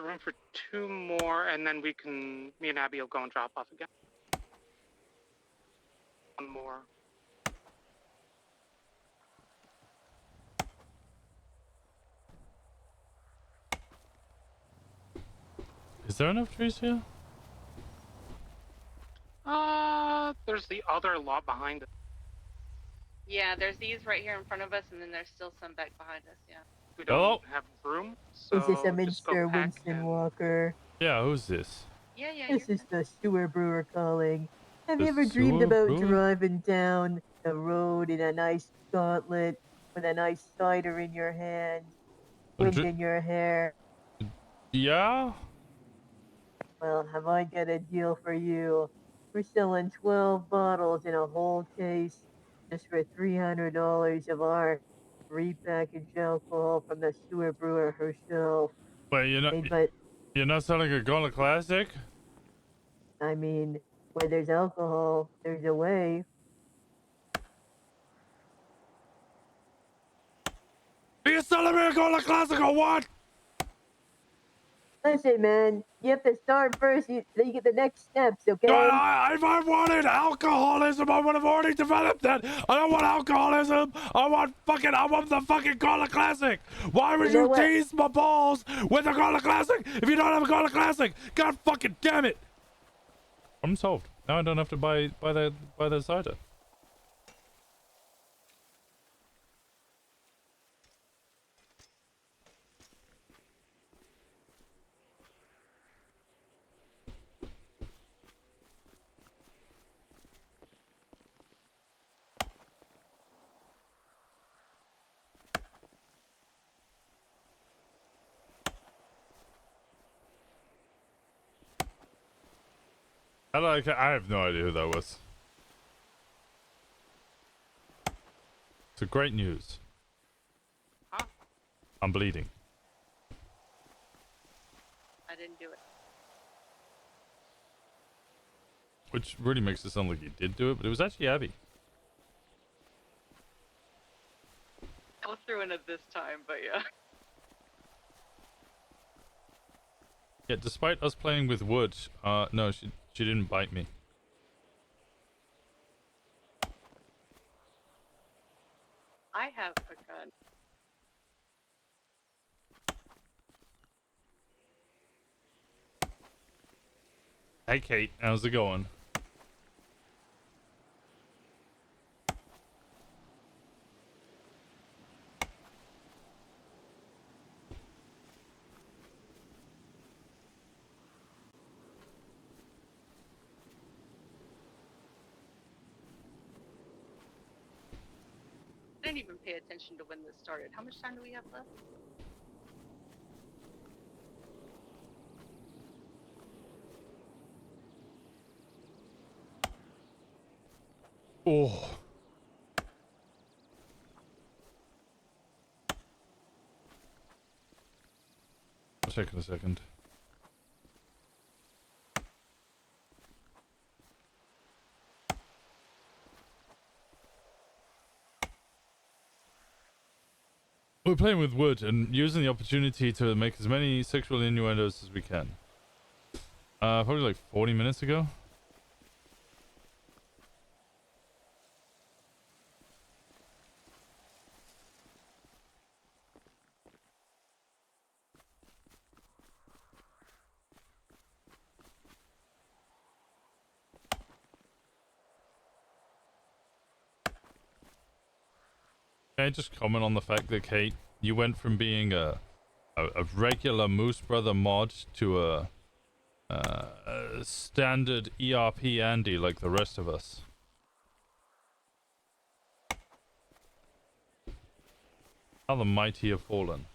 Room for 2 more, and then me and Abby will go and drop off again. 1 more. Is there enough trees here? There's the other lot behind it. Yeah, there's these right here in front of us, and then there's still some back behind us. Yeah. We don't have room, so Is this a just go Mr. pack Winston and... Walker? Yeah, who's this? Yeah, This is the sewer brewer calling. Have The you ever dreamed sewer about brewer? driving down the road in a nice gauntlet with a nice cider in your hand, wind in your hair? Yeah? Well, have I got a deal for you? We're selling 12 bottles in a whole case just for $300 of our repackaged alcohol from the sewer brewer herself. Wait, you're not selling a Gauntlet Classic? I mean, where there's alcohol, there's a way. Are you selling me a Gauntlet Classic or what? Listen, man, you have to start first, then you get the next steps, okay? If I wanted alcoholism, I would have already developed it. I don't want alcoholism. I want the fucking Gauntlet Classic. Why would you tease my balls with a Gauntlet Classic if you don't have a Gauntlet Classic? God fucking damn it. I'm solved. Now I don't have to buy the cider. I have no idea who that was. So great news. Huh? I'm bleeding. I didn't do it. Which really makes it sound like you did do it, but it was actually Abby. I threw in it this time, but yeah. Yeah, despite us playing with wood, no, she didn't bite me. I have a gun. Hey Kate, how's it going? I didn't even pay attention to when this started. How much time do we have left? Oh. I'll check in a second. We're playing with wood and using the opportunity to make as many sexual innuendos as we can. Probably like 40 minutes ago. Can I just comment on the fact that, Kate, you went from being a regular Moose Brother mod to a standard ERP Andy like the rest of us. How the mighty have fallen.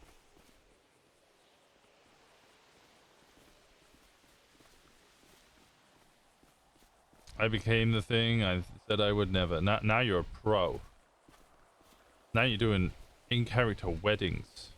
I became the thing I said I would never. Now you're a pro. Now you're doing in-character weddings.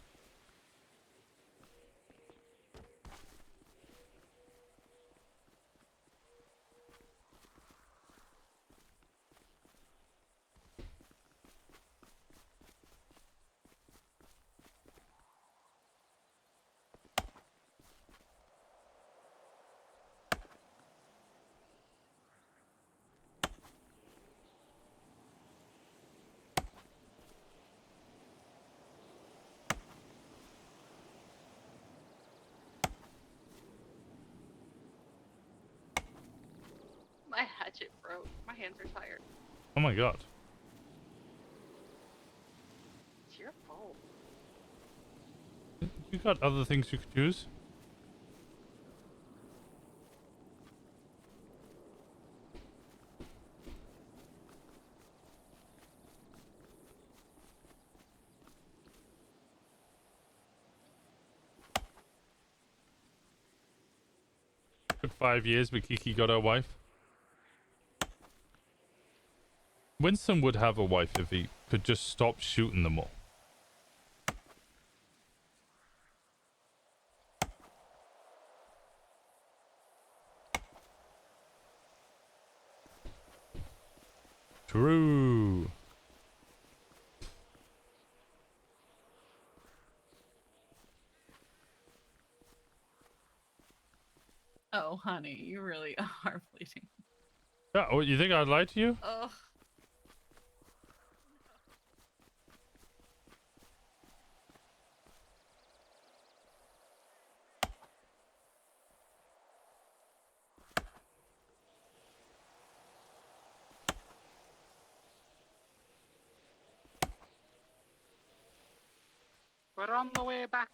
hatchet broke. My hands are tired. Oh my god. It's your fault. You got other things you could use? Took 5 years, but Kiki got her wife. Winston would have a wife if he could just stop shooting them all. True. Oh, honey, you really are bleeding. Yeah, oh, you think I'd lie to you? Ugh. We're on the way back.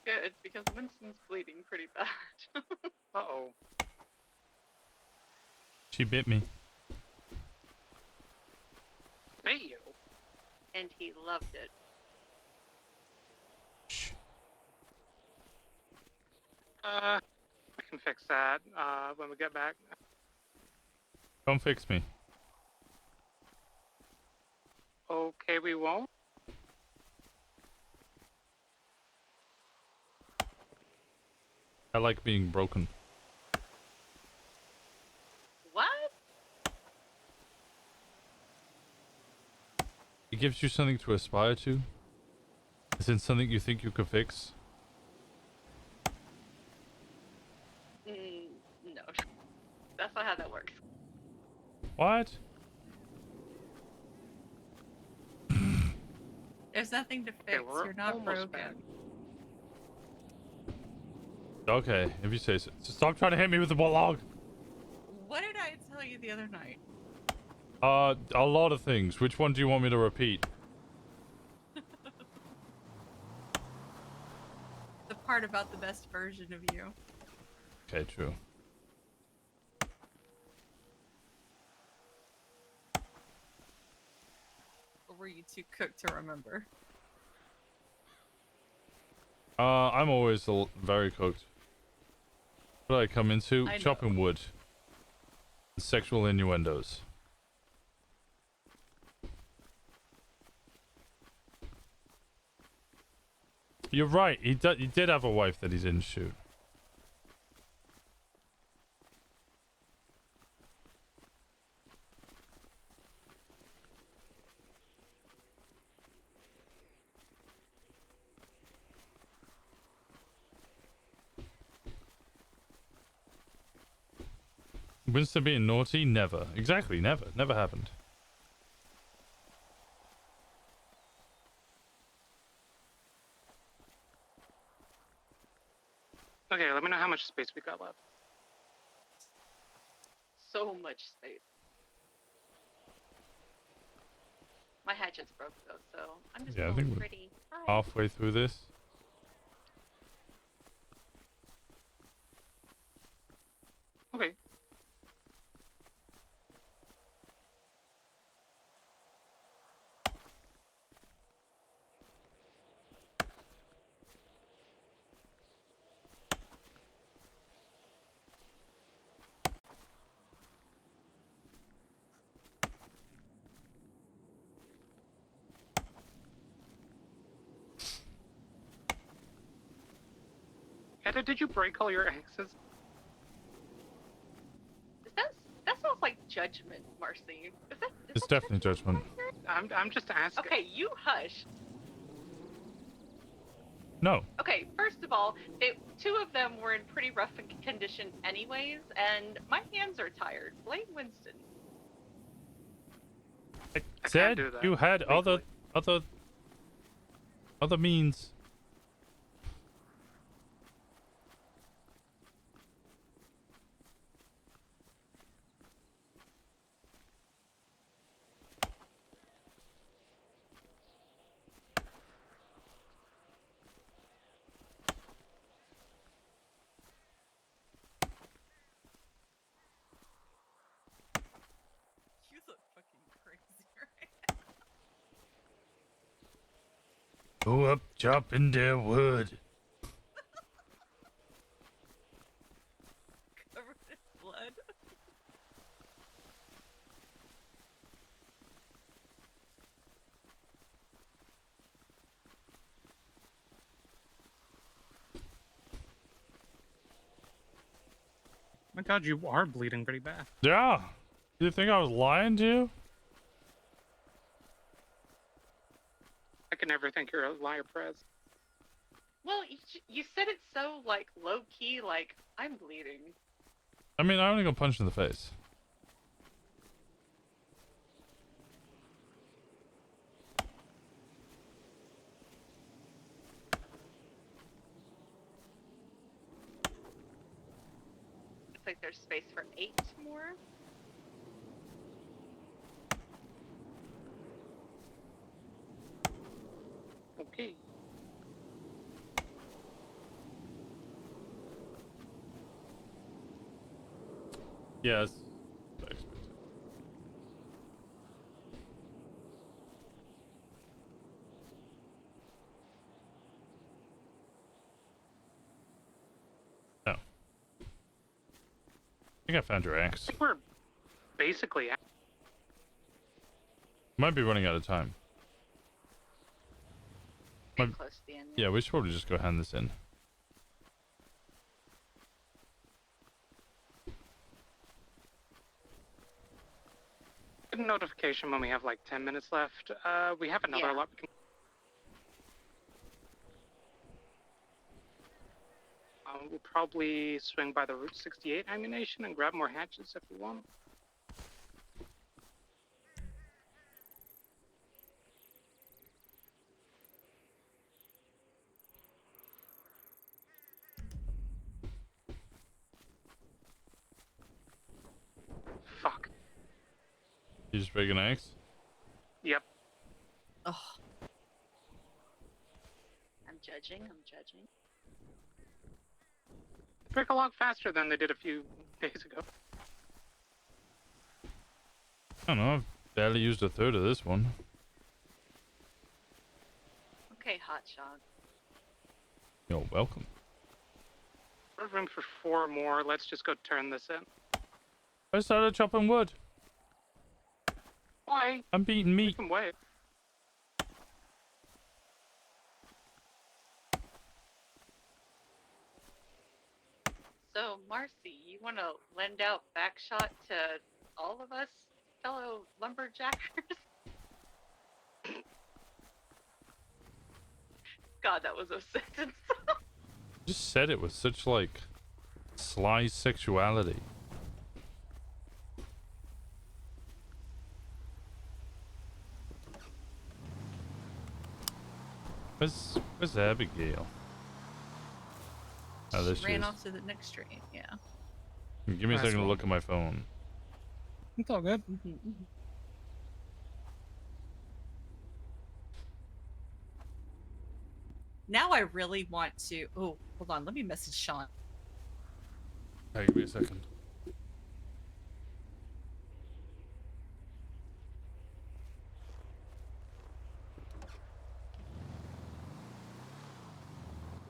Good, because Winston's bleeding pretty bad. Uh-oh. She bit me. Bait you? And he loved it. Shh. We can fix that, when we get back. Don't fix me. Okay, we won't. I like being broken. What? It gives you something to aspire to. Is it something you think you could fix? No. That's not how that works. What? There's nothing to fix. we're You're not almost broken. back. Okay, if you say so. So stop trying to hit me with the log. What did I tell you the other night? A lot of things. Which one do you want me to repeat? The part about the best version of you. Okay, true. Or were you too cooked to remember? I'm always very cooked. What did I come into? I know. Chopping wood. Sexual innuendos. You're right. He did have a wife that he didn't shoot. Winston being naughty? Never. Exactly, never. Never happened. Okay, let me know how much space we got left. So much space. My hatchet's broke though, so I'm just Yeah, I going think we're pretty high. halfway through this. Okay. Heather, did you break all your axes? That sounds like judgment, Marcy. Is It's that definitely judgment. I'm just asking. Okay, you hush. No. Okay, first of all, two of them were in pretty rough condition anyways, and my hands are tired. Blame Winston. I can't said do that you had legally. other means. Go up, chopping their wood. Covered in blood. My God, you are bleeding pretty bad. Yeah. Do you think I was lying to you? I can never think you're a liar, Prez. Well, you said it so like low key, like I'm bleeding. I mean, I only got punched in the face. Looks like there's space for 8 more. Okay. Yes. No. I think I found your axe. We're basically at Might be running out of time. Pretty close to the end. Yeah, we should probably just go hand this in. Get a notification when we have like 10 minutes left. We have another lot. We'll probably swing by the Route 68 ammunition and grab more hatchets if we want. Fuck. You just break an axe? Yep. Oh. I'm judging. Break a lot faster than they did a few days ago. I don't know, I've barely used a third of this one. Okay, hotshot. You're welcome. We're room for 4 more. Let's just go turn this in. I started chopping wood. Why? I'm beating meat. We can wait. So, Marcy, you want to lend out backshot to all of us fellow lumberjackers? God, that was a sentence. Just said it with such like sly sexuality. Where's Abigail? Oh, there she Ran is. off to the next train. Yeah. Give me a second to look at my phone. It's all good. Now I really want to. Oh, hold on. Let me message Sean. Hey, give me a second.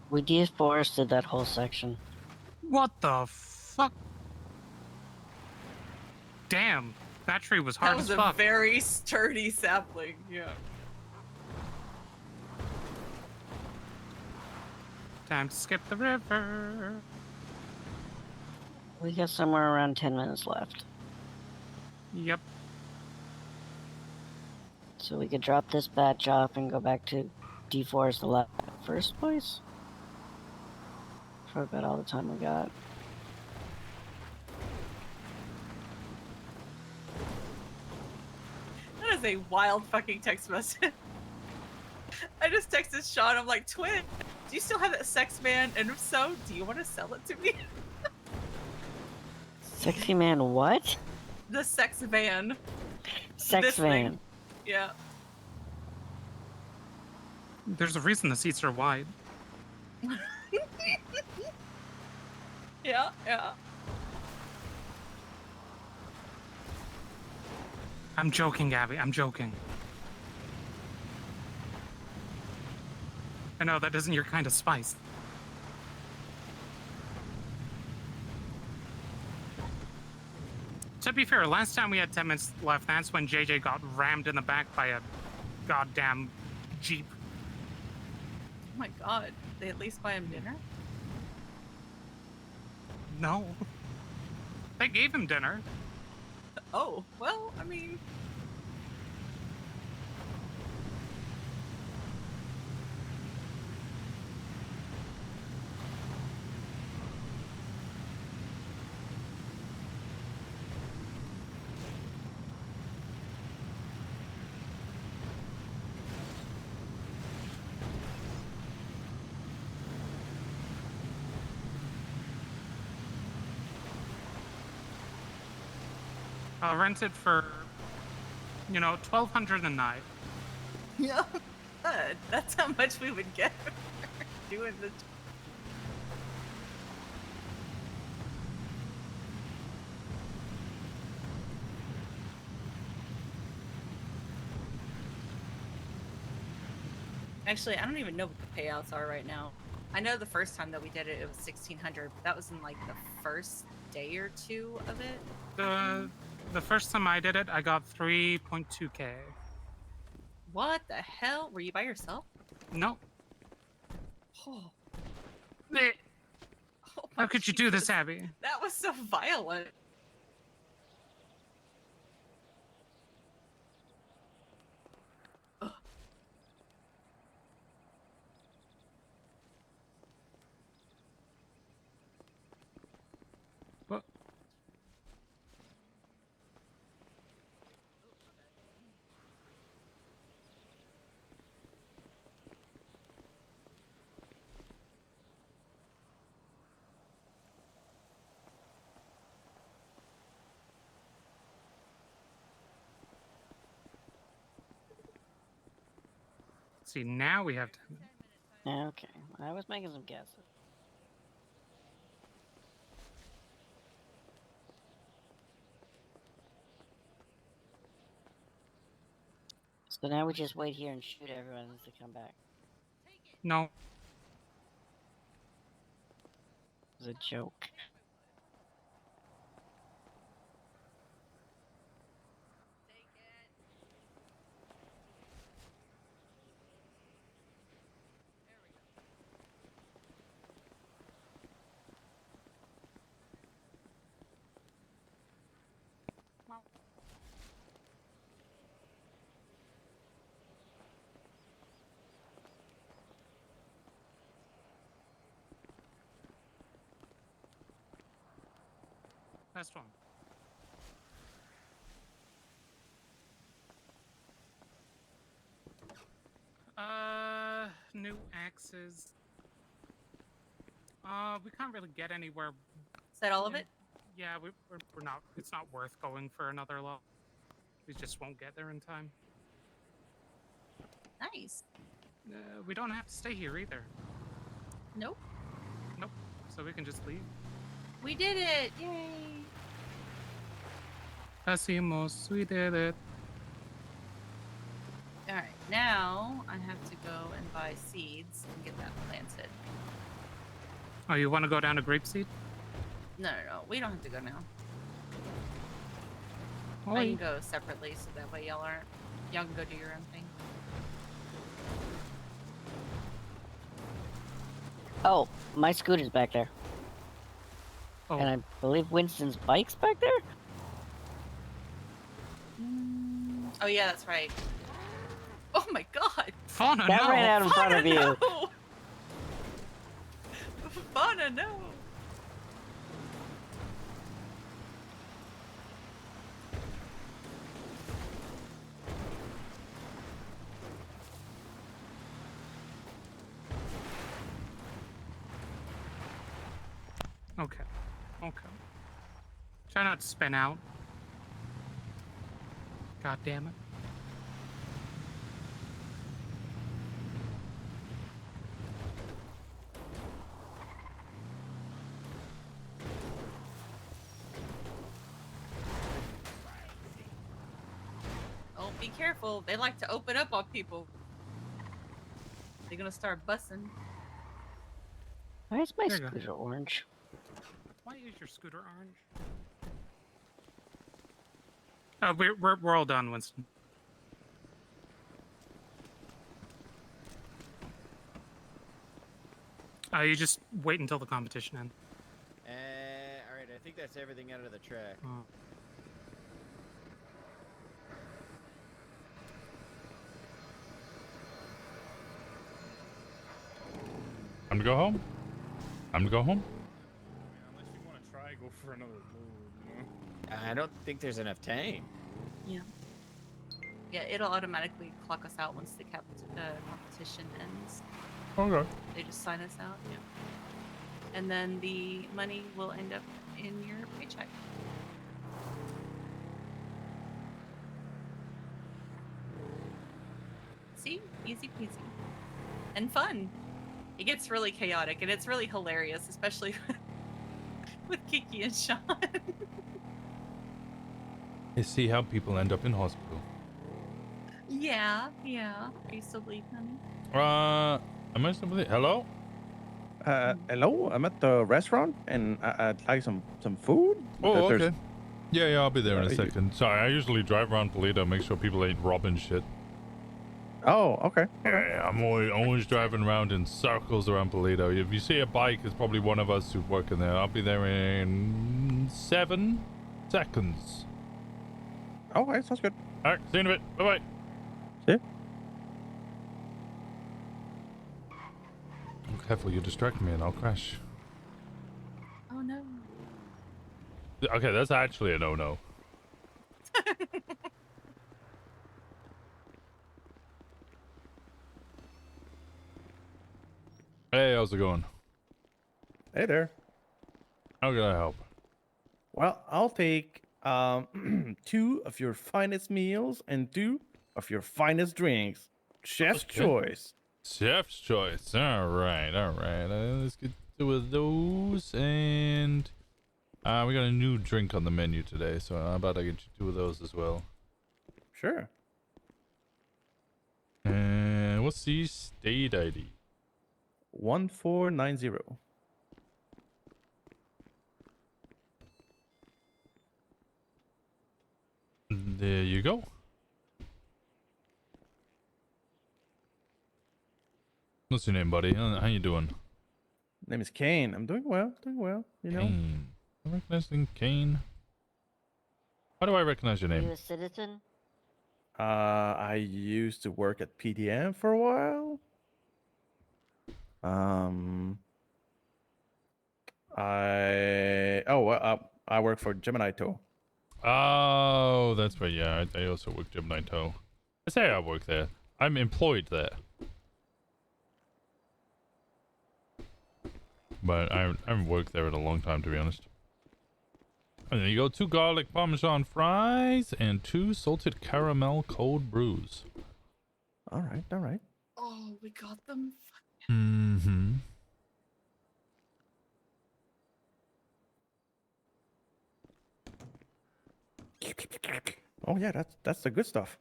We deforested that whole section. What the fuck? Damn, that tree was hard That was as a fuck. very sturdy sapling. Yeah. Time to skip the river. We got somewhere around 10 minutes left. Yep. So we could drop this batch off and go back to deforest the first place. For about all the time we got. That is a wild fucking text message. I just texted Sean. I'm like, Twin, do you still have that sex van? And if so, do you want to sell it to me? Sexy man what? The sex van. Sex This van. thing. Yeah. There's a reason the seats are wide. Yeah, yeah. I'm joking, Abby. I'm joking. I know that isn't your kind of spice. To be fair, last time we had 10 minutes left, that's when JJ got rammed in the back by a goddamn Jeep. Oh my god. They at least buy him dinner? No. They gave him dinner. Oh, well, I mean. I'll rent it for, you know, $1,200 a night. Yeah, good. That's how much we would get for doing the. Actually, I don't even know what the payouts are right now. I know the first time that we did it, it was 1,600, but that was in like the first day or two of it. The first time I did it, I got 3.2K. What the hell? Were you by yourself? No. Oh. Eh. Oh my How could you do this, Jesus. Abby? That was so violent. Ugh. What? See, now we have to. Okay, I was making some guesses. So now we just wait here and shoot everyone as they come back. No. It was a joke. Last one. New axes. We can't really get anywhere. Is that all of it? Yeah, we're not. It's not worth going for another lot. We just won't get there in time. Nice. We don't have to stay here either. Nope. Nope. So we can just leave. We did it! Yay! Hacimos, we did it. Alright, now I have to go and buy seeds and get that planted. Oh, you want to go down to grapeseed? No, we don't have to go now. Oh, I can go separately so that way y'all can go do your own thing. Oh, my scooter's back there. Oh. And I believe Winston's bike's back there? Oh yeah, that's right. Oh my god! Fauna, that no! ran out in front of you. No! Fauna, no! Okay. Okay. Try not to spin out. God damn it. Oh, be careful. They like to open up on people. They're gonna start bussing. Why is my There you go. scooter orange? Why is your scooter orange? We're all done, Winston. You just wait until the competition ends. All right, I think that's everything out of the track. Oh. I'm to go home. I'm to go home. Unless you want to try, go for another move. I don't think there's enough time. Yeah. Yeah, it'll automatically clock us out once the competition ends. Okay. They just sign us out. Yeah. And then the money will end up in your paycheck. See? Easy peasy. And fun. It gets really chaotic and it's really hilarious, especially with Kiki and Sean. I see how people end up in hospital. Yeah. Are you still bleeding, honey? Am I still bleeding? Hello? Hello, I'm at the restaurant and I'd like some food. Oh, There's- okay. Yeah, I'll be there in a you- second. Sorry, I usually drive around Toledo, make sure people ain't robbing shit. Oh, okay. Yeah, I'm always driving around in circles around Toledo. If you see a bike, it's probably one of us who's working there. I'll be there in 7 seconds. Okay, sounds good. All right, see you in a bit. Bye-bye. See ya. Oh, careful, you distract me and I'll crash. Oh no. Okay, that's actually a no-no. Hey, how's it going? Hey there. How can I help? Well, I'll take 2 of your finest meals and 2 of your finest drinks. Chef's Okay. choice. Chef's choice. All right. Let's get 2 of those, and we got a new drink on the menu today, so how about I get you 2 of those as well? Sure. And what's the state ID? 1490. There you go. What's your name, buddy? How you doing? Name is Kane. I'm doing well. You know. Kane. I recognize Kane. How do I recognize your Are you name? a citizen? I used to work at PDM for a while. I work for Gemini Tow. Oh, that's right. Yeah, I also work Gemini Tow. I say I work there. I'm employed there. But I haven't worked there in a long time, to be honest. And there you go. 2 garlic parmesan fries and 2 salted caramel cold brews. All right. Oh, we got them. Mm-hmm. Oh yeah, that's the good stuff.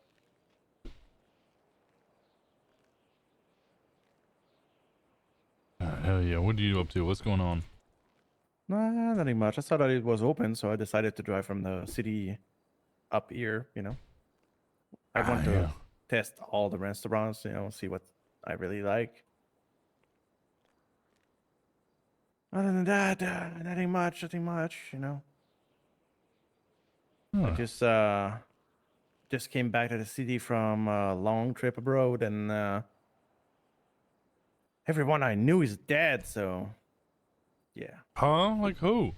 Hell yeah. What are you up to? What's going on? Nah, nothing much. I saw that it was open, so I decided to drive from the city up here, you know. I want to yeah. test all the restaurants, you know, see what I really like. Other than that, nothing much, you know. I just came back to the city from a long trip abroad, and everyone I knew is dead, so yeah. Huh? Like who?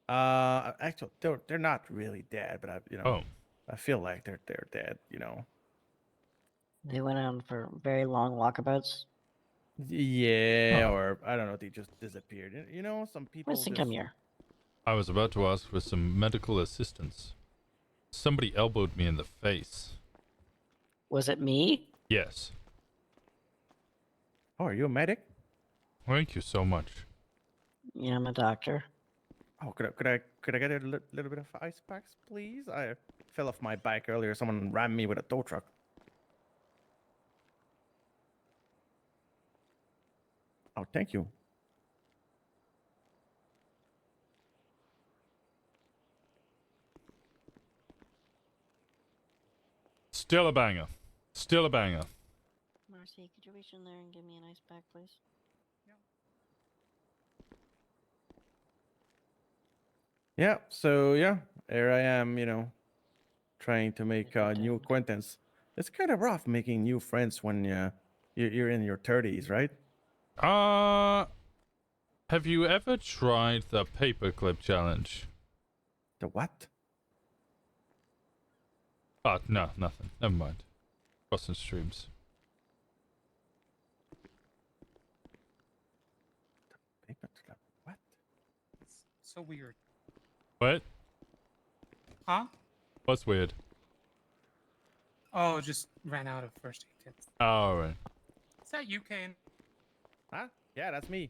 Actually, they're not really dead, but I feel like they're dead, you know. They went on for very long walkabouts. Yeah, or I don't know, they just disappeared. You know, some people. Winston, come here. I was about to ask for some medical assistance. Somebody elbowed me in the face. Was it me? Yes. Oh, are you a medic? Thank you so much. Yeah, I'm a doctor. Oh, could I get a little bit of ice packs, please? I fell off my bike earlier. Someone rammed me with a tow truck. Oh, thank you. Still a banger. Still a banger. Marcy, could you reach in there and give me an ice pack, please? Yeah. So yeah, here I am. Trying to make new acquaintance. It's kind of rough making new friends when you're in your 30s, right? Have you ever tried the paperclip challenge? The what? Oh, no, nothing. Never mind. Crossing streams. Paperclip. What? It's so weird. What? Huh? What's weird? Oh, just ran out of first aid kits. Oh, alright. Is that you, Kane? Huh? Yeah, that's me.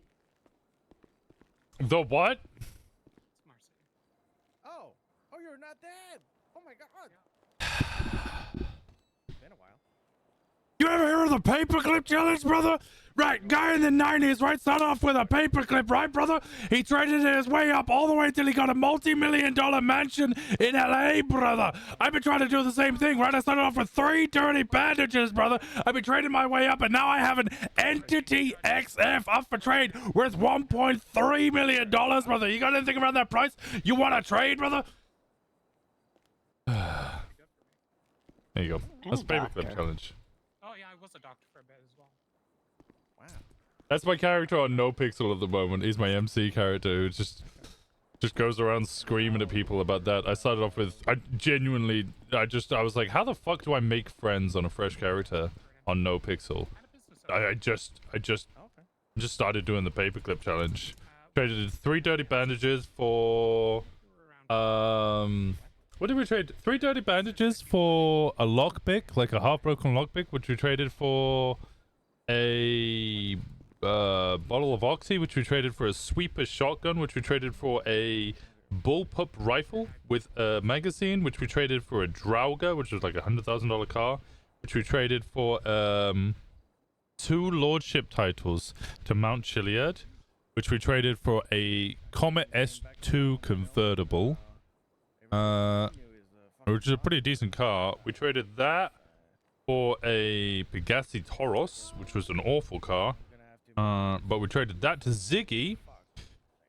The what? It's Marcy. Oh, you're not dead. Oh my god. Been a while. You ever hear of the paperclip challenge, brother? Right, guy in the 90s, right? Started off with a paperclip, right, brother? He traded his way up all the way till he got a multi-million-dollar mansion in LA, brother. I've been trying to do the same thing, right? I started off with 3 dirty bandages, brother. I've been trading my way up, and now I have an Entity XF up for trade worth $1.3 million, brother. You got anything around that price? You want to trade, brother? There you go. That's paperclip challenge. Oh yeah, I was a doctor for a bit as well. Wow. That's my character on No Pixel at the moment. He's my MC character who just goes around screaming at people about that. I started off with, I was like, how the fuck do I make friends on a fresh character on No Pixel? I just started doing the paperclip challenge. Traded 3 dirty bandages for what did we trade? 3 dirty bandages for a lockpick, like a half-broken lockpick, which we traded for a bottle of Oxy, which we traded for a sweeper shotgun, which we traded for a bullpup rifle with a magazine, which we traded for a Drauga, which was like a $100,000 car, which we traded for 2 lordship titles to Mount Chiliad, which we traded for a Comet S2 convertible, which is a pretty decent car. We traded that for a Pegasi Toros, which was an awful car, but we traded that to Ziggy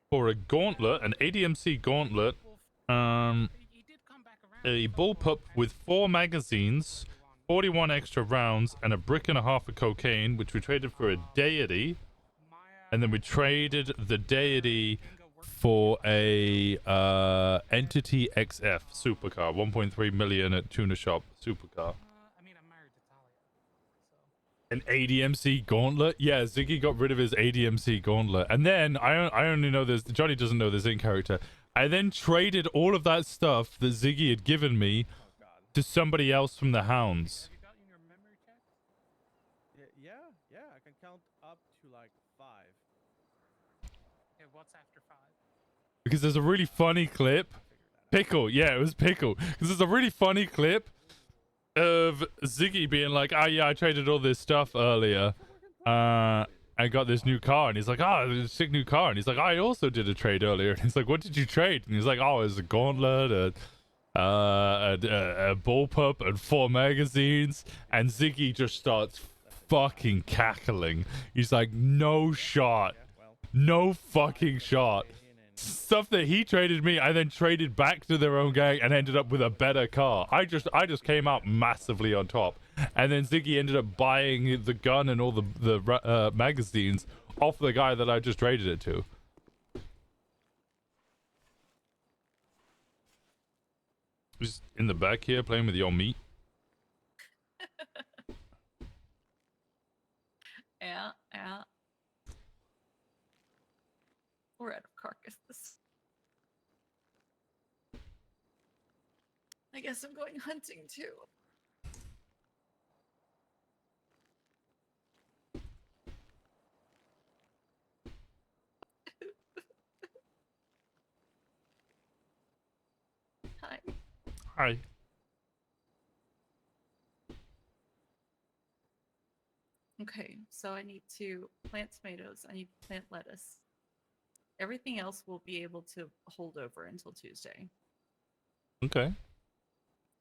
for a gauntlet, an ADMC gauntlet, a bullpup with 4 magazines, 41 extra rounds, and a brick and a half of cocaine, which we traded for a Deity, and then we traded the Deity for a Entity XF supercar, 1.3 million at Tuna Shop supercar. An ADMC gauntlet? Yeah, Ziggy got rid of his ADMC gauntlet. And then, I only know this, Johnny doesn't know this in character. I then traded all of that stuff that Ziggy had given me to somebody else from the Hounds. Yeah, I can count up to like 5. Okay, what's after 5? Because there's a really funny clip. Pickle, yeah, it was Pickle. Because there's a really funny clip of Ziggy being like, oh yeah, I traded all this stuff earlier. I got this new car. And he's like, oh, it's a sick new car. And he's like, I also did a trade earlier. And he's like, what did you trade? And he's like, oh, it was a gauntlet, a bullpup, and 4 magazines. And Ziggy just starts fucking cackling. He's like, no shot. No fucking shot. Stuff that he traded me, I then traded back to their own gang and ended up with a better car. I just came out massively on top, and then Ziggy ended up buying the gun and all the magazines off the guy that I just traded it to. Just in the back here playing with your meat. Yeah. We're out of carcasses. I guess I'm going hunting too. Hi. Hi. Okay. Okay, so I need to plant tomatoes. I need to plant lettuce. Everything else will be able to hold over until Tuesday. Okay.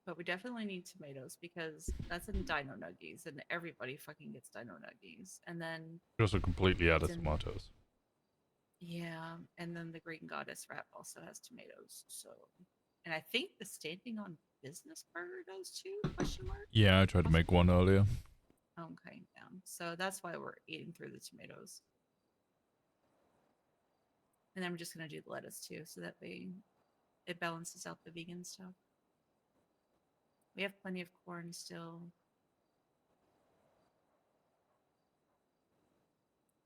But we definitely need tomatoes because that's in Dino Nuggies, and everybody fucking gets Dino Nuggies. And then You're also completely out of it's in- tomatoes. yeah, and then the Green Goddess wrap also has tomatoes. So, and I think the Standing on Business burger does too? Question mark. Yeah, I tried to make one earlier. Okay, yeah. So that's why we're eating through the tomatoes. And I'm just gonna do the lettuce too, so that way it balances out the vegan stuff. We have plenty of corn still.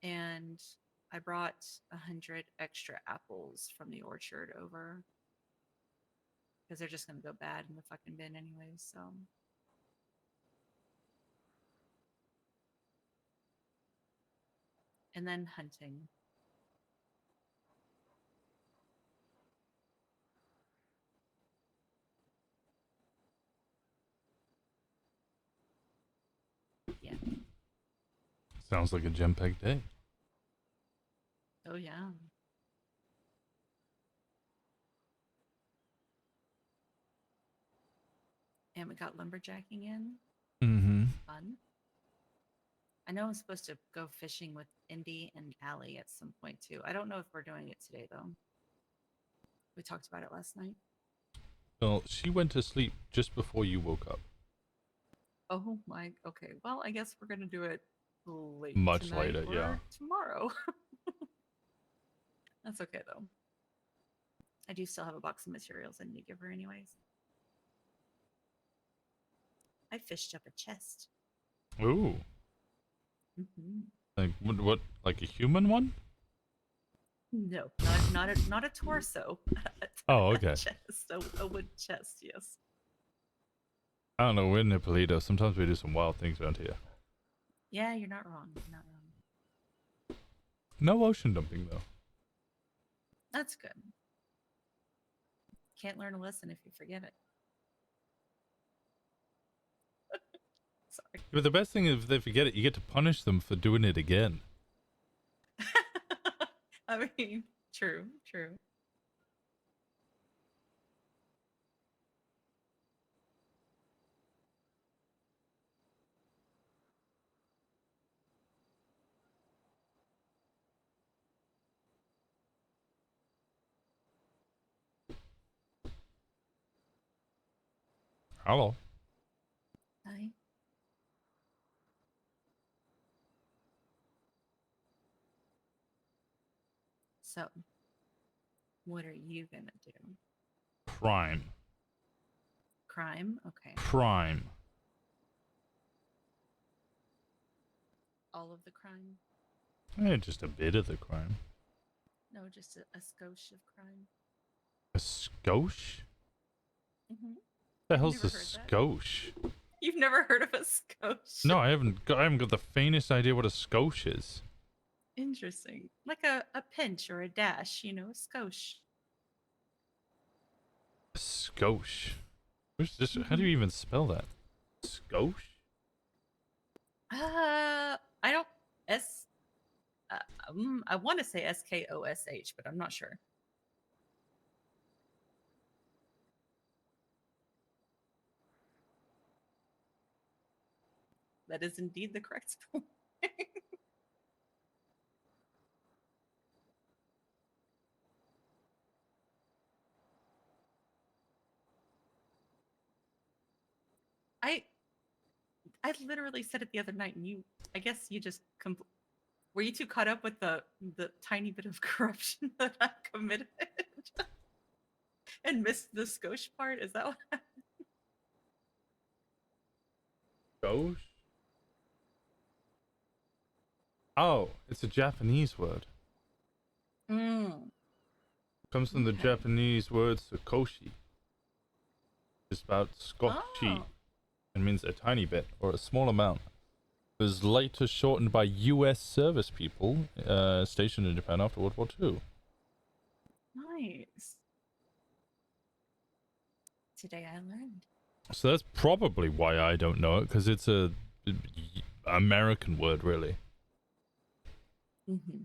And I brought 100 extra apples from the orchard over. Because they're just gonna go bad in the fucking bin anyway, so. And then hunting. Yeah. Sounds like a gem-packed day. Oh yeah. And we got lumberjacking in. Mm-hmm. Fun. I know I'm supposed to go fishing with Indy and Allie at some point too. I don't know if we're doing it today though. We talked about it last night. Well, she went to sleep just before you woke up. Oh my. Okay. Well, I guess we're gonna do it late. Much tonight later, or yeah. Tomorrow. That's okay though. I do still have a box of materials I need to give her anyways. I fished up a chest. Ooh. Mm-hmm. Like what? Like a human one? No, not a torso. Oh, A okay. chest, a wood chest. Yes. I don't know. We're in Ippolito. Sometimes we do some wild things around here. Yeah, you're not wrong. You're not wrong. No ocean dumping though. That's good. Can't learn a lesson if you forget it. Sorry. But the best thing is if they forget it, you get to punish them for doing it again. I mean, true. Hello. Hi. So, what are you gonna do? Crime. Crime? Okay. Crime. All of the crime? Just a bit of the crime. No, just a skosh of crime. A skosh? Mm-hmm. The hell's a Never heard that? skosh? You've never heard of a skosh? No, I haven't got the faintest idea what a skosh is. Interesting. Like a pinch or a dash, a skosh. A skosh. Where's this? How do you even spell that? Skosh? I don't I want to say SKOSH, but I'm not sure. That is indeed the correct spelling. I literally said it the other night, and I guess you just were you too caught up with the tiny bit of corruption that I committed and missed the skosh part? Is that what happened? Skosh? Oh, it's a Japanese word. Comes from the Japanese word sakoshi. It's about scotchy. It means a tiny bit or a small amount. It was later shortened by U.S. service people stationed in Japan after World War II. Nice. Today I learned. So that's probably why I don't know it, because it's American word, really. Mm-hmm.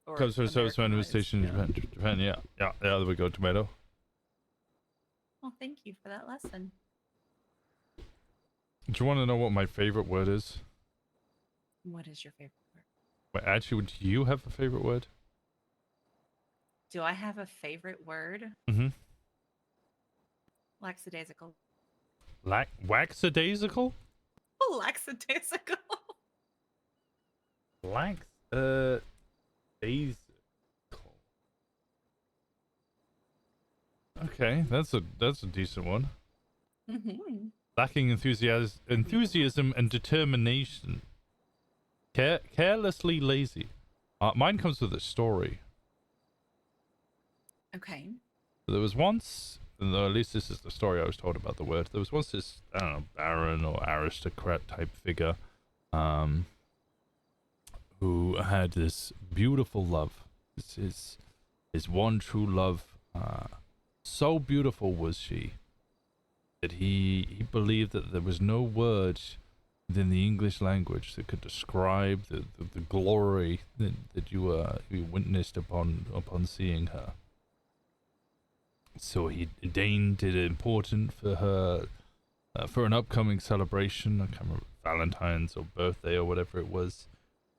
Or Comes from a serviceman who was stationed in Yeah. Japan. Yeah, there we go, tomato. Well, thank you for that lesson. Do you want to know what my favorite word is? What is your favorite word? Wait, actually, do you have a favorite word? Do I have a favorite word? Mm-hmm. Lackadaisical. Waxadaisical? Lackadaisical. Daisical. Okay, that's a decent one. Mm-hmm. Lacking enthusiasm and determination. Carelessly lazy. Mine comes with a story. Okay. There was once, or at least this is the story I was told about the word. There was once this, I don't know, baron or aristocrat type figure, who had this beautiful love. This is his one true love. So beautiful was she that he believed that there was no word within the English language that could describe the glory that you witnessed upon seeing her. So he deemed it important for her, for an upcoming celebration, I can't remember, Valentine's or birthday or whatever it was,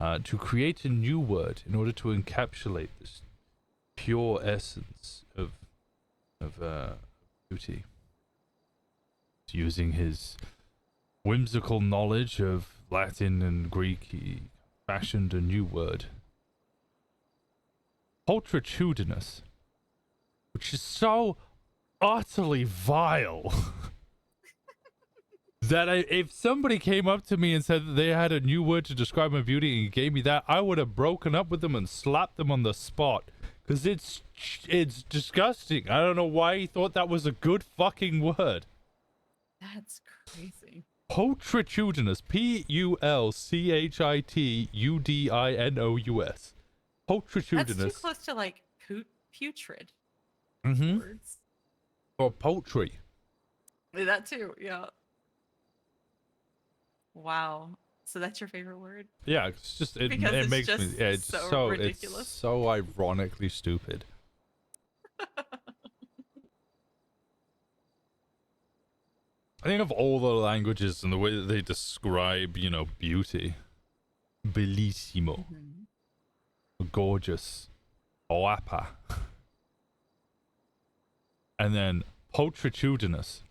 to create a new word in order to encapsulate this pure essence of beauty. Using his whimsical knowledge of Latin and Greek, he fashioned a new word. Pulchritudinous. Which is so utterly vile that if somebody came up to me and said that they had a new word to describe my beauty and gave me that, I would have broken up with them and slapped them on the spot. Because it's disgusting. I don't know why he thought that was a good fucking word. That's crazy. Pulchritudinous. Pulchitudinous. Pulchritudinous. That's too close to like putrid. Mm-hmm. Words. Or poultry. That too, yeah. Wow. So that's your favorite word? Yeah, it's just it Because makes it's me just yeah, it's so ridiculous. it's so ironically stupid. I think of all the languages and the way that they describe, you know, beauty. Bellissimo. Gorgeous. Guapa. And then pulchritudinous.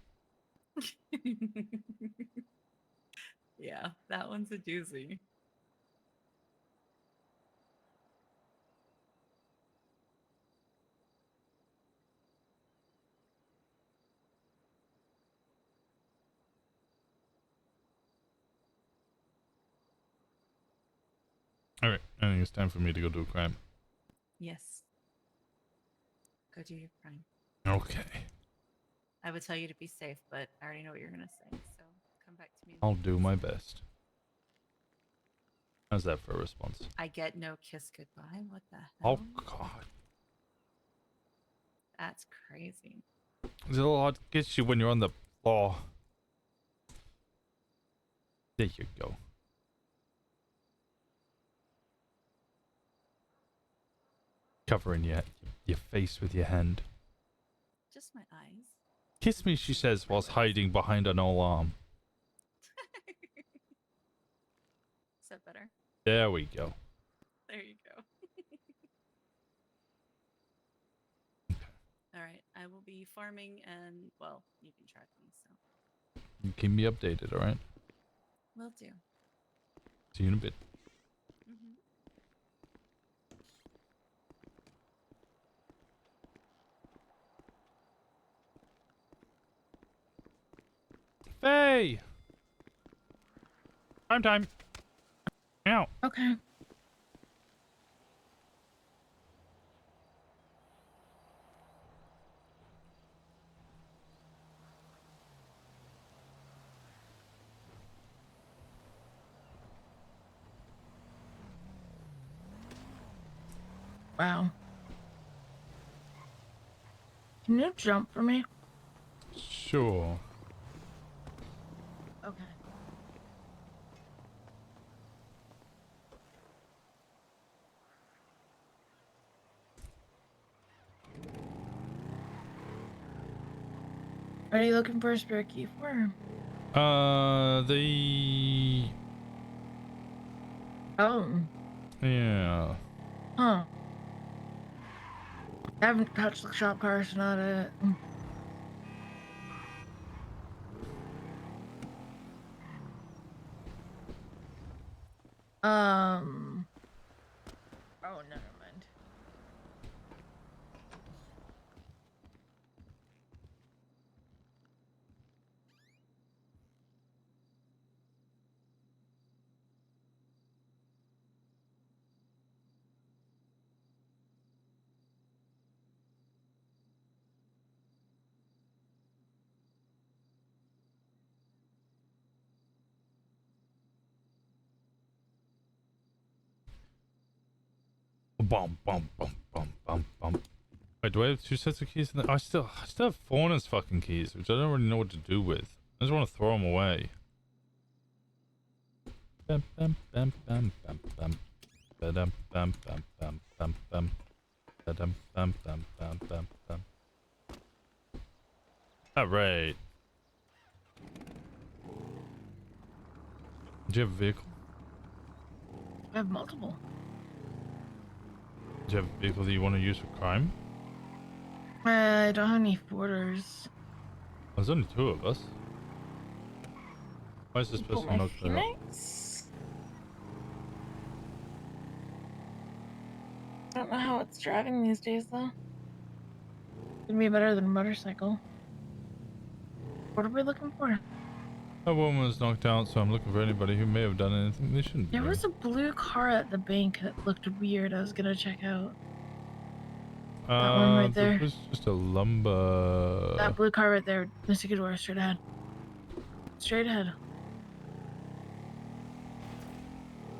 Yeah, that one's a doozy. Alright, I think it's time for me to go do a crime. Yes. Go do your crime. Okay. I would tell you to be safe, but I already know what you're gonna say, so come back to me. I'll do my best. How's that for a response? I get no kiss goodbye. What the hell? Oh god. That's crazy. It's a little hard to get you when you're on the floor. There you go. Covering your face with your hand. Just my eyes. Kiss me, she says, whilst hiding behind an old arm. Is that better? There we go. There you go. All right, I will be farming and, well, you can track me, so. You keep me updated, alright? Will do. See you in a bit. Hey! Time. Out. Okay. Wow. Can you jump for me? Sure. Okay. What are you looking for a spare key for? The... Oh. Yeah. Huh. I haven't touched the shop car, so not it. Oh, never mind. Bum, bum, bum, bum, bum, bum. Wait, do I have 2 sets of keys? In the... I still have Fauna's fucking keys, which I don't really know what to do with. I just want to throw them away. Bam, bam, bam, bam, bam, bam. Ba-dum, bam, bam, bam, bam, bam. Ba-dum, bam, bam, bam, bam, bam. Alright. Do you have a vehicle? I have multiple. Do you have a vehicle that you want to use for crime? I don't have any borders. There's only 2 of us. Why is this People person like not there? Phoenix? I don't know how it's driving these days, though. It'd be better than a motorcycle. What are we looking for? A woman was knocked out, so I'm looking for anybody who may have done anything they shouldn't be There doing. was a blue car at the bank that looked weird. I was gonna check out. That one right there. It was just a lumber. That blue car right there. Mr. Door, straight ahead. Straight ahead.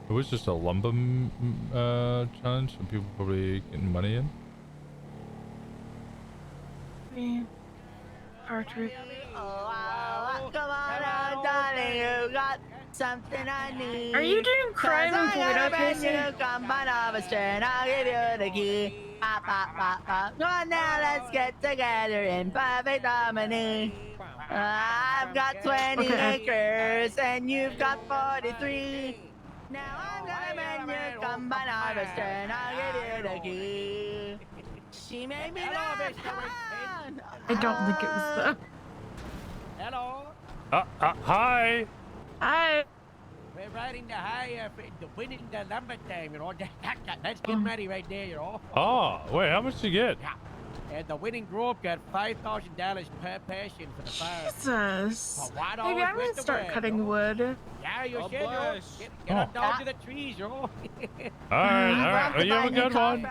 It was just a lumber challenge, so people probably getting money in. Car troop. Come on out, darling, you got something I need. Are you doing crime in Florida, Casey? Come on over, and I'll give you the key. Pop, pop, pop, pop. Come on now, let's get together in perfect harmony. I've got 20 acres and you've got 43. Now I'm gonna bend you, come on over, and I'll give you the key. She made me laugh. I don't think it was the. Hello. Hi. Hi. We're riding the high, winning the lumber time, you know. That's good money right there, you know. Oh, wait, how much did you get? And the winning group got $5,000 per person for the fire. Jesus. What Maybe I'm gonna start cutting wood. Yeah, you should, you know. bless. Get up down to the trees, you know. Alright. Oh, you have a good one.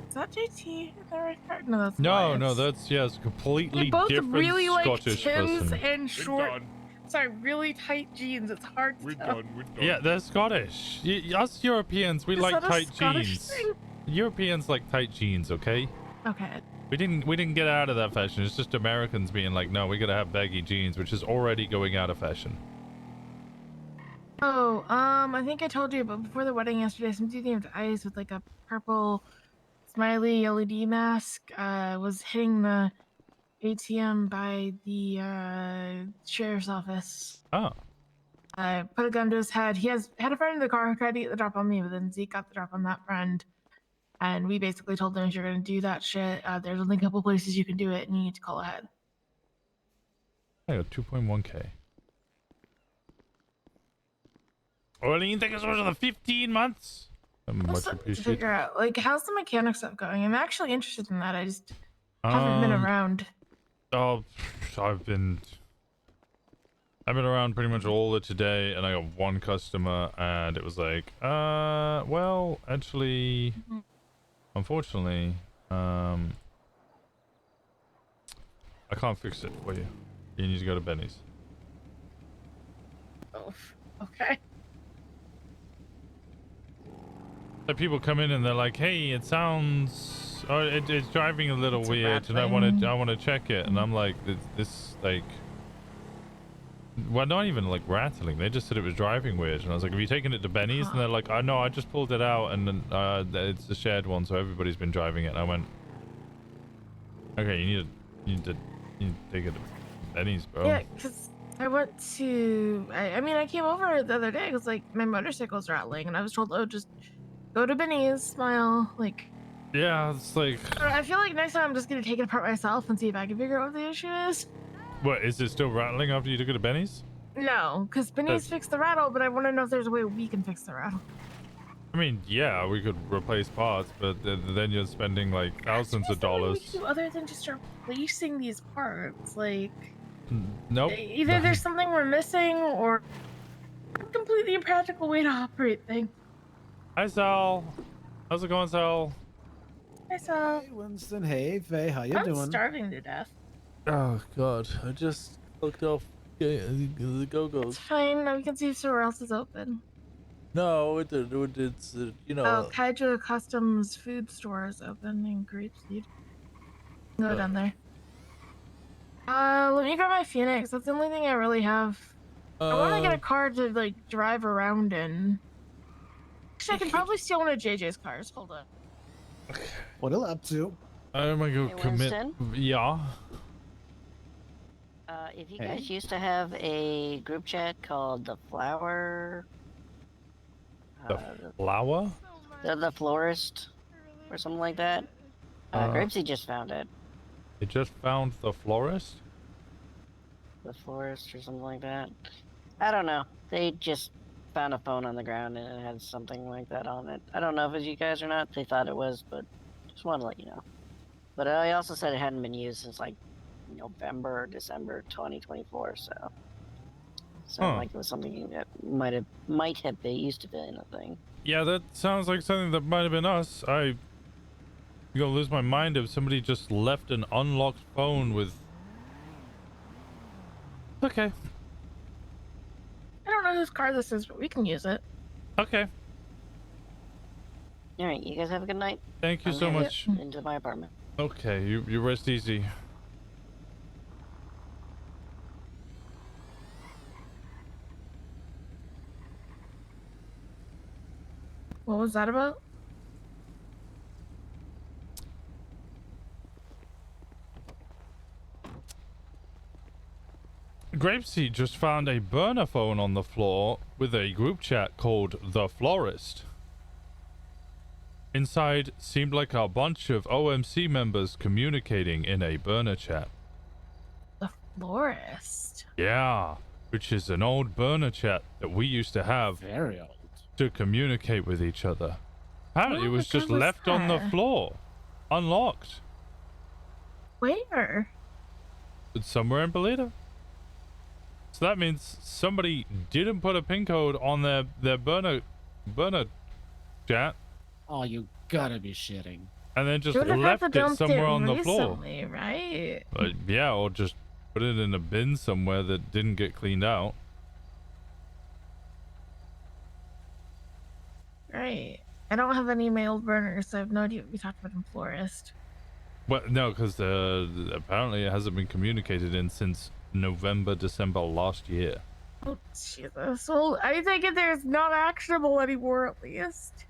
Is that JT? Is that right? No, that's No, Elias. no, that's, yes, completely They both different really like Scottish Tim's person. and short. Sorry, really tight jeans. It's hard to tell. Yeah, they're Scottish. Us Europeans, we Is like that a tight Scottish jeans. thing? Europeans like tight jeans, okay? Okay. We didn't get out of that fashion. It's just Americans being like, no, we gotta have baggy jeans, which is already going out of fashion. Oh, I think I told you, but before the wedding yesterday, somebody named Ice with like a purple smiley LED mask was hitting the ATM by the sheriff's office. Oh. I put a gun to his head. He had a friend in the car who tried to get the drop on me, but then Zeke got the drop on that friend. And we basically told him, if you're going to do that shit, there's only a couple places you can do it, and you need to call ahead. I got 2.1k. Well, you think it's worth the 15 months? I'm much To appreciated. figure out, like, how's the mechanic stuff going? I'm actually interested in that. I just haven't been around. Oh, I've been around pretty much all of today, and I got one customer, and it was like, well, actually, unfortunately, I can't fix it for you. You need to go to Benny's. Oh, okay. Like people come in and they're like, "Hey, it sounds, it's driving a little It's weird, and I rattling. want to check it." And I'm like, "This like." Well, not even like rattling. They just said it was driving weird, and I was like, "Have you taken it to Benny's?" And they're like, "Oh no, I just pulled it out, and then it's a shared one, so everybody's been driving it." And I went, "Okay, you need to You take it to Benny's, bro. Yeah, because I went to. I mean, I came over the other day because like my motorcycle's rattling, and I was told, oh, just go to Benny's, smile, like. Yeah, it's like. I feel like next time I'm just gonna take it apart myself and see if I can figure out what the issue is. What, is it still rattling after you took it to Benny's? No, because Benny's fixed the rattle, but I want to know if there's a way we can fix the rattle. I mean, yeah, we could replace parts, but then you're spending like thousands of dollars. What we can do other than just replacing these parts, like. Nope. Either there's something we're missing, or a completely impractical way to operate things. Hi, Sal. How's it going, Sal? Hi, Sal. Hey, Winston. Hey, Faye. How you I'm doing? starving to death. Oh God, I just looked off the Go-Go's. It's fine. Now we can see if somewhere else is open. No, it's you know. Oh, Kaiju Customs food store is open in Grapeseed. Go down there. Let me grab my Phoenix. That's the only thing I really have. I want to get a car to like drive around in. Actually, I can probably steal one of JJ's cars. Hold on. What are you up to? I'm gonna go Hey, commit. Winston? Yeah. If you guys used to have a group chat called the Flower. The flower? The Florist, or something like that. Grapesy just found it. It just found the florist? The Florist or something like that. I don't know. They just found a phone on the ground and it had something like that on it. I don't know if it was you guys or not. They thought it was, but just wanted to let you know. But I also said it hadn't been used since like November or December 2024, so sounded like it was something that might have been used to be a thing. Yeah, that sounds like something that might have been us. I'm gonna lose my mind if somebody just left an unlocked phone with. Okay. I don't know whose car this is, but we can use it. Okay. All right, you guys have a good night. Thank you I'm so gonna much. get into my apartment. Okay, you rest easy. What was that about? Grapeseed just found a burner phone on the floor with a group chat called The Florist. Inside seemed like a bunch of OMC members communicating in a burner chat. The Florist. Yeah, which is an old burner chat that we used to have Very old. to communicate with each other. Apparently it Where was the just good was left on the that? floor, unlocked. Where? It's somewhere in Bolita. So that means somebody didn't put a pin code on their burner chat, Oh, you gotta be shitting. and then just You would have had left to it dump somewhere on the floor. recently, right? Yeah, or just put it in a bin somewhere that didn't get cleaned out. Right. I don't have any mailed burners, so I have no idea what we talked about in Florist. Well, no, because apparently it hasn't been communicated in since November, December last year. Oh, Jesus. Well, I think there's not actionable anymore, at least.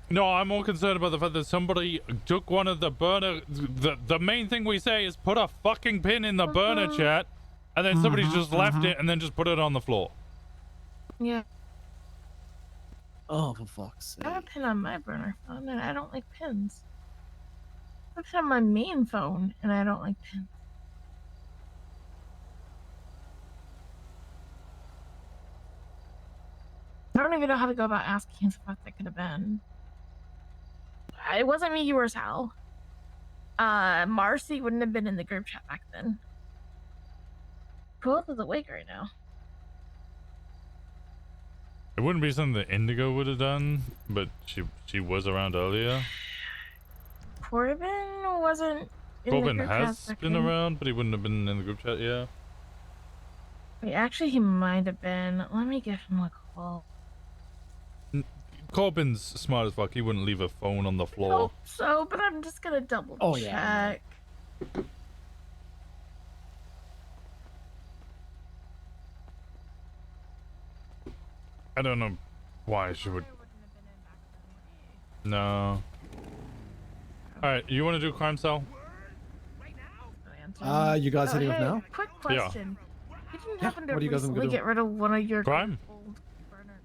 No, I'm more concerned about the fact that somebody took one of the burner. The main thing we say is put a fucking pin in the burner chat, and then somebody just left it and then just put it on the floor. Yeah. Oh, for fuck's I have a sake. pin on my burner phone, and I don't like pins. I have a pin on my main phone, and I don't like pins. I don't even know how to go about asking what that could have been. It wasn't me, you or Sal. Marcy wouldn't have been in the group chat back then. Who else is awake right now? It wouldn't be something that Indigo would have done, but she was around earlier. Corbin wasn't in Corbin the group chat has back been then. around, but he wouldn't have been in the group chat, yeah. Wait, actually, he might have been. Let me give him a call. Corbin's smart as fuck. He wouldn't leave a phone on the floor. Hope so, but I'm just gonna double Oh, check. yeah, I don't know why she would. No. Alright, you want to do crime cell? Mountain. You guys Oh, heading off hey, now? quick Yeah. question. You didn't Yeah, happen to what are you guys gonna recently do? get rid of one of your Crime. old burner?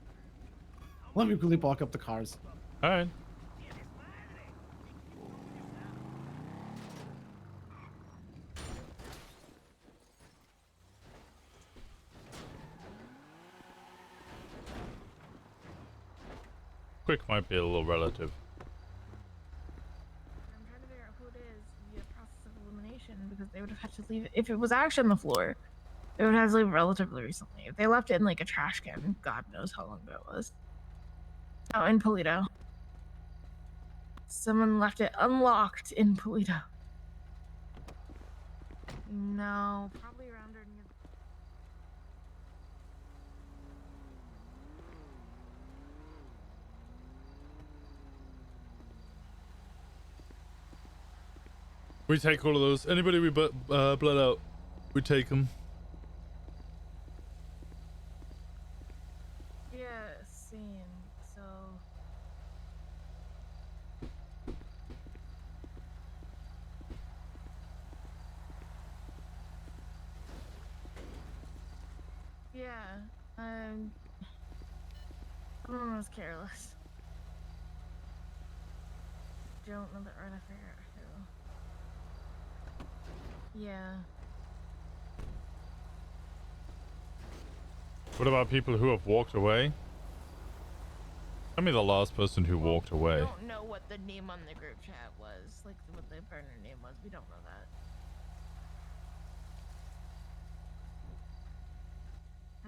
Let me quickly park up the cars. All right. Quick might be a little relative. I'm trying to figure out who it is via process of elimination because they would have had to leave it. If it was actually on the floor, they would have to leave it relatively recently. If they left it in like a trash can, God knows how long ago it was. Oh, in Polito. Someone left it unlocked in Polito. No, probably around or near. We take all of those. Anybody we bled out, we take them. Yeah, same. So. Yeah, someone was careless. Don't know that right. I figure out who. Yeah. What about people who have walked away? Tell me the last person who walked We away. don't know what the name on the group chat was, like what the burner name was. We don't know that.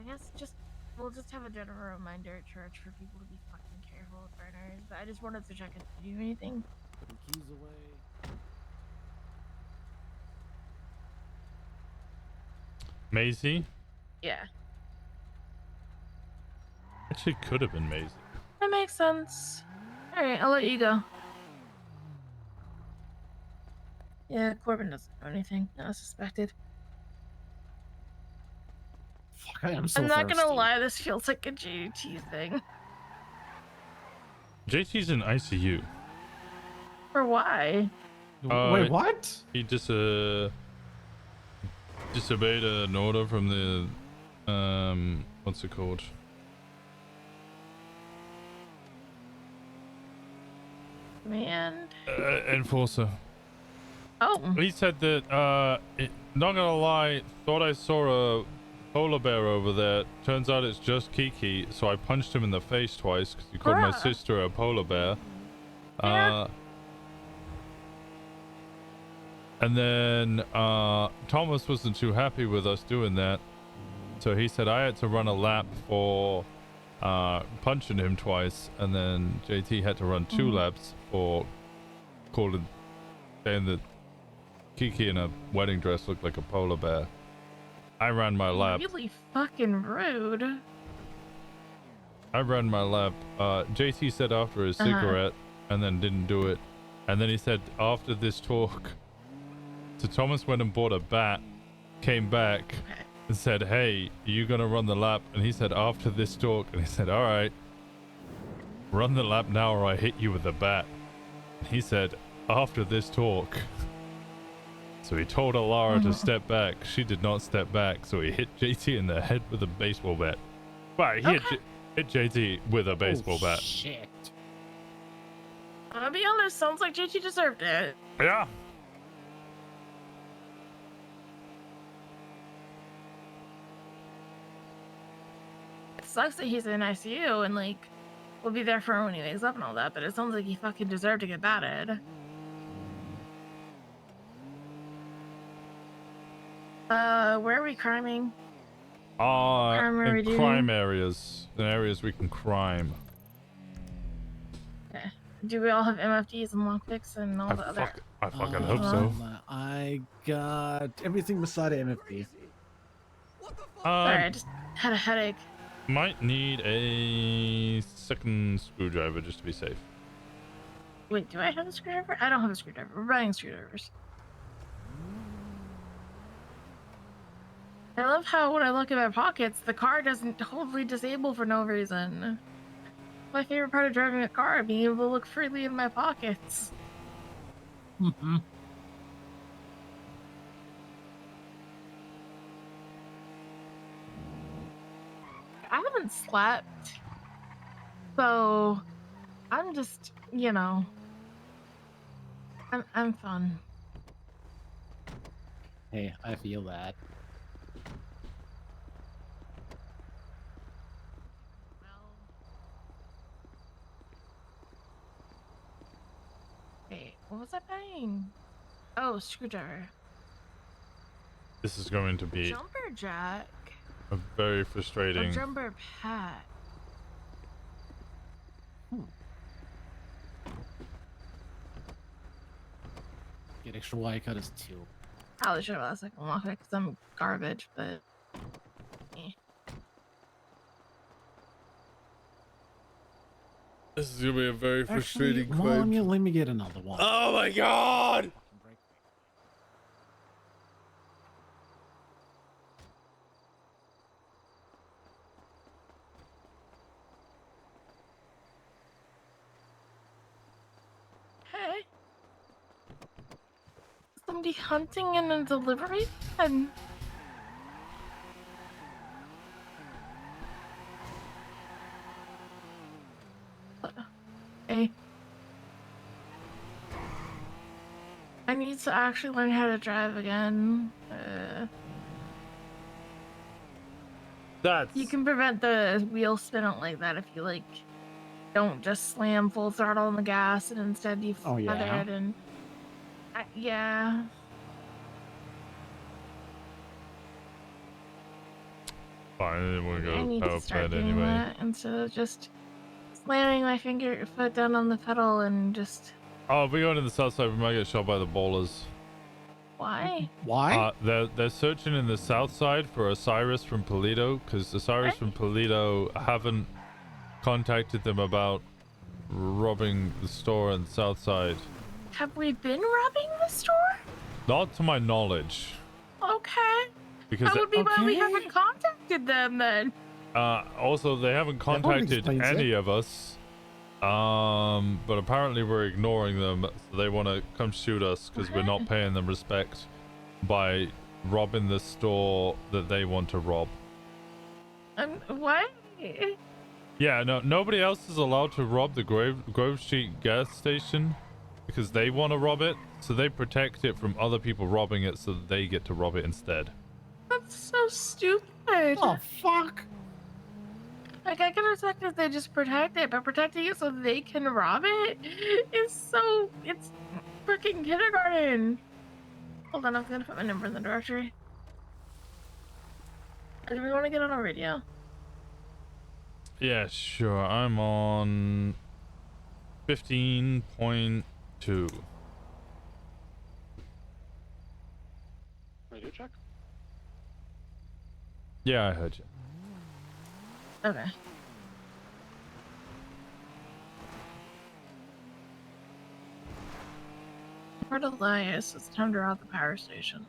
I guess we'll just have a general reminder at church for people to be fucking careful with burners. But I just wanted to check if you do anything. Put the keys away. Maisie? Yeah. Actually, could have been Maisie. That makes sense. Alright, I'll let you go. Yeah, Corbin doesn't know anything. Not suspected. Fuck, I am so I'm not thirsty. gonna lie, this feels like a JT thing. JT's in ICU. For why? Wait, what? He disobeyed an order from the what's it called? Man. Enforcer. Oh. He said that not gonna lie, thought I saw a polar bear over there. Turns out it's just Kiki, so I punched him in the face twice because he called my sister a polar bear. And then Thomas wasn't too happy with us doing that, so he said I had to run a lap for punching him twice, and then JT had to run 2 laps for saying that Kiki in a wedding dress looked like a polar bear. I ran my lap. Really fucking rude. I ran my lap. JT said after his cigarette, and then didn't do it. And then he said after this talk, so Thomas went and bought a bat, came back, and said, "Hey, are you gonna run the lap?" And he said after this talk, and he said, "All right, run the lap now, or I hit you with a bat." And he said after this talk. So he told Alara to step back. She did not step back, so he hit JT in the head with a baseball bat. Right, he hit JT with a baseball bat. Shit. I'll be honest, sounds like JT deserved it. Yeah. It sucks that he's in ICU and like we'll be there for him when he wakes up and all that, but it sounds like he fucking deserved to get batted. Where are we criming? In crime areas. In areas we can crime. Okay. Do we all have MFDs and lockpicks and all the other? I fucking hope so. I got everything beside an MFD. Sorry, I just had a headache. Might need a second screwdriver just to be safe. Wait, do I have a screwdriver? I don't have a screwdriver. We're buying screwdrivers. I love how when I look in my pockets, the car doesn't totally disable for no reason. My favorite part of driving a car, being able to look freely in my pockets. haven't slept. So I'm just, you know, I'm fun. Hey, I feel that. Wait, what was I buying? Oh, screwdriver. This is going to be Jumper jack. a very A frustrating. jumper pack. Get extra wire cutters too. Probably should have asked second walk it because I'm garbage, but. Eh. This is gonna be a very frustrating Actually, well, let me get another one. Oh my god! Hey. Somebody hunting in a delivery van. Hey. I need to actually learn how to drive again. That's... You can prevent the wheel spinning like that if you like don't just slam full throttle on the gas and instead you Oh, feather yeah? it and yeah. Fine, we'll I go need power to start plant doing anyway. that instead of just slamming my foot down on the pedal and just Oh, if we go into the south side, we might get shot by the bowlers. why? Why? They're searching in the south side for Osiris from Polito, because Osiris from Polito haven't contacted them about robbing the store on the south side. Have we been robbing the store? Not to my knowledge. Okay. Because that would be why we haven't contacted them then. also they haven't contacted explains any of us. But apparently we're ignoring them, so they want to come shoot us because we're not paying them respect by robbing the store that they want to rob. What? Yeah, no, nobody else is allowed to rob the Grove Street gas station because they want to rob it, so they protect it from other people robbing it so that they get to rob it instead. That's so stupid. Oh, fuck. Like, I can respect if they just protect it, but protecting it so they can rob it is so... It's freaking kindergarten. Hold on, I'm gonna put my number in the directory. Do we want to get on a radio? Yeah, sure. I'm on 15.2. Radio check. Yeah, I heard you. Okay. Port Elias, it's time to rob the power station.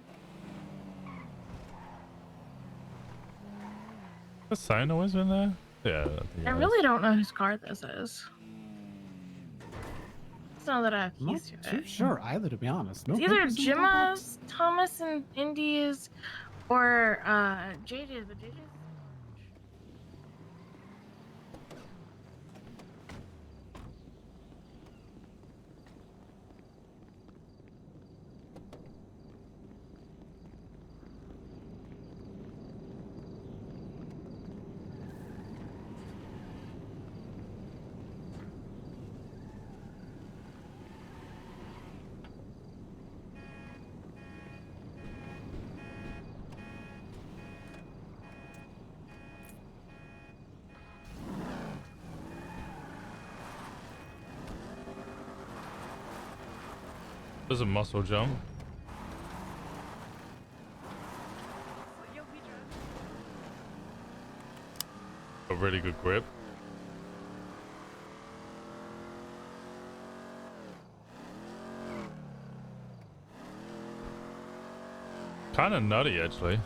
The sign always been there? Yeah. I really don't know whose car this is. Just know that I have I'm not keys to too it. sure either, to be honest. No It's either papers in the mailbox? Jimma's, Thomas and Indy's, or JJ's, but JJ's. There's a muscle jump. A really good grip. Kind of nutty, actually.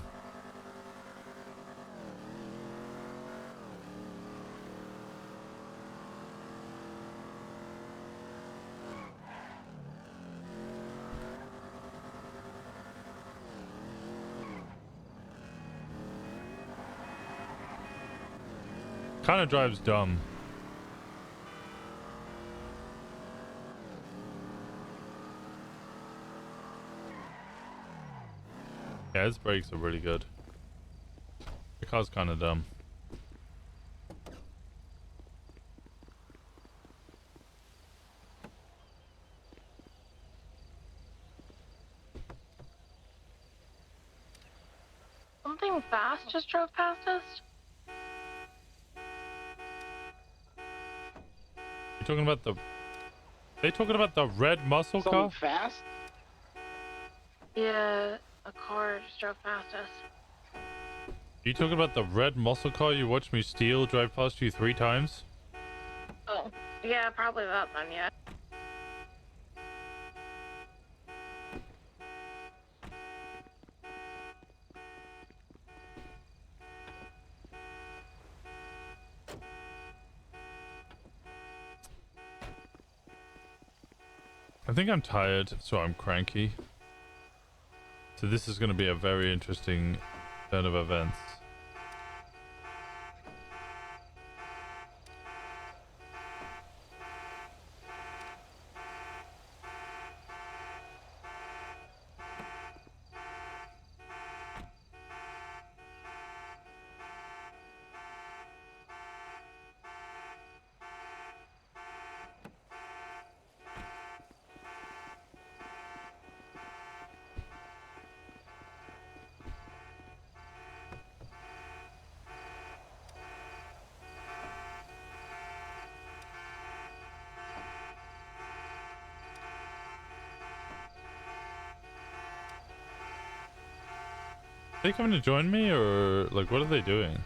Kind of drives dumb. Yeah, his brakes are really good. The car's kind of dumb. Something fast just drove past us. You talking about the? They talking about the red muscle car? fast? Yeah, a car just drove past us. You talking about the red muscle car you watched me steal drive past you 3 times? Oh, yeah, probably that then, yeah. I think I'm tired, so I'm cranky. So this is going to be a very interesting turn of events. Are they coming to join me, or like what are they doing?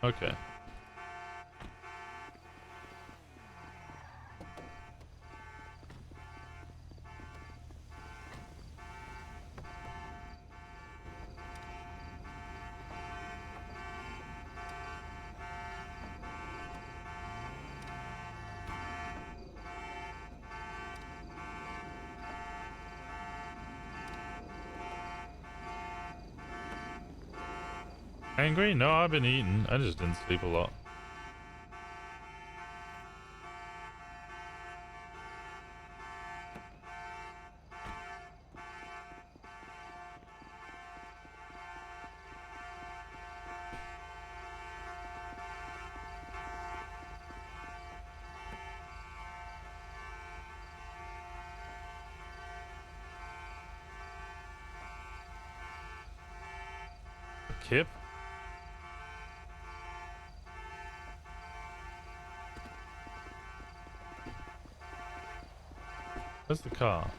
Okay. Angry? No, I've been eating. I just didn't sleep a lot. Kip? Where's the car?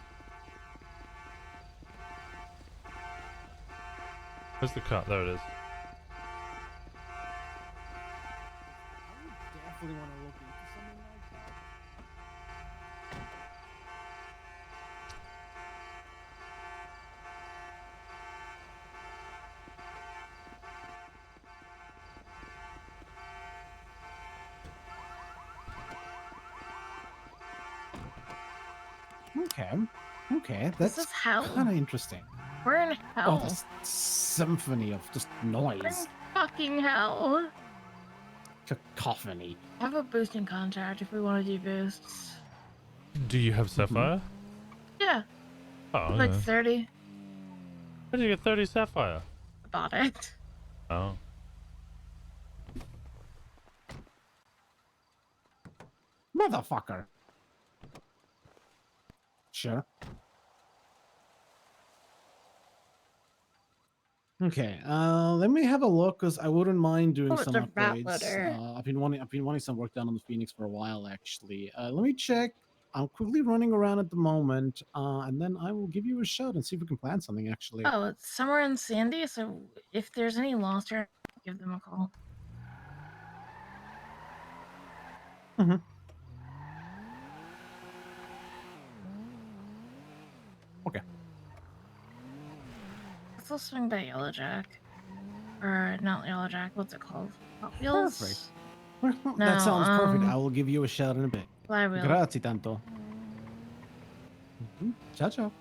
Where's the car? There it is. Definitely want to look into something like that. Okay. Okay, This that's is hell. kind of interesting. We're in Oh, hell. this symphony of just We're in noise, fucking hell. cacophony. I have a boosting contract if we want to do boosts. Do you have Sapphire? Yeah, Oh, like okay. 30. Where did you get 30 Sapphire? Bought it. Oh. Motherfucker. Sure. Okay, let me have a look because I wouldn't mind doing Oh, it's some a rat upgrades. litter. I've been wanting some work done on the Phoenix for a while, actually. Let me check. I'm quickly running around at the moment, and then I will give you a shout and see if we can plan something. Actually, Oh, it's somewhere in Sandy, so if there's any lost here, give them a call. Mm-hmm. Okay. Let's go swing by Yellowjack. Or not Yellowjack, what's it called? Hot Wheels? Perfect. Well, No, that sounds perfect. I will give you a shout in a bit. Flywheel. Grazie tanto. Ciao, ciao.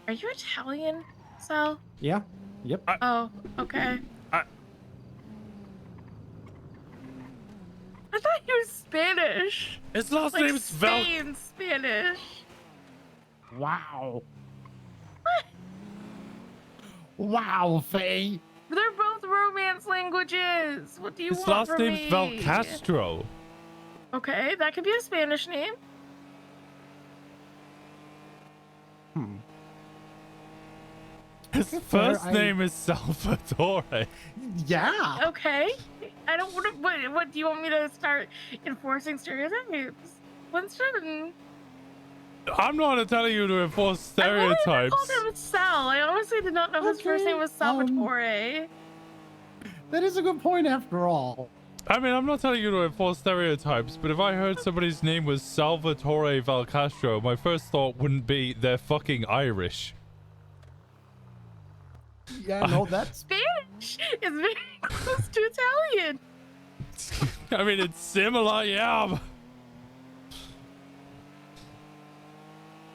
Are you Italian, Sal? Yeah, Yep. Oh, okay. I- I thought he was Spanish. His last Like name's Val. Spain Spanish. Wow. Wow, Faye. They're both Romance languages. What do you His want last from name's me? Val Castro. Okay, that could be a Spanish name. His first name is Salvatore. Yeah. Okay. I don't want to. What do you want me to start enforcing stereotypes? Winston. I'm not telling you to enforce I stereotypes. called him Sal. I honestly did not know his first name was Salvatore. That is a good point after all. I mean, I'm not telling you to enforce stereotypes, but if I heard somebody's name was Salvatore Valcastro, my first thought wouldn't be they're fucking Irish. Yeah, no, that's Spanish is very close to Italian. I mean, it's similar, yeah.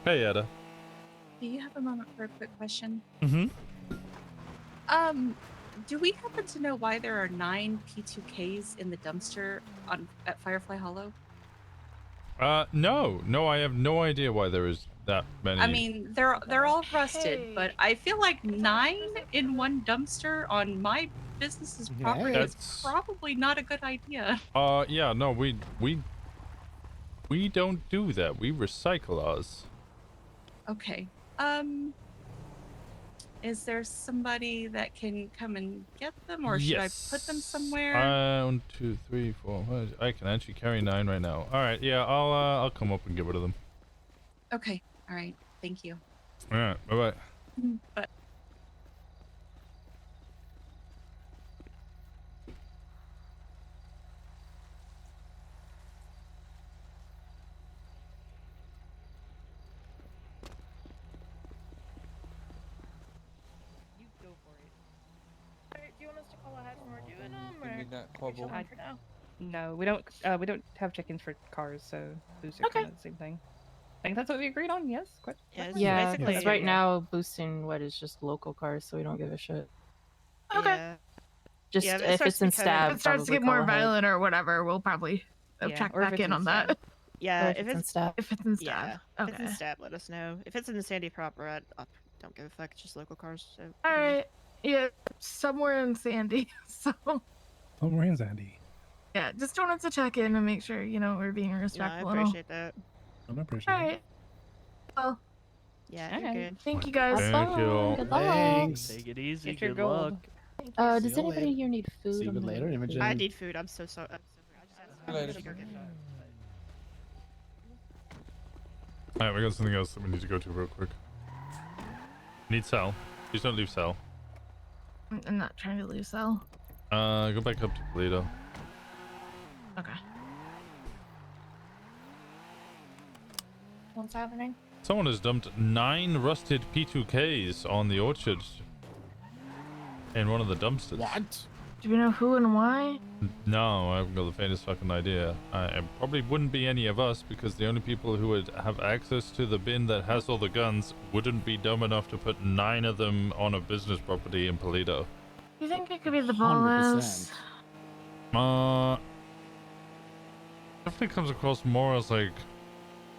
Hey, Etta. Do you have a moment for a quick question? Mm-hmm. Do we happen to know why there are 9 P2Ks in the dumpster at Firefly Hollow? No, I have no idea why there is that many. I mean, they're all rusted, but I feel like 9 in one dumpster on my business's property is probably not a good idea. Yeah, no, we don't do that. We recycle ours. Okay. Is there somebody that can come and get them, or should I put them somewhere? 1, 2, 3, 4. 5. I can actually carry 9 right now. All right, yeah, I'll come up and get rid of them. Okay. All right. Thank you. All right, bye bye. But Do you want us to call ahead when we're doing them, You or need that we cobble. chilling for now? No, we don't have check-ins for cars, so boosts are kind of the same thing. I think that's what we agreed on. Yes. Yeah, because right now boosting what is just local cars, so we don't give a shit. Okay. Just Yeah, if it's in stab, if it starts to probably get more call ahead. violent or whatever, we'll probably check back in on that. Yeah, Or if it's in stab. If it's in stab. Yeah, if it's in Okay. stab, let us know. If it's in the Sandy proper, I don't give a fuck. It's just local cars. So. All right. Yeah, somewhere in Sandy. So Somewhere in Sandy. yeah, just wanted to check in and make sure we're being No, I respectful. and all. appreciate that. I appreciate All right. Well, Yeah, you're good. thank you guys. Thank you. Good luck. Thanks. Take it easy. Get your Good gold. luck. Does See you anybody later. here need food? See you I'm later, gonna- Imogen. I need food. I'm so sorry. I'm Later. gonna go get food. All right, we got something else that we need to go to real quick. Need Sal. Please don't leave Sal. I'm not trying to lose though. Go back up to Toledo. Okay. What's happening? Someone has dumped 9 rusted P2Ks on the orchard in one of the dumpsters. What? Do we know who and why? No, I haven't got the faintest fucking idea. It probably wouldn't be any of us, because the only people who would have access to the bin that has all the guns wouldn't be dumb enough to put 9 of them on a business property in Polito. You think it could be the ballas? 100%. Definitely comes across more as like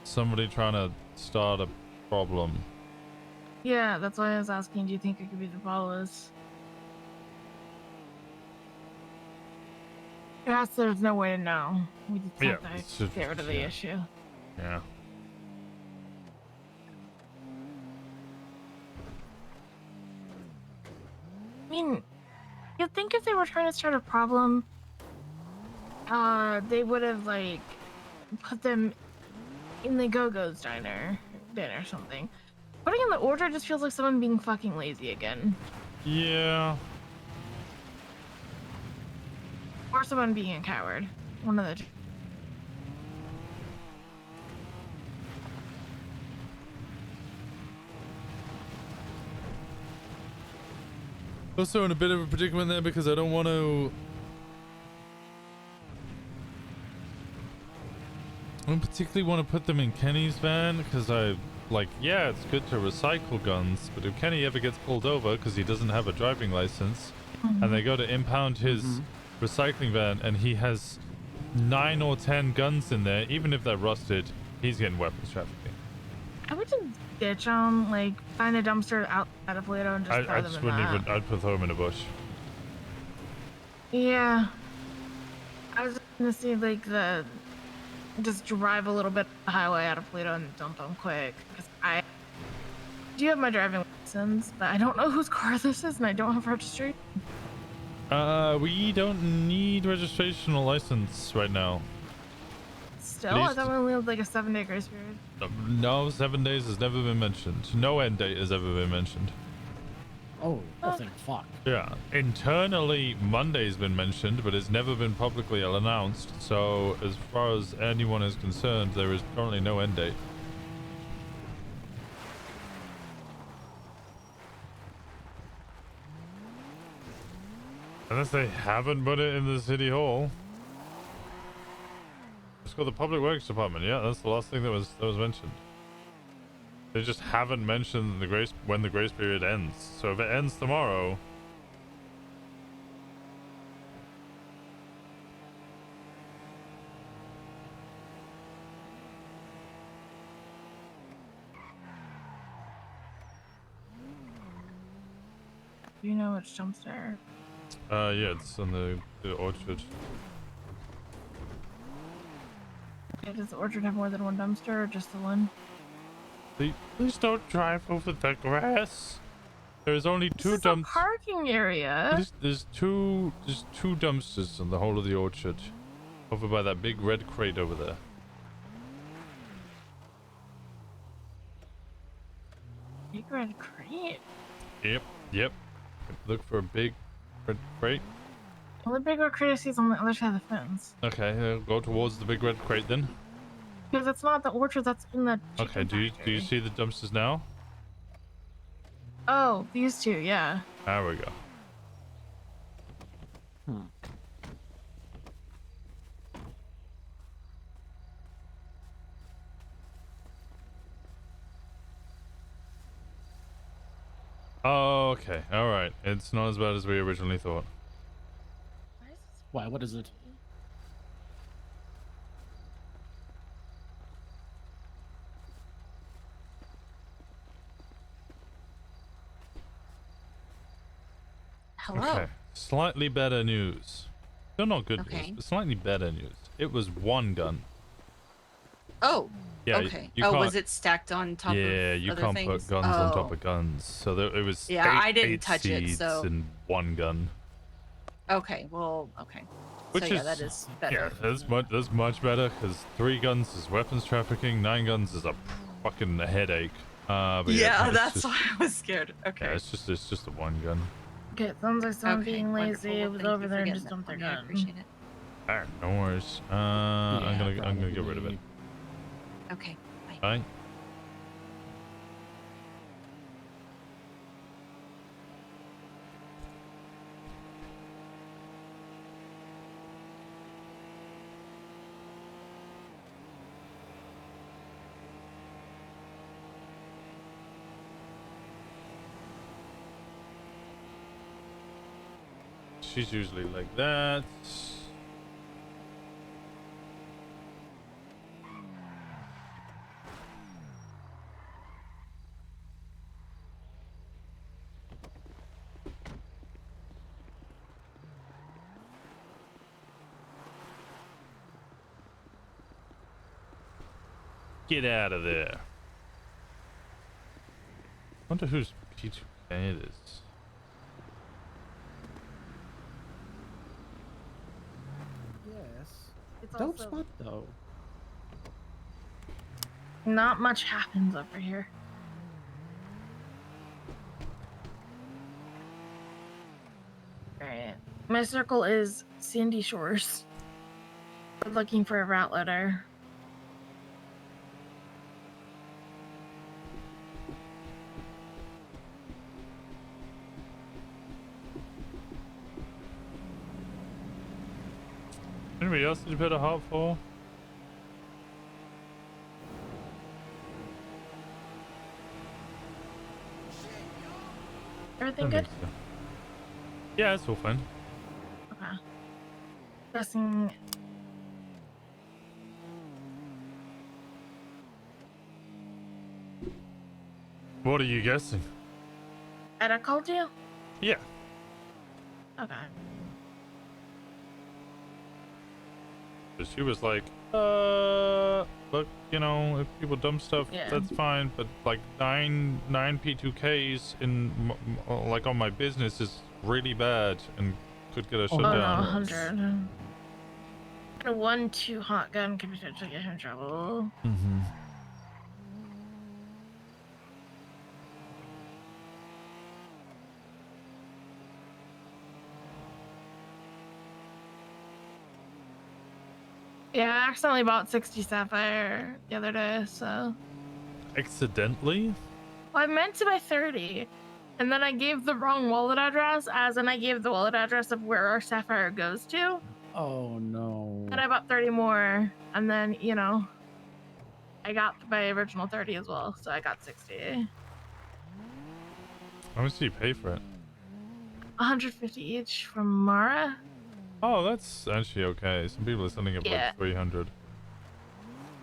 somebody trying to start a problem. Yeah, that's why I was asking. Do you think it could be the ballas? Yes, there's no way to know. We just Yeah, have it's to just- get rid of the yeah. issue. Yeah. I mean, you'd think if they were trying to start a problem, they would have like put them in the Go-Go's diner bin or something. Putting in the order just feels like someone being fucking lazy again, Yeah. or someone being a coward. One of the two. Also in a bit of a predicament there because I don't want to... I don't particularly want to put them in Kenny's van because I like, yeah, it's good to recycle guns, but if Kenny ever gets pulled over because he doesn't have a driving license, and they go to impound his recycling van, and he has 9 or 10 guns in there, even if they're rusted, he's getting weapons trafficking. I would just ditch them, like find a dumpster out of Toledo and just throw I them just in wouldn't that. even. I'd throw him in a bush. Yeah. I was just gonna see like just drive a little bit the highway out of Toledo and dump them quick. Because I do have my driving license, but I don't know whose car this is and I don't have registration. We don't need registration or license right now. Still, I thought we only had like a 7-day grace period. No, 7 days has never been mentioned. No end date has ever been mentioned. Oh, thank fuck. Yeah, internally Monday's been mentioned, but it's never been publicly announced. So as far as anyone is concerned, there is currently no end date. Unless they haven't put it in the city hall. It's called the Public Works Department. Yeah, that's the last thing that was mentioned. They just haven't mentioned when the grace period ends. So if it ends tomorrow, Do you know which dumpster? yeah, it's on the orchard. Okay, does the orchard have more than one dumpster or just the one? Please don't drive over the grass. There's only two This is a parking area. There's two dumpsters in the whole of the orchard, over by that big red crate over there. Big red crate. Yep. Look for a big red crate. Well, the big red crate I see is on the other side of the fence. Okay, go towards the big red crate then. Because it's not the orchard that's in the. Okay, do you see the dumpsters now? Oh, these two, yeah. There we go. Oh, okay. All right. It's not as bad as we originally thought. Why? What is it? Hello. Okay. Slightly better news. Still not good Okay. news, but slightly better news. It was one gun. Oh. Yeah, Okay. you Oh, was can't- it stacked on top of Yeah, you other can't things? put guns on top Oh. of guns. So it was Yeah, I didn't eight touch it, seeds so- and one gun. Okay. Well. Okay. Which so yeah, is, that is better. Yeah, that's much better, because 3 guns is weapons trafficking, 9 guns is a fucking headache. But Yeah, it's that's just, why I was scared. Okay. Yeah, it's just a one gun. Okay, it sounds like someone Okay, being wonderful. lazy. Well, It was thank you over for there and getting just that dumped for their me. I gun. appreciate it. Alright, no worries. I'm gonna get rid of it. Okay. Bye. Bye. She's usually like that. Get out of there. Wonder whose P2K it is. Yes. It's Dope also- spot though. Not much happens over here. Alright. My circle is Sandy Shores. We're looking for a route letter. Anybody else need to put a heart for? everything I good? think so. Yeah, it's all fine. Okay. Guessing. What are you guessing? Etta called you? Yeah. Okay. She was like, look, you know, if people dump stuff, Yeah. that's fine, but like nine P2Ks like on my business is really bad and could get us Oh shut no, down. 100. A 1-2 hot gun could potentially get him in trouble. Mm-hmm. Yeah, I accidentally bought 60 Sapphire the other day, so. Accidentally? Well, I meant to buy 30, and then I gave the wrong wallet address, as in I gave the wallet address of where our Sapphire goes to. Oh no. And I bought 30 more, and then, you know, I got my original 30 as well, so I got 60. How much do you pay for it? 150 each from Mara. Oh, that's actually okay. Some people are selling it for Yeah. like 300.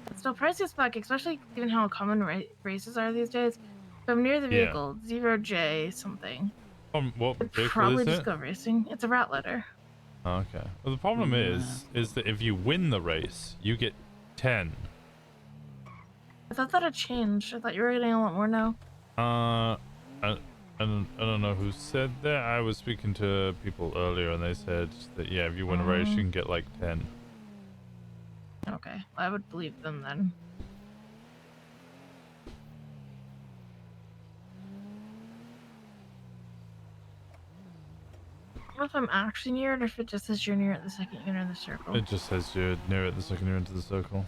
It's still pricey as fuck, especially given how common races are these days. If I'm near the Yeah. vehicle, 0J something. What I'd vehicle probably is just it? go racing. It's a route letter. Okay. Well, the problem is that if you win the race, you get 10. I thought that had changed. I thought you were getting a lot more now. I don't know who said that. I was speaking to people earlier, and they said that yeah, if you win a race, you can get like 10. Okay, I would believe them then. I don't know if I'm actually near it, or if it just says you're near it the second you enter the circle. It just says you're near it the second you're into the circle.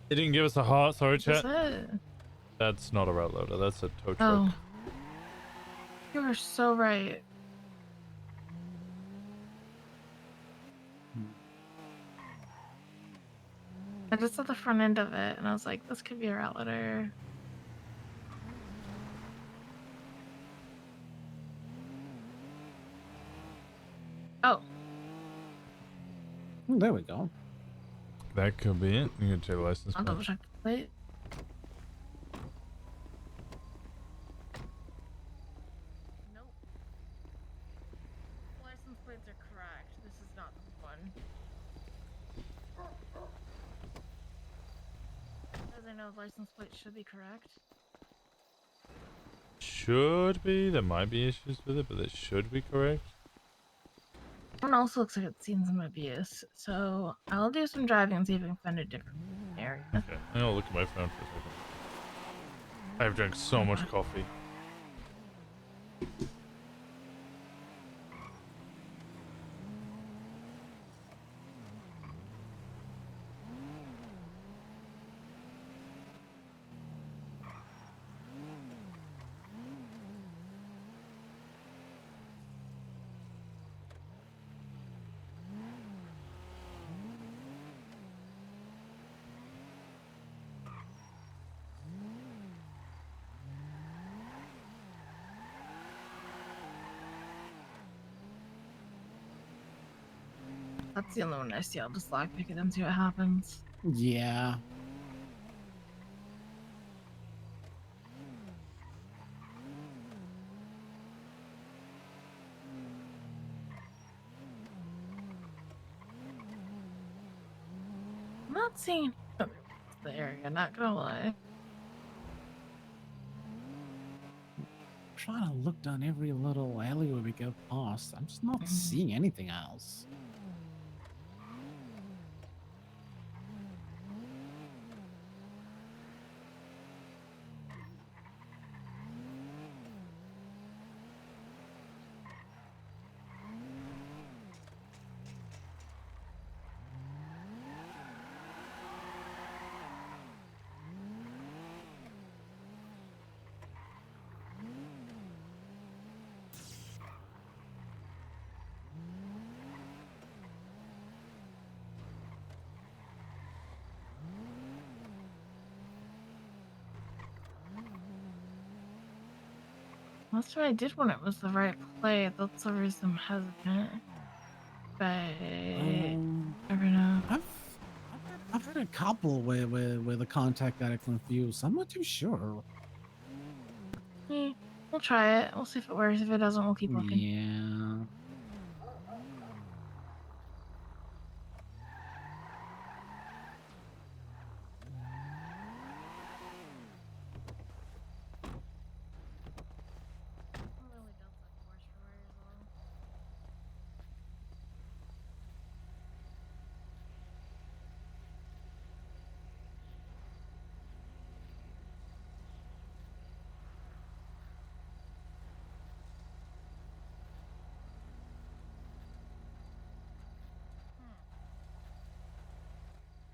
They didn't give us a heart. Sorry, chat. That's not a route loader. That's a tow truck. Oh. You are so right. I just saw the front end of it, and I was like, this could be a route letter. Oh. There we go. That could be it. You can check the license I'll plate. double check the plate. Nope. License plates are correct. This is not the one. As I know, license plates should be correct. Should be. There might be issues with it, but it should be correct. One also looks like it's seen some abuse, so I'll do some driving and see if I can find a different area. Okay. I'll look at my phone for a second. I've drank so much coffee. That's the only one I see. I'll just lockpick it and see what happens. Yeah. I'm not seeing the area, not gonna lie. Trying to look down every little alleyway we go past. I'm just not seeing anything else. That's what I did when it was the right play. That's the reason I'm hesitant. But never know. I've had a couple where the contact got it confused. I'm not too sure. We'll try it. We'll see if it works. If it doesn't, we'll keep looking. Yeah.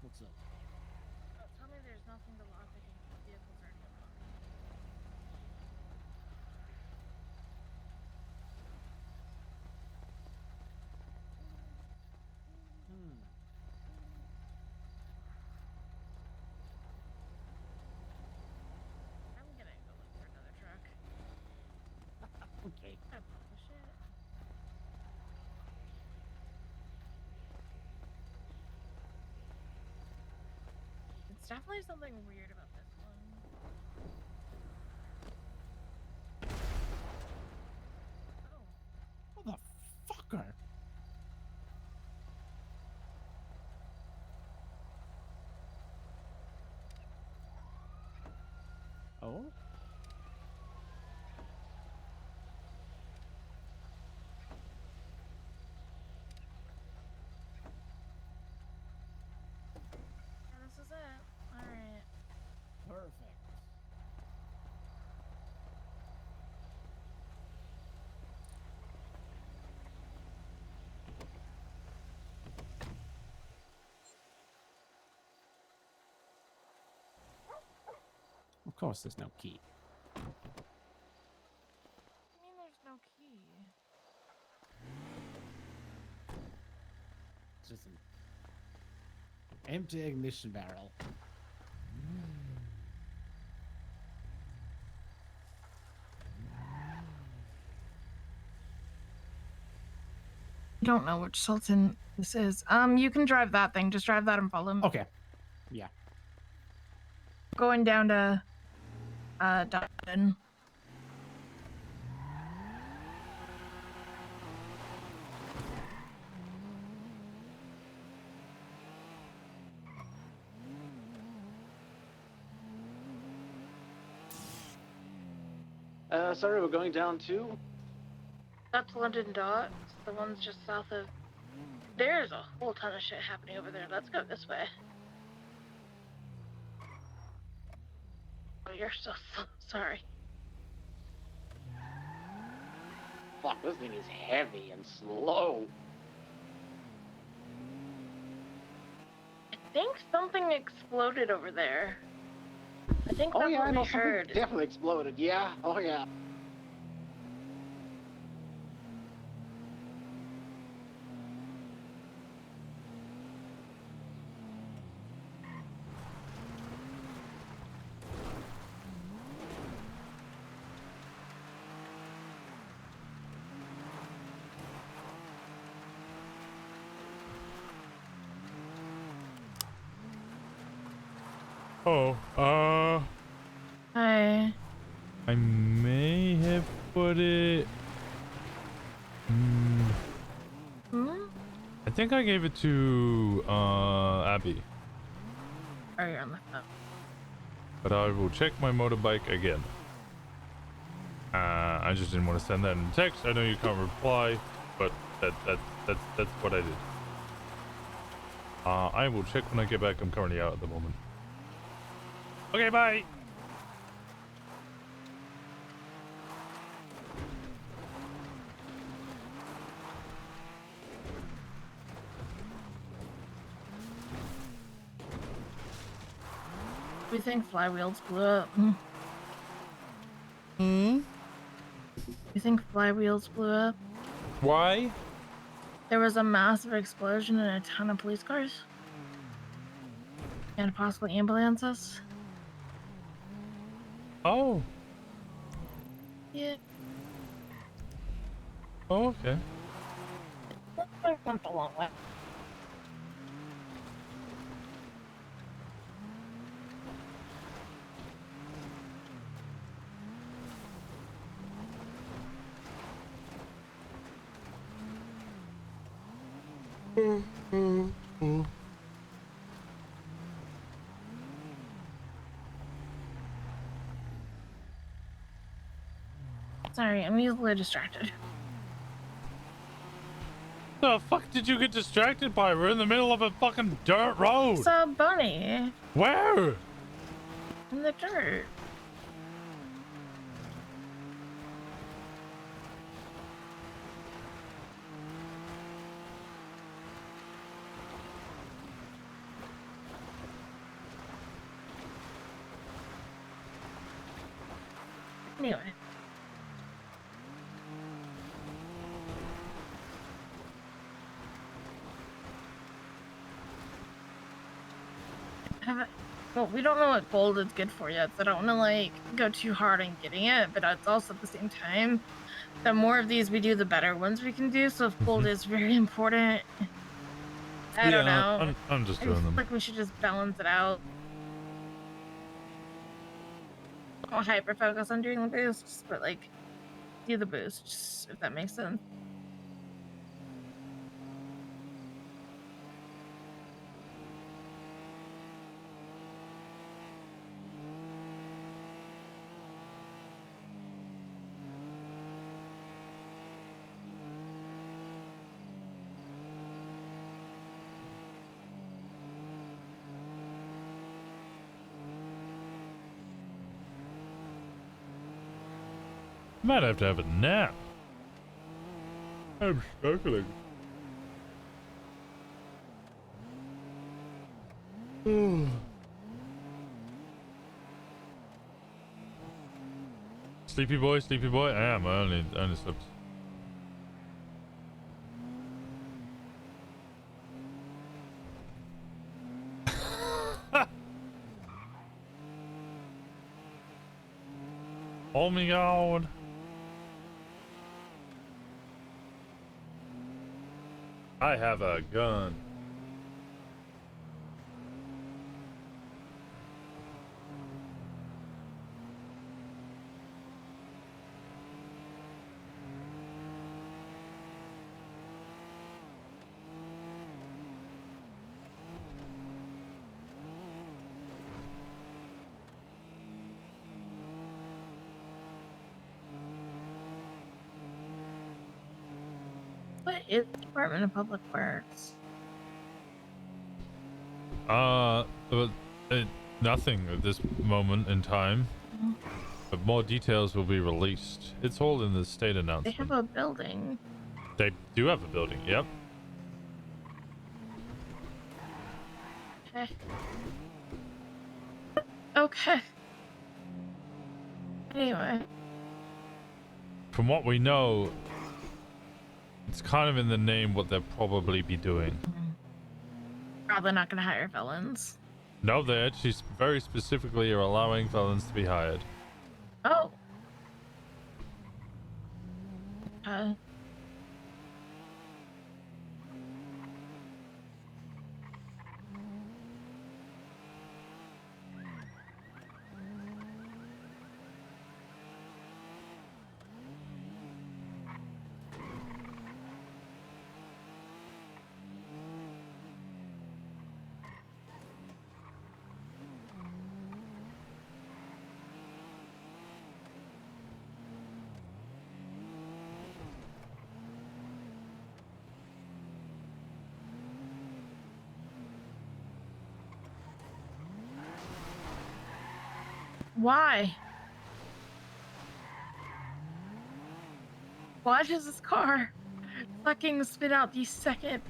What's up? Tell me there's nothing to lock against vehicles or anything. I'm gonna go look for another truck. Okay. I publish it. It's definitely something weird about this one. Motherfucker. Oh? Yeah, this is it. Alright. Perfect. Of course, there's no key. I mean, there's no key. It's just an empty ignition barrel. I don't know which Sultan this is. You can drive that thing. Just drive that and follow him. Okay. Yeah. Going down to Dutton. Sorry, we're going down to. That's London Dot. It's the ones just south of. There's a whole ton of shit happening over there. Let's go this way. Oh, you're so sorry. Fuck, this thing is heavy and slow. I think something exploded over there. I think that's Oh yeah, I what know we something heard. definitely exploded. Yeah. Oh yeah. Oh, Hi. I may have put it. I think I gave it to Abby, Oh, you're on the phone. but I will check my motorbike again. I just didn't want to send that in text. I know you can't reply, but that's what I did. I will check when I get back. I'm currently out at the moment. Okay, bye. We think flywheels blew up. Hmm? We think flywheels blew up. Why? There was a massive explosion and a ton of police cars. And possibly ambulances. Oh. Yeah. Oh, okay. I went the long way. Sorry, I'm easily distracted. The fuck did you get distracted by? We're in the middle of a fucking dirt road. Saw a bunny Where? in the dirt. Anyway. Well, we don't know what gold is good for yet, so I don't want to like go too hard on getting it, but it's also at the same time, the more of these we do, the better ones we can do. So if gold is very important, I don't know. I'm just I doing feel them. like we should just balance it out. Don't hyper focus on doing the boosts, but like do the boosts, if that makes sense. Might have to have a nap. I'm struggling. Sleepy boy, sleepy boy. I am. I only slept. Oh my god. I have a gun. What is the Department of Public Works? But, nothing at this moment in time. But more details will be released. It's all in the state They announcement. have a building. They do have a building, yep. Okay. Okay. Anyway. From what we know, it's kind of in the name what they'll probably be doing. Probably not going to hire felons. No, they actually very specifically are allowing felons to be hired. Oh. Why? Why does this car fucking spit out the second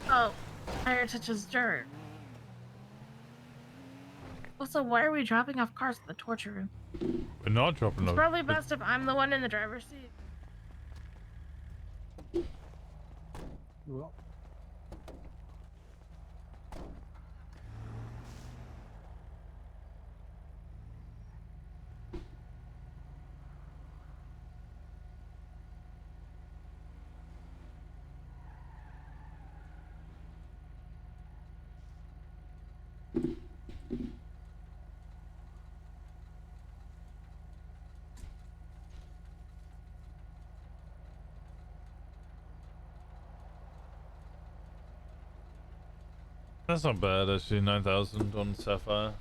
tire touches dirt? Also, why are we dropping off cars in the torture room? We're not dropping It's off. probably best if I'm the one in the driver's seat. Well, That's not bad actually. 9,000 on Sapphire.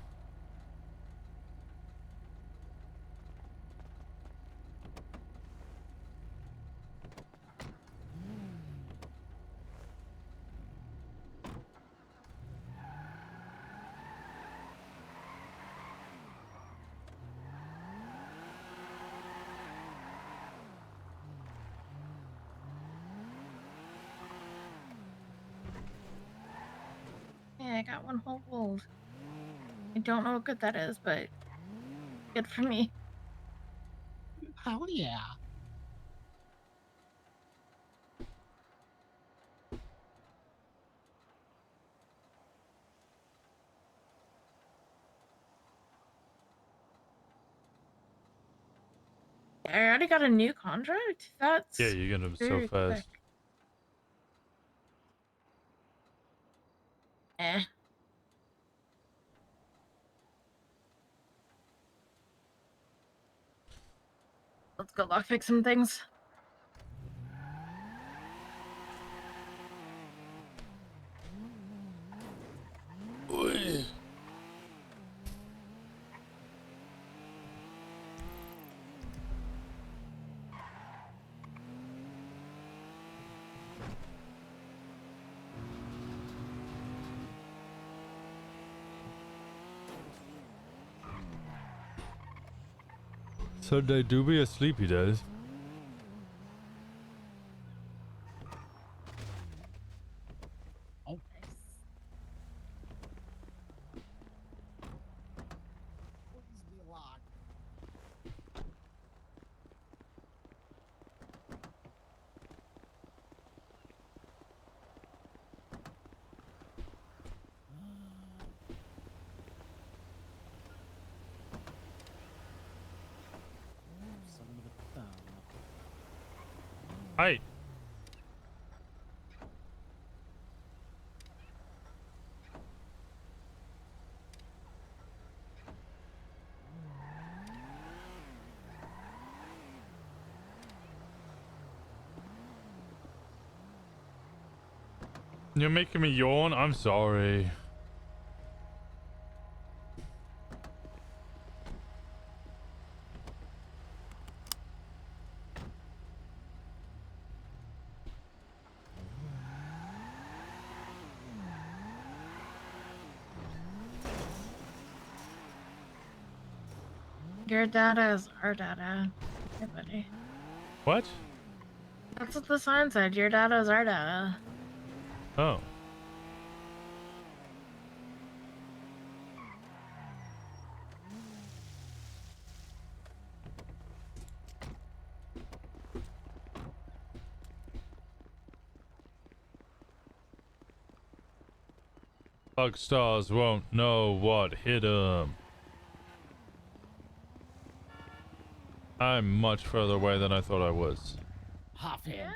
Yeah, I got one whole gold. I don't know what good that is, but good for me. Hell yeah. I already got a new contract? That's Yeah, you're gonna be so very quick. fast. Eh. Let's go lockpick some things. Sunday do be asleep, he does. Oh. Please be locked. Son of a thumb. Hi. You're making me yawn. I'm sorry. Your data is our data. Hey, buddy. What? That's what the sign said. Your data is our data. Oh. Bug stars won't know what hit 'em. I'm much further away than I thought I was. Hop in. Yeah.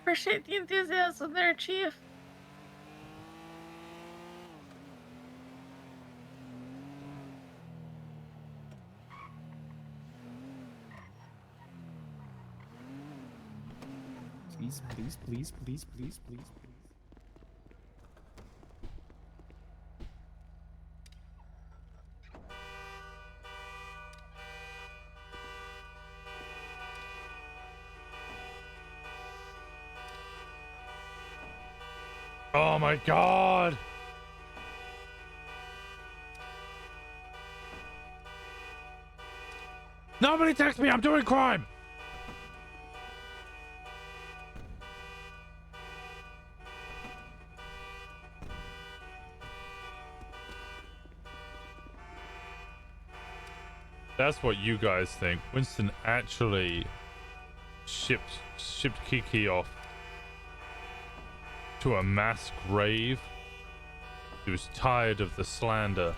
Appreciate the enthusiasm there, Chief. Please, please, please, please, please, please, please. Oh my god! Nobody text me, I'm doing crime! That's what you guys think. Winston actually shipped Kiki off to a mass grave. He was tired of the slander.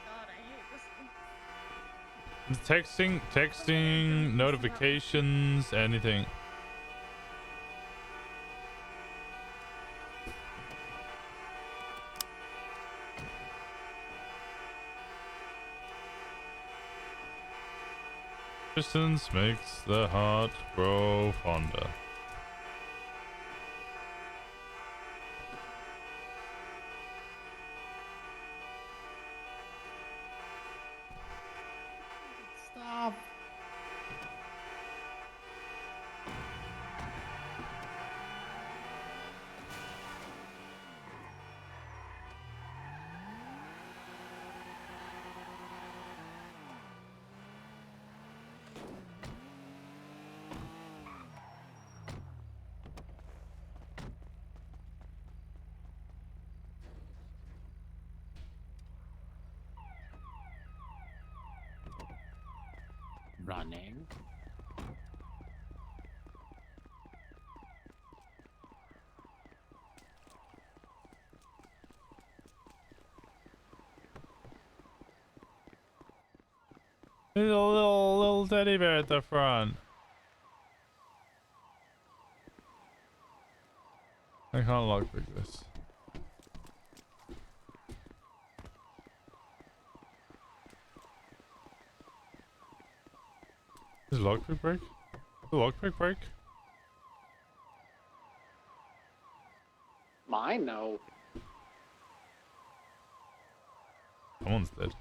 God, I hate this. Texting, notifications, anything. Distance makes the heart grow fonder. Stop. Running. There's a little teddy bear at the front. I can't lockpick this. Is lockpick break? The lockpick break? Mine, no. Someone's dead.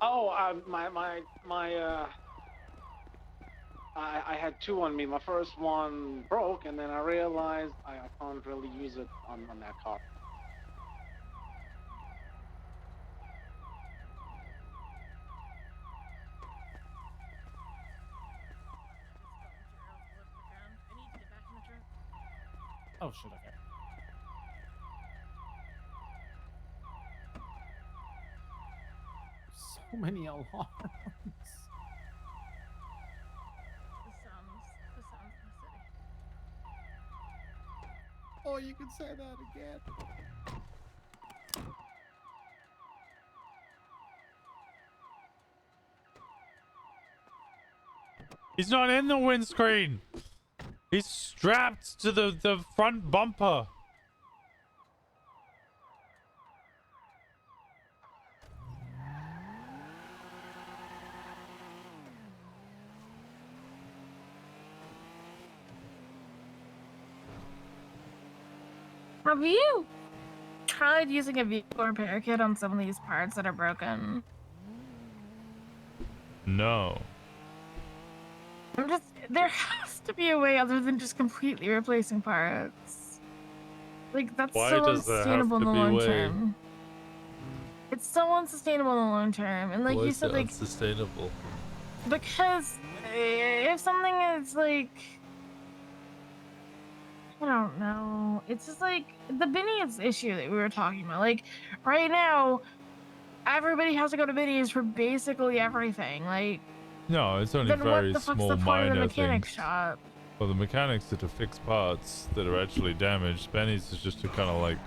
Oh, I had two on me. My first one broke, and then I realized I can't really use it on that car. Oh shit, okay. So many alarms. Oh, you can say that again. He's not in the windscreen. He's strapped to the front bumper. Have you tried using a vehicle repair kit on some of these parts that are broken? No. There has to be a way other than just completely replacing parts. Like, that's Why so does there have unsustainable in to the be long way? term. It's so unsustainable in the long term. And like Why you is said, it like, unsustainable? because if something is like, I don't know. It's just like the Binny's issue that we were talking about. Like, right now, everybody has to go to Binny's for basically everything. Like, No, it's only then very what the fuck's small the point of the minor mechanic things. shop? Well, the mechanics are to fix parts that are actually damaged. Benny's is just to kind of like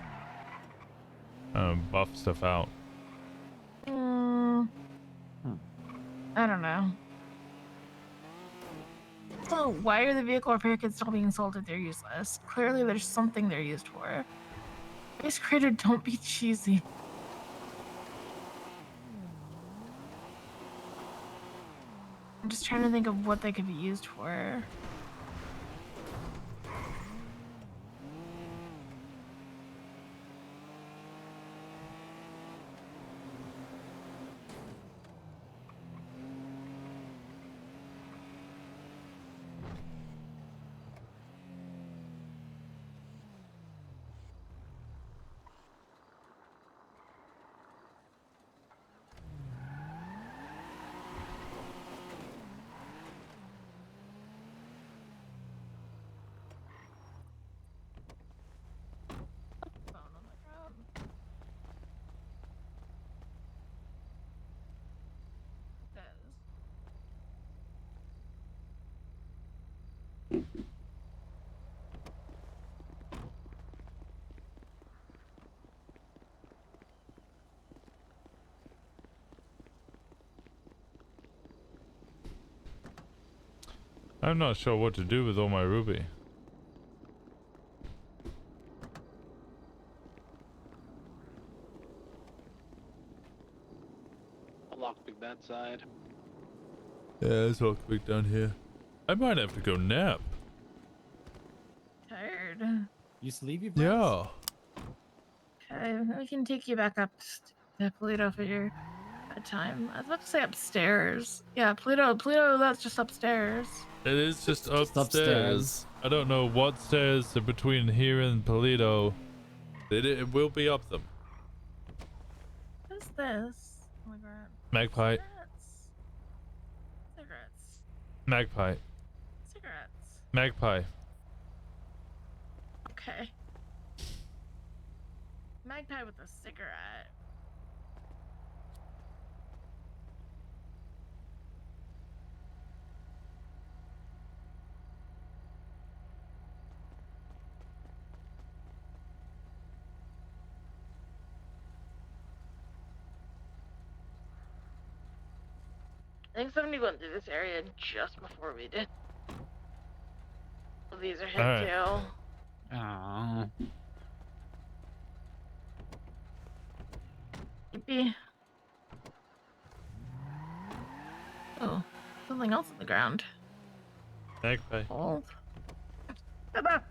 buff stuff out. I don't know. So why are the vehicle repair kits still being sold if they're useless? Clearly there's something they're used for. Base Creator, don't be cheesy. I'm just trying to think of what they could be used for. I'm not sure what to do with all my ruby. lockpick that side. Yeah, it's all quick down here. I might have to go nap. Tired. You sleepy? Yeah. Okay, we can take you back up to Pluto for your bedtime. I was about to say upstairs. Yeah, Pluto, that's just upstairs. It is just upstairs. upstairs. I don't know what stairs are between here and Polito. It will be up them. What is this? Oh my god. Magpie. Cigarettes. Magpie. Cigarettes. Magpie. Okay. Magpie with a cigarette. I think somebody went through this area just before we did. Well, these are him Alright. too. Oh. Yippee. Oh, something else on the ground. Magpie. Oh. Baba.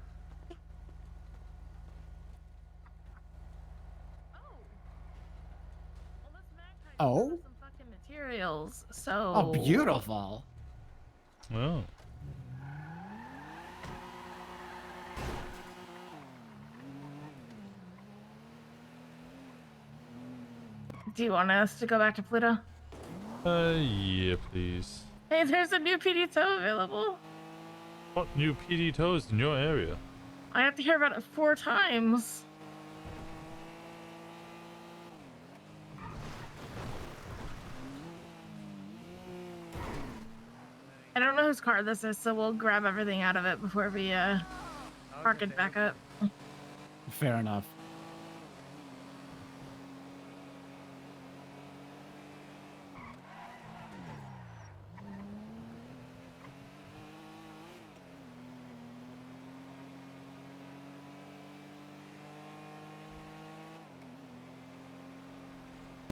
Oh. Some fucking materials. So. Oh, beautiful. Oh. Do you want us to go back to Pluto? Yeah, please. Hey, there's a new PD tow available. What new PD tows in your area? I have to hear about it 4 times. I don't know whose car this is, so we'll grab everything out of it before we park it back up. Fair enough.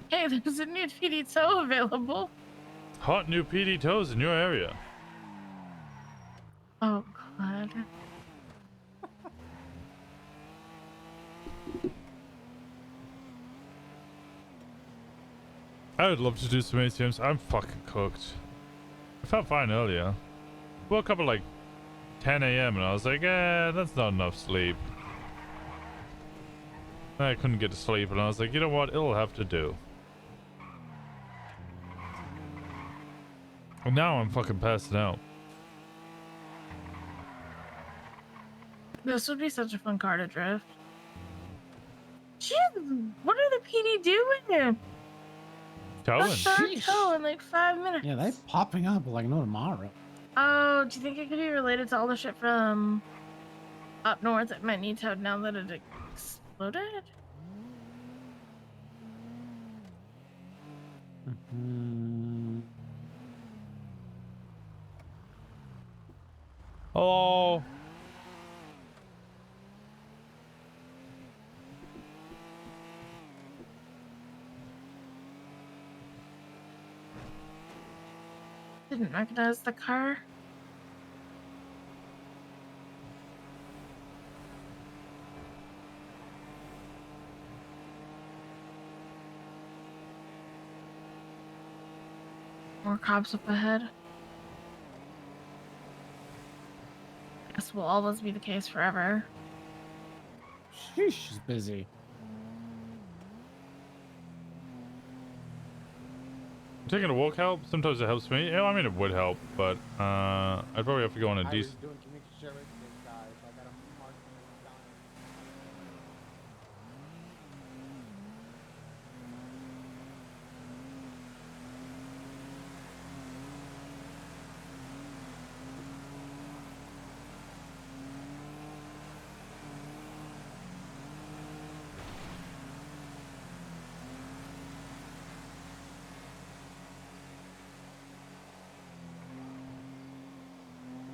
Hey, there's a new PD tow available. Hot new PD tows in your area. Oh, God. I would love to do some ATMs. I'm fucking cooked. I felt fine earlier. Woke up at like 10 a.m. and I was like, that's not enough sleep. I couldn't get to sleep and I was like, you know what? It'll have to do. And now I'm fucking passing out. This would be such a fun car to drift. Jeez, what are the PD doing? Towing. Let's start tow in like 5 minutes. Yeah, they're popping up like no tomorrow. Oh, do you think it could be related to all the shit from up north that might need towed now that it exploded? Hello. Didn't recognize the car. More cops up ahead. Guess will always be the case forever. Sheesh, she's busy. Taking a walk help? Sometimes it helps me. Yeah, I mean, it would help, but I'd probably have to go on a decent.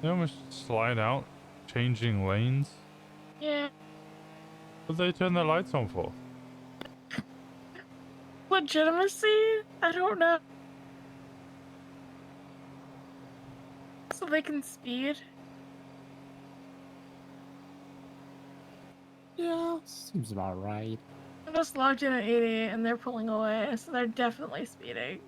They almost slide out, changing lanes. Yeah. What did they turn their lights on for? Legitimacy? I don't know. So they can speed? Yeah, seems about right. I just logged in at 88 and they're pulling away, so they're definitely speeding.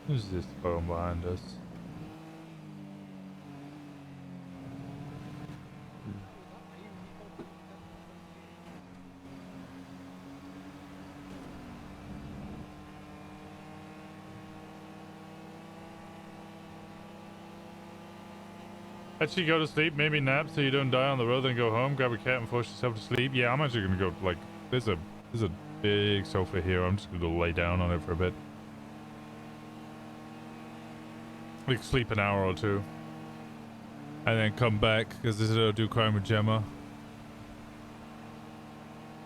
Who's this phone behind us? Actually go to sleep, maybe nap so you don't die on the road, then go home, grab a cat and force yourself to sleep. Yeah, I'm actually gonna go, like, there's a big sofa here. I'm just gonna go lay down on it for a bit. Like sleep an hour or two. And then come back, because this is I'll do crime with Gemma.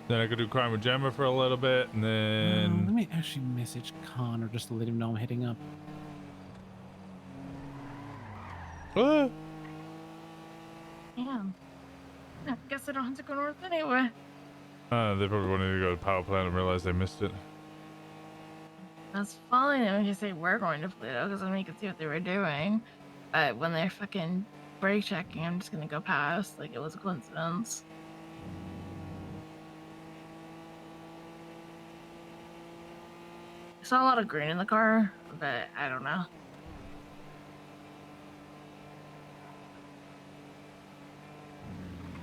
Then I could do crime with Gemma for a little bit, and then... Let me actually message Connor just to let him know I'm heading up. Ah! Damn. I guess I don't have to go north anyway. They probably wanted to go to the power plant and realized they missed it. That's fine. They just say we're going to Pluto because then we could see what they were doing. But when they're fucking brake checking, I'm just gonna go past like it was a coincidence. I saw a lot of green in the car, but I don't know.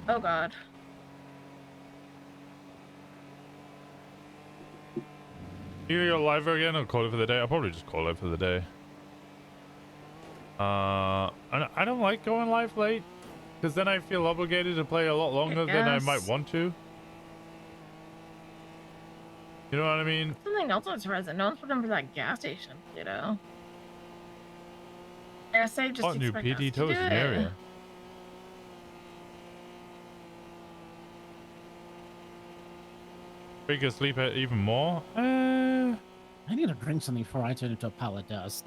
Oh god. You gonna go live again or call it for the day? I'll probably just call it for the day. I don't like going live late, because then I feel obligated to play a lot longer than I might want to. You know what I mean? Something else was present. No one's put in for that gas station, you know. I say just What new expect us PD to toes do in the it. area? We can sleep even more? I need to drink something before I turn into a pile of dust.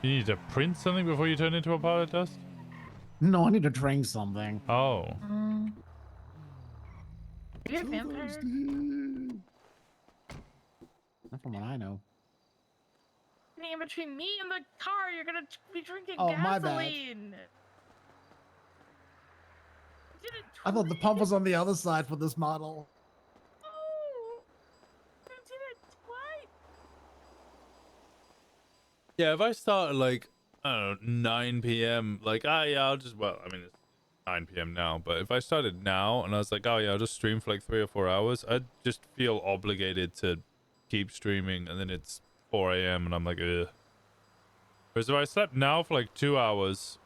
You need to print something before you turn into a pile of dust? No, I need to drink something. Oh. You a vampire? Not from what I know. In between me and the car, you're gonna be drinking Oh, my bad. gasoline. Did it I thought the pump was on the other side for this model. Oh, you did it twice. Yeah, if I start at like, I don't know, 9 p.m., like, yeah, I'll just, well, I mean, it's 9 p.m. now, but if I started now and I was like, oh yeah, I'll just stream for like 3 or 4 hours, I'd just feel obligated to keep streaming, and then it's 4 a.m. and I'm like, ugh. Whereas if I slept now for like 2 hours,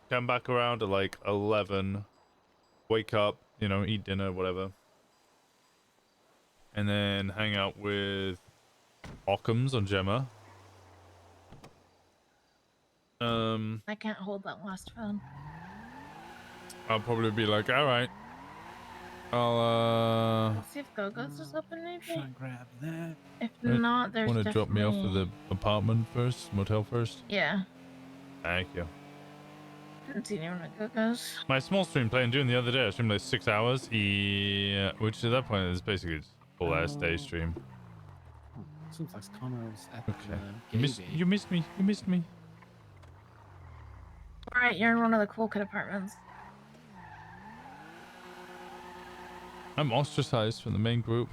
come back around at like 11, wake up, you know, eat dinner, whatever, and then hang out with Occam's on Gemma. I can't hold that last phone. I'll probably be like, all right, I'll Let's see if Go-Go's is open, maybe. Should I grab that? If not, there's want to drop me off to definitely- the apartment first, motel first? Yeah. Thank you. Didn't see anyone at Go-Go's. My small stream playing June the other day, I streamed like 6 hours. Yeah, which at that point is basically just full ass day stream. Seems like Connor was at Okay. the You missed me. You missed me. Alright, you're in one of the cool kid apartments. I'm ostracized from the main group.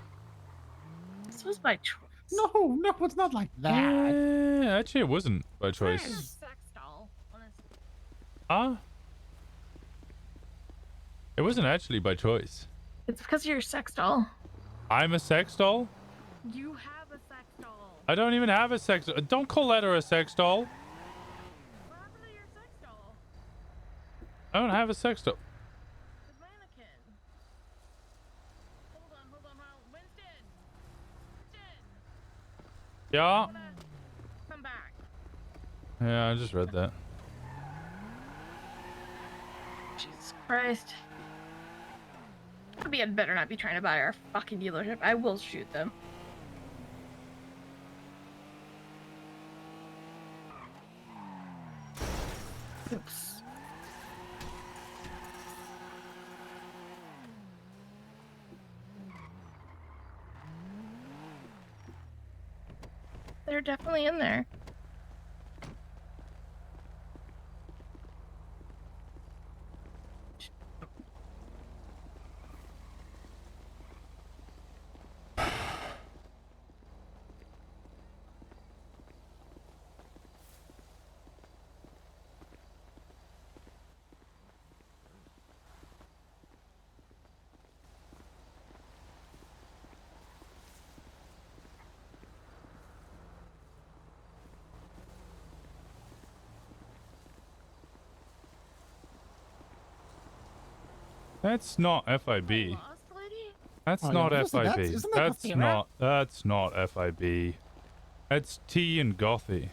This was by choice. No, it's not like that. Actually, it wasn't by You're a choice. sex doll, honestly. Huh? It wasn't actually by choice. It's because you're a sex doll. I'm a sex doll? You have a sex doll. I don't even have a sex doll. Don't call that a sex doll. What happened to your sex doll? I don't have a sex doll. The mannequin. Hold on. Winston! Yeah? Come back. Yeah, I just read that. Christ. I'd better not be trying to buy our fucking dealership. I will shoot them. Oops. They're definitely in there. That's not FIB. That's Oh, yeah, not I was gonna say, FIB. isn't that That's not FIB. That's T and Gothy.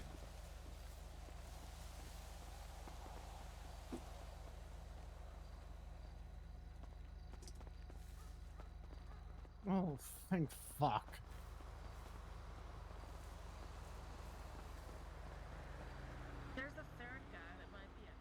Oh, thank fuck. There's a third guy that might be at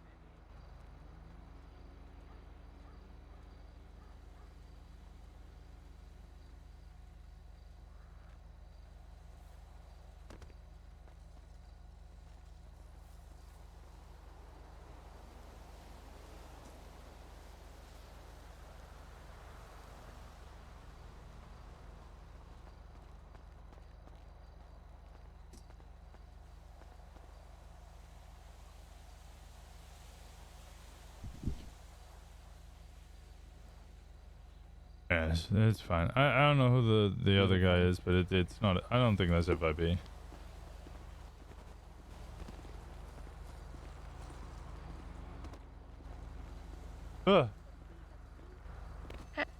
Yes, it's fine. I don't know who the other guy is, but it's not. I don't think that's FIB.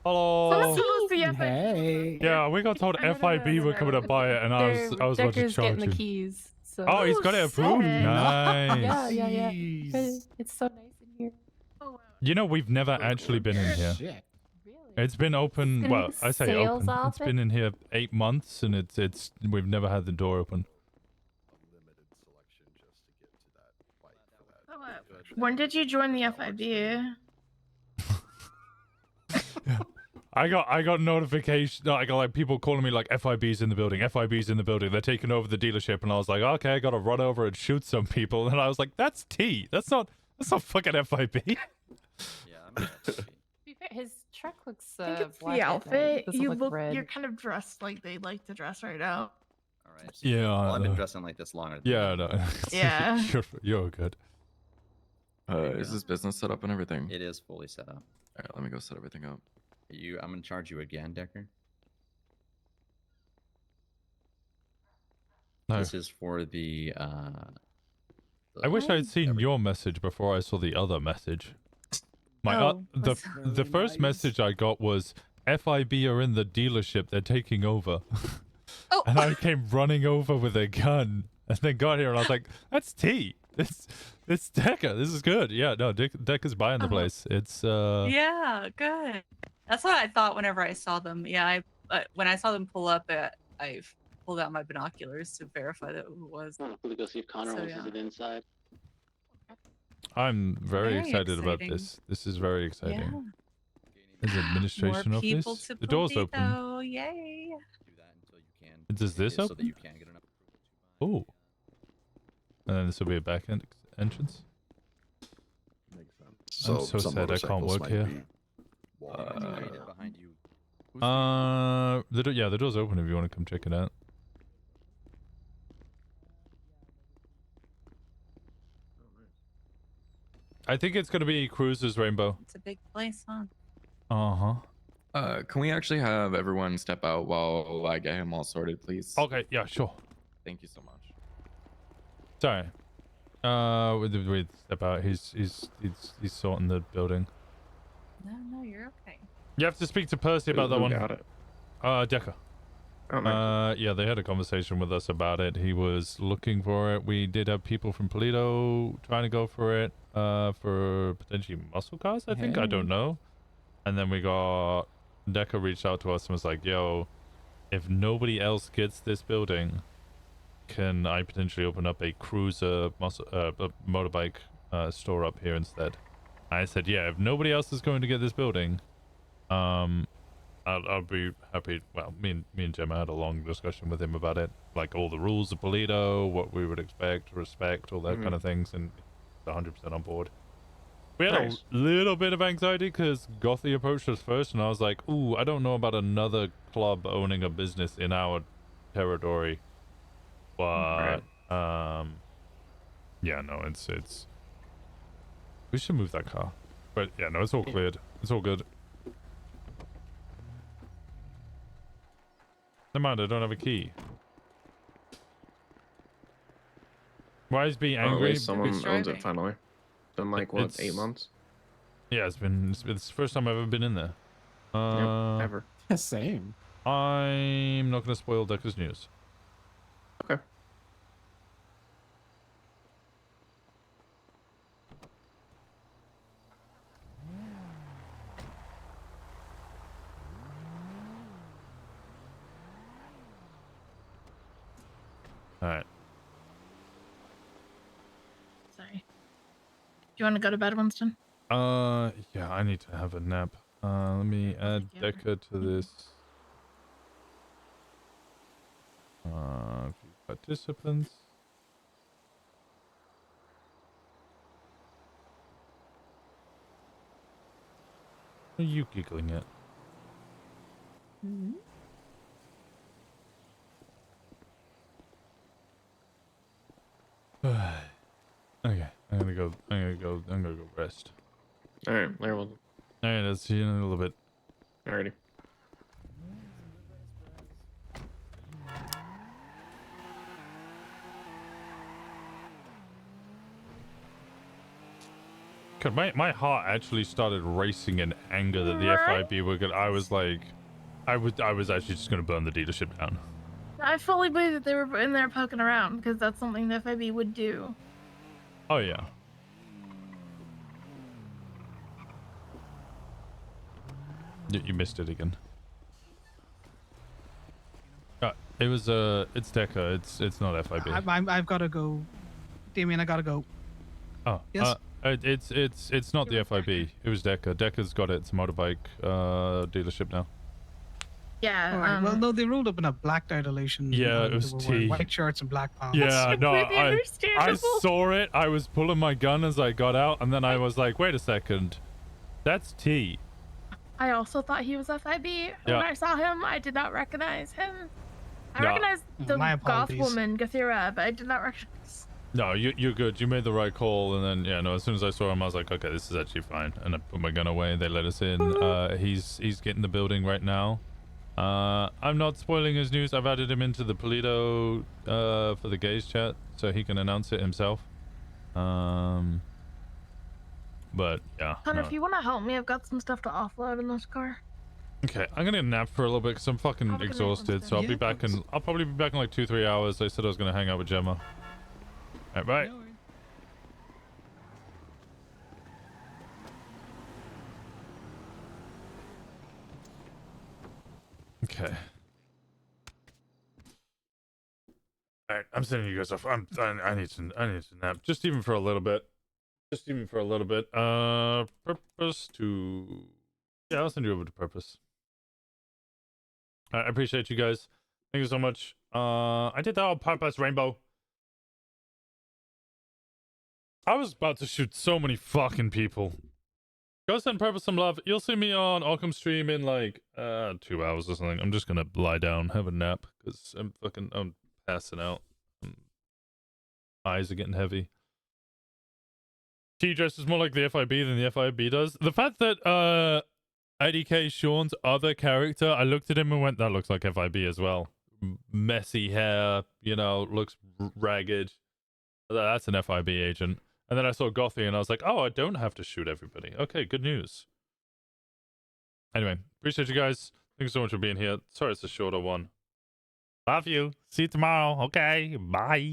Hello. Someone told us the FIB. Hey. Yeah, we got told FIB were coming to buy it, and I was about to Decker's charge getting the him. keys. So. Oh, he's got it approved. sick. Nice. Yeah. It's so nice in here. You know, we've never actually been in here. Shit. It's been open. Well, I say Sales open. It's office? been in here 8 months, and it's we've never had the door open. When did you join the FIB? I got notification. No, I got like people calling me like FIB's in the building. FIB's in the building. They're taking over the dealership, and I was like, okay, I gotta run over and shoot some people. And I was like, that's T. That's not fucking FIB. Yeah, I'm To be fair, his truck looks I think it's black the at night. outfit. It doesn't You look look. red. You're kind of dressed like they like to dress right now. All right. Yeah. Well, I've been dressing like this longer. Than Yeah, no. Yeah. You're good. Is this business set up and everything? It is fully set up. All right, let me go set everything up. I'm gonna charge you again, Decker. No. This is for the. I wish I'd seen your message before I saw the other message. The first message I got was FIB are in the dealership. They're taking over. Oh. And I came running over with a gun, and then got here, and I was like, "That's T. It's Decker. This is good. Yeah, no, Decker's buying the place. It's Yeah, good. That's what I thought whenever I saw them. Yeah, when I saw them pull up, I pulled out my binoculars to verify that who it was. I'm gonna go see if Connor So, was yeah. inside. I'm very Very excited about exciting. this. This is very exciting. Yeah. There's an administration More people office. to The door's open. Polito, yay. Does this so open? that you can get enough. Oh. And then this will be a back end entrance. So I'm so some sad I can't motorcycles work might here. be behind you. The door's open if you want to come check it out. I think it's gonna be Cruiser's Rainbow. It's a big place, huh? Can we actually have everyone step out while I get him all sorted, please? Okay, yeah, sure. Thank you so much. Sorry. Wait, step out. He's sorting the building. No, you're okay. You have to speak to Percy about that Who one. got it? Decker. Oh, nice. Yeah, they had a conversation with us about it. He was looking for it. We did have people from Toledo trying to go for it, for potentially muscle cars, I think. I don't know. And then we got Deca reached out to us and was like, yo, if nobody else gets this building, can I potentially open up a cruiser a motorbike store up here instead? I said, yeah, if nobody else is going to get this building, I'll be happy. Well, me and Gemma had a long discussion with him about it, like all the rules of Polito, what we would expect, respect, all that kind of things, and 100% on board. We had a little bit of anxiety because Gothy approached us first, and I was like, ooh, I don't know about another club owning a business in our territory. But, yeah, no, it's... We should move that car. But, yeah, no, it's all cleared. It's all good. Never mind, I don't have a key. Why is being angry? At least someone owns it finally. Been like, what, 8 months? Yeah, it's the first time I've ever been in there. Yep, ever. Same. I'm not going to spoil Deca's news. Okay. Alright. Sorry. Do you want to go to bed, Winston? Yeah, I need to have a nap. Let me add Deca to this. View participants. What are you giggling at? Okay, I'm gonna go rest. Alright, there we'll... Alright, I'll see you in a little bit. Alrighty. God, my heart actually started racing in anger that the FIB were good. I was like, I was actually just gonna burn the dealership down. I fully believe that they were in there poking around because that's something the FIB would do. Oh yeah. You missed it again. It was it's Deca. It's not FIB. I've got to go, Damien. I gotta go. Oh yes. It's not the FIB. It was Deca. Deca's got its motorbike dealership now. Yeah. All right. Well, no, they rolled up in a blacked out elation. Yeah, it was they were wearing T. white shirts and black pants. Yeah, no, I saw it. I was pulling my gun as I got out, and then I was like, wait a second, that's T. I also thought he was FIB. When I saw him, I did not recognize him. I recognized the goth woman, Gathira, but I did not recognize. No, you're good. You made the right call, and then, yeah, no, as soon as I saw him, I was like, okay, this is actually fine. And I put my gun away. They let us in. He's getting the building right now. I'm not spoiling his news. I've added him into the Polito for the gays chat, so he can announce it himself. But yeah. Hunter, if you want to help me, I've got some stuff to offload in this car. Okay, I'm gonna nap for a little bit because I'm fucking exhausted. So I'll be back in. I'll probably be back in like 2-3 hours. I said I was gonna hang out with Gemma. All right, bye. Okay. Alright, I'm sending you guys off. I need to nap. Just even for a little bit. Purpose to... Yeah, I'll send you over to Purpose. I appreciate you guys. Thank you so much. I did that on purpose, Rainbow. I was about to shoot so many fucking people. Go send Purpose some love. You'll see me on Occam stream in like 2 hours or something. I'm just gonna lie down, have a nap, because I'm passing out. Eyes are getting heavy. T dresses more like the FIB than the FIB does. The fact that IDK Sean's other character, I looked at him and went, that looks like FIB as well. Messy hair, you know, looks ragged. That's an FIB agent. And then I saw Gothy and I was like, oh, I don't have to shoot everybody. Okay, good news. Anyway, appreciate you guys. Thanks so much for being here. Sorry it's a shorter one. Love you. See you tomorrow. Okay. Bye.